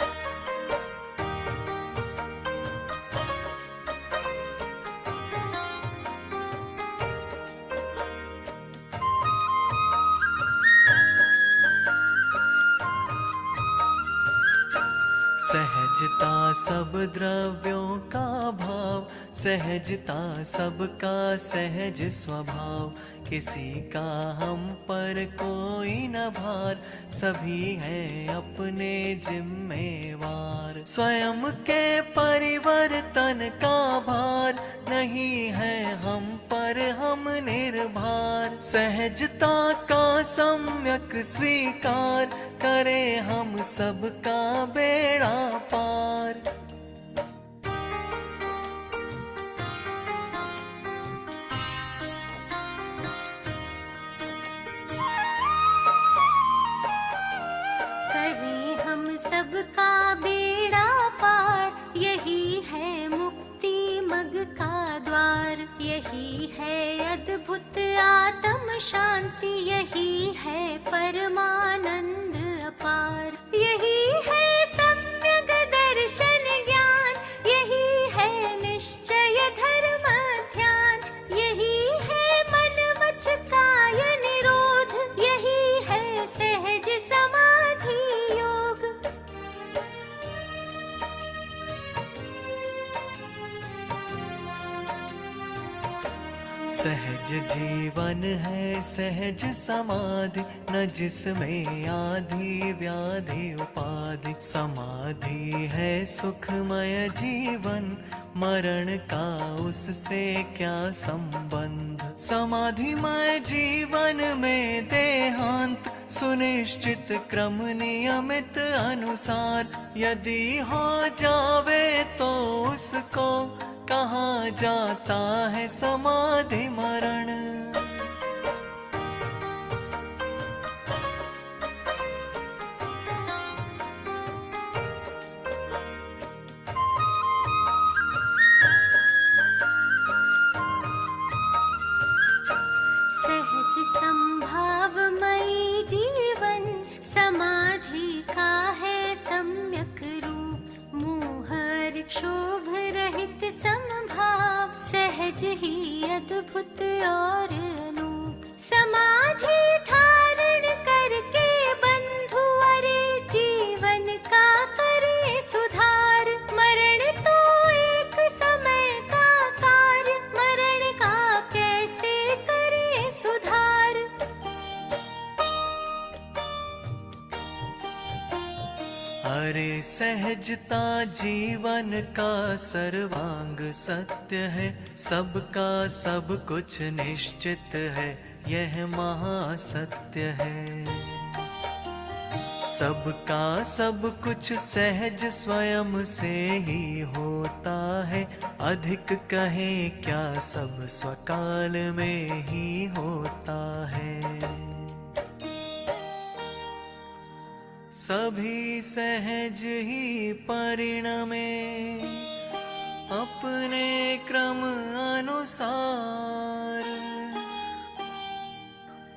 सहजता सब द्रव्यों का भाव, सहजता सबका सहज स्वभाव। किसी का हम पर कोई न भार, सभी हैं अपने जिम्मेवार। स्वयं के परिवर्तन का भार नहीं है हम पर, हम निर्भर। सहजता का सम्यक स्वीकार करे हम सबका बेड़ा पार। करें हम सबका बेड़ा पार, यही है मुक्ति मग का द्वार। यही है अद्भुत आत्म शांति, यही है परमानंद अपार। यही है सम्यक दर्शन ज्ञान, यही है निश्चय धर्म ध्यान। यही है मन वच काय निरोध, यही है सहज समाधि योग। सहज जीवन है सहज समाधि, न जिसमें आदि व्याधि उपाधि। समाधि है सुखमय जीवन, मरण का उससे क्या संबंध। समाधिमय जीवन में देहांत, सुनिश्चित क्रम नियमित अनुसार। यदि हो जावे तो उसको कहा जाता है समाधि मरण। सहज संभावमयी जीवन, समाधि का है सम्यक रूप। मोह क्षोभ रहित समभाव, सहज ही अद्भुत और अनूप। समाधि धारण करके बंधु, अरे जीवन का अरे सहजता जीवन का सर्वांग सत्य है, सबका सब कुछ निश्चित है, यह महासत्य है। सबका सब कुछ सहज स्वयं से ही होता है, अधिक कहें क्या सब स्वकाल में ही होता है। सभी सहज ही परिणमे अपने क्रम अनुसार,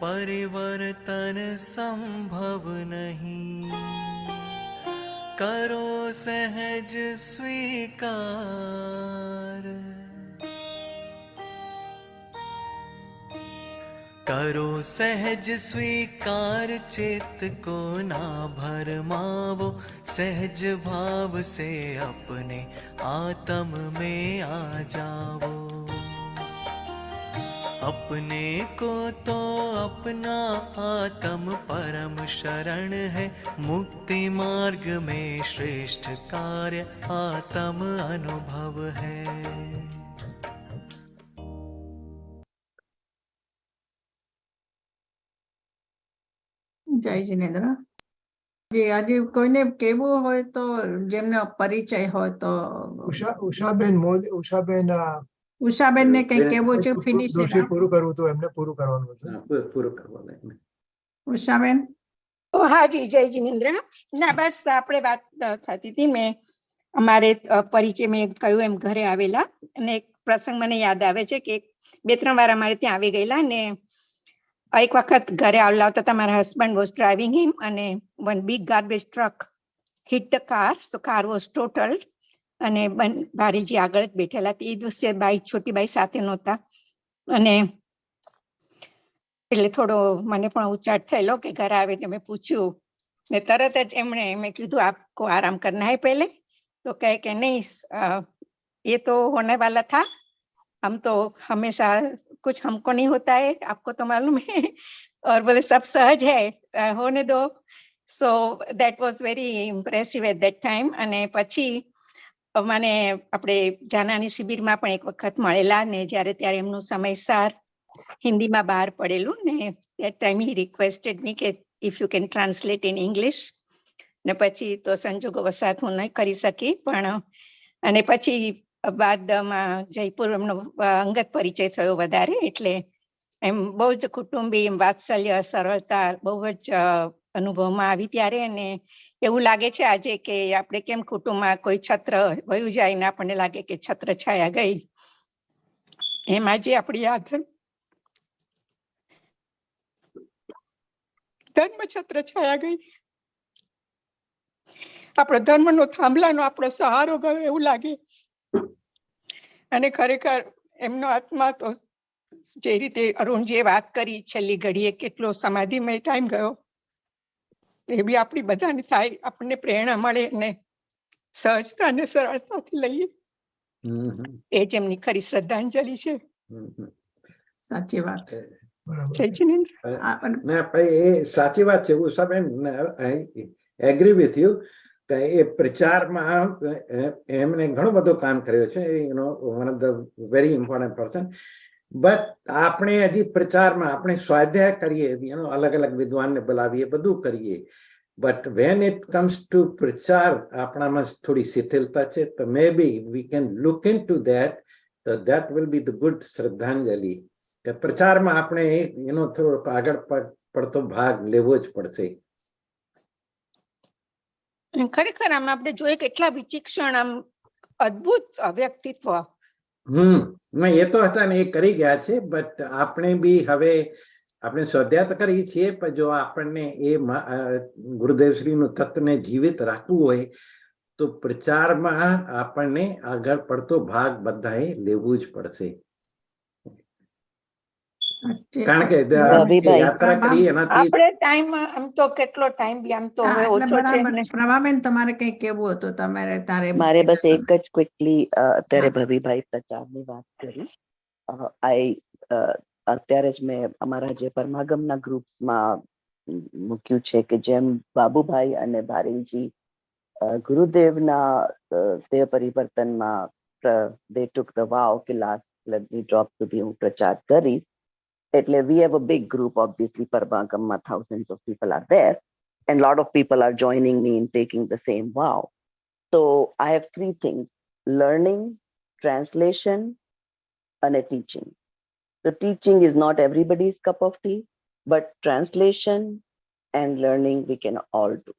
परिवर्तन संभव नहीं, करो सहज स्वीकार। करो सहज स्वीकार, चित्त को ना भरमावो, सहज भाव से अपने आत्म में आ जाओ। अपने को तो अपना आत्म परम शरण है, मुक्ति मार्ग में श्रेष्ठ कार्य आत्म अनुभव है। જય જિનેન્દ્ર. જી આજે કોઈને કેવું હોય તો જેમનો પરિચય હોય તો ઉષાબેન મોદી, ઉષાબેન ને કઈ કેવું છે? ફિનિશ દોશી પૂરું કરવું તો એમને પૂરું કરવાનું હતું. પૂરું કરવાનું. ઉષાબેન. હા જી, જય જિનેન્દ્ર. ના બસ આપણે વાત થતી હતી, મેં અમારે પરિચય મેં કહ્યું એમ ઘરે આવેલા, અને એક પ્રસંગ મને યાદ આવે છે કે 2-3 વાર અમારે ત્યાં આવી ગયેલા, અને એક વખત ઘરે આવતા મારા હસબન્ડ વોઝ ડ્રાઇવિંગ હિમ, અને one big garbage truck hit the car, so car was totaled, અને ભારીજી આગળ જ બેઠેલા. એ દિવસે બાઈ, છોટી બાઈ સાથે નહોતા, અને એટલે થોડો મને પણ ઉચાટ થયેલો કે ઘરે આવે તો મેં પૂછ્યું, ને તરત જ એમણે મેં કીધું આપકો આરામ કરના હે પહેલે, તો કહે કે નહીં ये तो होने वाला था, हम तो हमेशा कुछ हमको नहीं होता है, आपको तो मालूम है, और बोले सब सहज है, होने दो. So that was very impressive at that time. અને પછી મને આપણે જાનાની શિબિરમાં પણ એક વખત મળેલા, ને જ્યારે ત્યારે એમનું સમયસાર હિન્દીમાં બહાર પડેલું, ને that time he requested me કે if you can translate in English, ને પછી તો સંજોગો વસાત હું નહીં કરી શકી, પણ અને પછી બાદમાં જયપુર એમનો અંગત પરિચય થયો વધારે, એટલે એમ બહુ જ કુટુંબી, વાત્સલ્ય, સરળતા બહુ જ અનુભવમાં આવી ત્યારે. અને એવું લાગે છે આજે કે આપણે કેમ કુટુંબમાં કોઈ છત્ર વયું જાય ને આપણને લાગે કે છત્ર છાયા ગઈ, એમ આજે આપણી આ ધર્મ છત્ર છાયા ગઈ, આપણો ધર્મનો થાંભલાનો આપણો સહારો ગયો એવું લાગે. અને ખરેખર એમનો આત્મા તો જે રીતે અરુણજીએ વાત કરી છેલ્લી ઘડીએ કેટલો સમાધિમય ટાઈમ ગયો, એ બી આપણી બધાને થાય, આપણને પ્રેરણા મળે અને સહજતા અને સરળતાથી લઈએ, એ જ એમની ખરી શ્રદ્ધાંજલિ છે. સાચી વાત. સાચી વાત છે ઉષાબેન, એગ્રી વિથ યુ કે એ પ્રચારમાં એમને ઘણું બધું કામ કર્યું છે, one of the very important person. But આપણે હજી પ્રચારમાં આપણે સ્વાધ્યાય કરીએ, અલગ અલગ વિદ્વાનને બોલાવીએ, બધું કરીએ, but when it comes to પ્રચાર આપણામાં થોડી શિથિલતા છે, તો maybe we can look into that, તો that will be the good શ્રદ્ધાંજલિ. કે પ્રચારમાં આપણે થોડો આગળ પડતો ભાગ લેવો જ પડશે. ખરેખર આમ આપણે જોઈએ કેટલા વિચિક્ષણ, આમ અદ્ભુત વ્યક્તિત્વ. એ તો હતા ને, એ કરી ગયા છે, બટ આપણે બી હવે આપણે સ્વાધ્યાય તો કરીએ છીએ, પણ જો આપણને એ ગુરુદેવશ્રીનું તત્વને જીવિત રાખવું હોય તો પ્રચારમાં આપણને આગળ પડતો ભાગ બધાએ લેવું જ પડશે. કારણ કે યાત્રા કરી એનાથી આપણે ટાઈમ આમ તો કેટલો ટાઈમ બી આમ તો હવે ઓછો છે. પ્રભાબેન તમારે કઈ કેવું હતું? તમારે તારે મારે બસ એક જ ક્વિકલી અત્યારે ભવીભાઈ પ્રચારની વાત કરી. અત્યારે જ મેં અમારા જે પરમાગમના ગ્રુપ્સમાં મૂક્યું છે કે જેમ બાબુભાઈ અને ભારેલજી ગુરુદેવના તે પરિવર્તનમાં they took the vow કે last લગ્ની drop સુધી હું પ્રચાર કરીશ. એટલે we have a big group, obviously Paramagamma, thousands of people are there and a lot of people are joining me in taking the same vow. So I have three things: learning, translation and teaching. So teaching is not everybody's cup of tea, but translation and learning we can all do.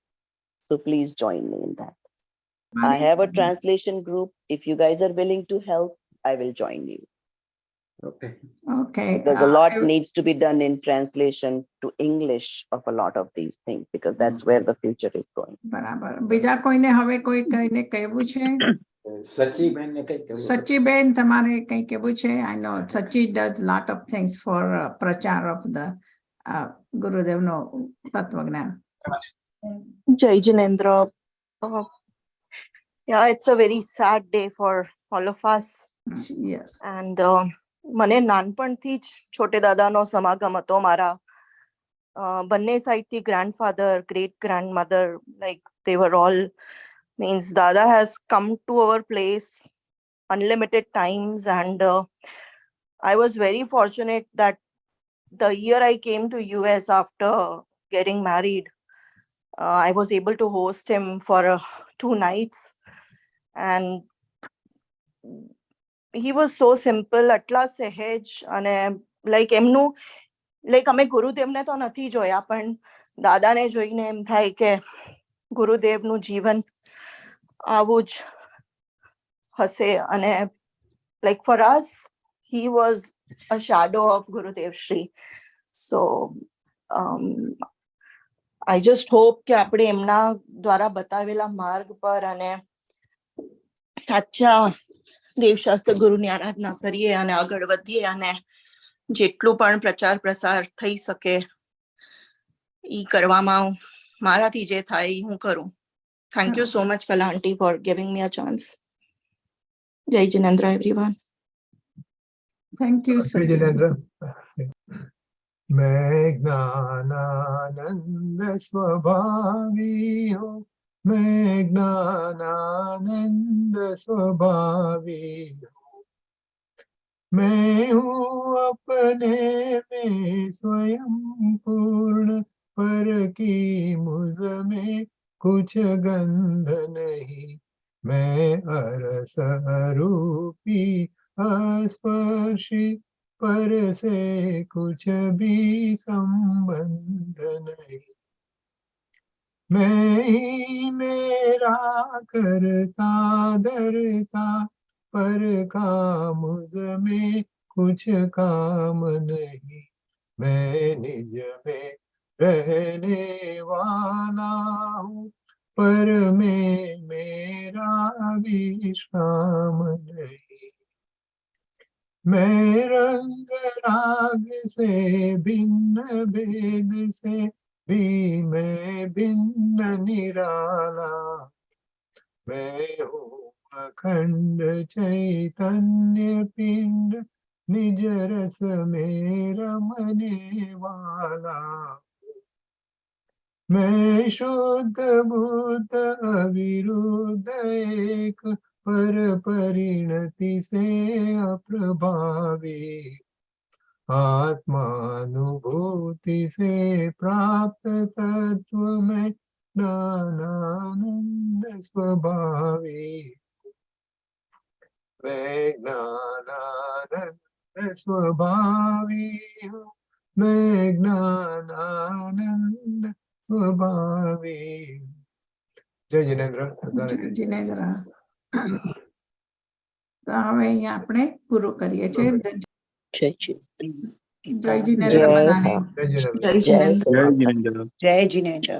So please join me in that. I have a translation group. If you guys are willing to help, I will join you. Okay. Okay. Because a lot needs to be done in translation to English of a lot of these things, because that's where the future is going. બરાબર. બીજા કોઈને હવે કોઈ કઈને કહેવું છે? સચીબેનને કંઈ કહેવું? સચીબેન, તમારે કંઈ કહેવું છે? I know Sachi does lot of things for પ્રચાર of the ગુરુદેવનો તત્વજ્ઞાન. Jai Jinendra. Yeah, it's a very sad day for all of us. Yes. And મને નાનપણથી જ છોટે દાદાનો સમાગમ હતો. મારા બંને સાઈડથી grandfather, great grandmother, like they were all, means Dada has come to our place unlimited times, and I was very fortunate that the year I came to US after getting married, I was able to host him for 2 nights, and he was so simple, atla sehaj, and like emnu, like અમે ગુરુદેવને તો નથી જોયા, પણ દાદાને જોઈને એમ થાય કે ગુરુદેવનું જીવન આવું જ હશે. અને like for us, he was a shadow of Gurudev Shri. So I just hope કે આપણે એમના દ્વારા બતાવેલા માર્ગ પર અને સાચા દેવશાસ્ત્ર ગુરુની આરાધના કરીએ અને આગળ વધીએ, અને જેટલું પણ પ્રચાર પ્રસાર થઈ સકે ઈ કરવામાં મારાથી જે થાય ઈ હું કરું. Thank you so much, Kala aunty, for giving me a chance. Jai Jinendra, everyone. Thank you, Jai Jinendra. मैं ज्ञानानंद स्वभावी हूँ, मैं ज्ञानानंद स्वभावी हूँ, मैं हूँ अपने में स्वयं पूर्ण, पर की मुझ में कुछ गंध नहीं, मैं अरस अरूपी अस्पर्शी, पर से कुछ भी संबंध नहीं, मैं ही मेरा करता धरता, पर का मुझ में कुछ काम नहीं, मैं निज में रहने वाला हूँ, पर में मेरा विश्राम नहीं, मैं रंग राग से भिन्न भेद से भी मैं भिन्न निराला, मैं हूँ अखंड चैतन्य पिंड, निज रस में रमने वाला, मैं शुद्ध बुद्ध अविरुद्ध एक, पर परिणति से अप्रभावी, आत्मानुभूति से प्राप्त तत्व में ज्ञानानंद स्वभावी, मैं ज्ञानानंद स्वभावी हूँ, मैं ज्ञानानंद स्वभावी. जय जिनेन्द्र. જય જિનેન્દ્ર. તો હવે અહીંયા આપણે પૂરું કરીએ છીએ. જય જિનેન્દ્ર બધાને. જય Jai Jinendra. જય જિનેન્દ્ર.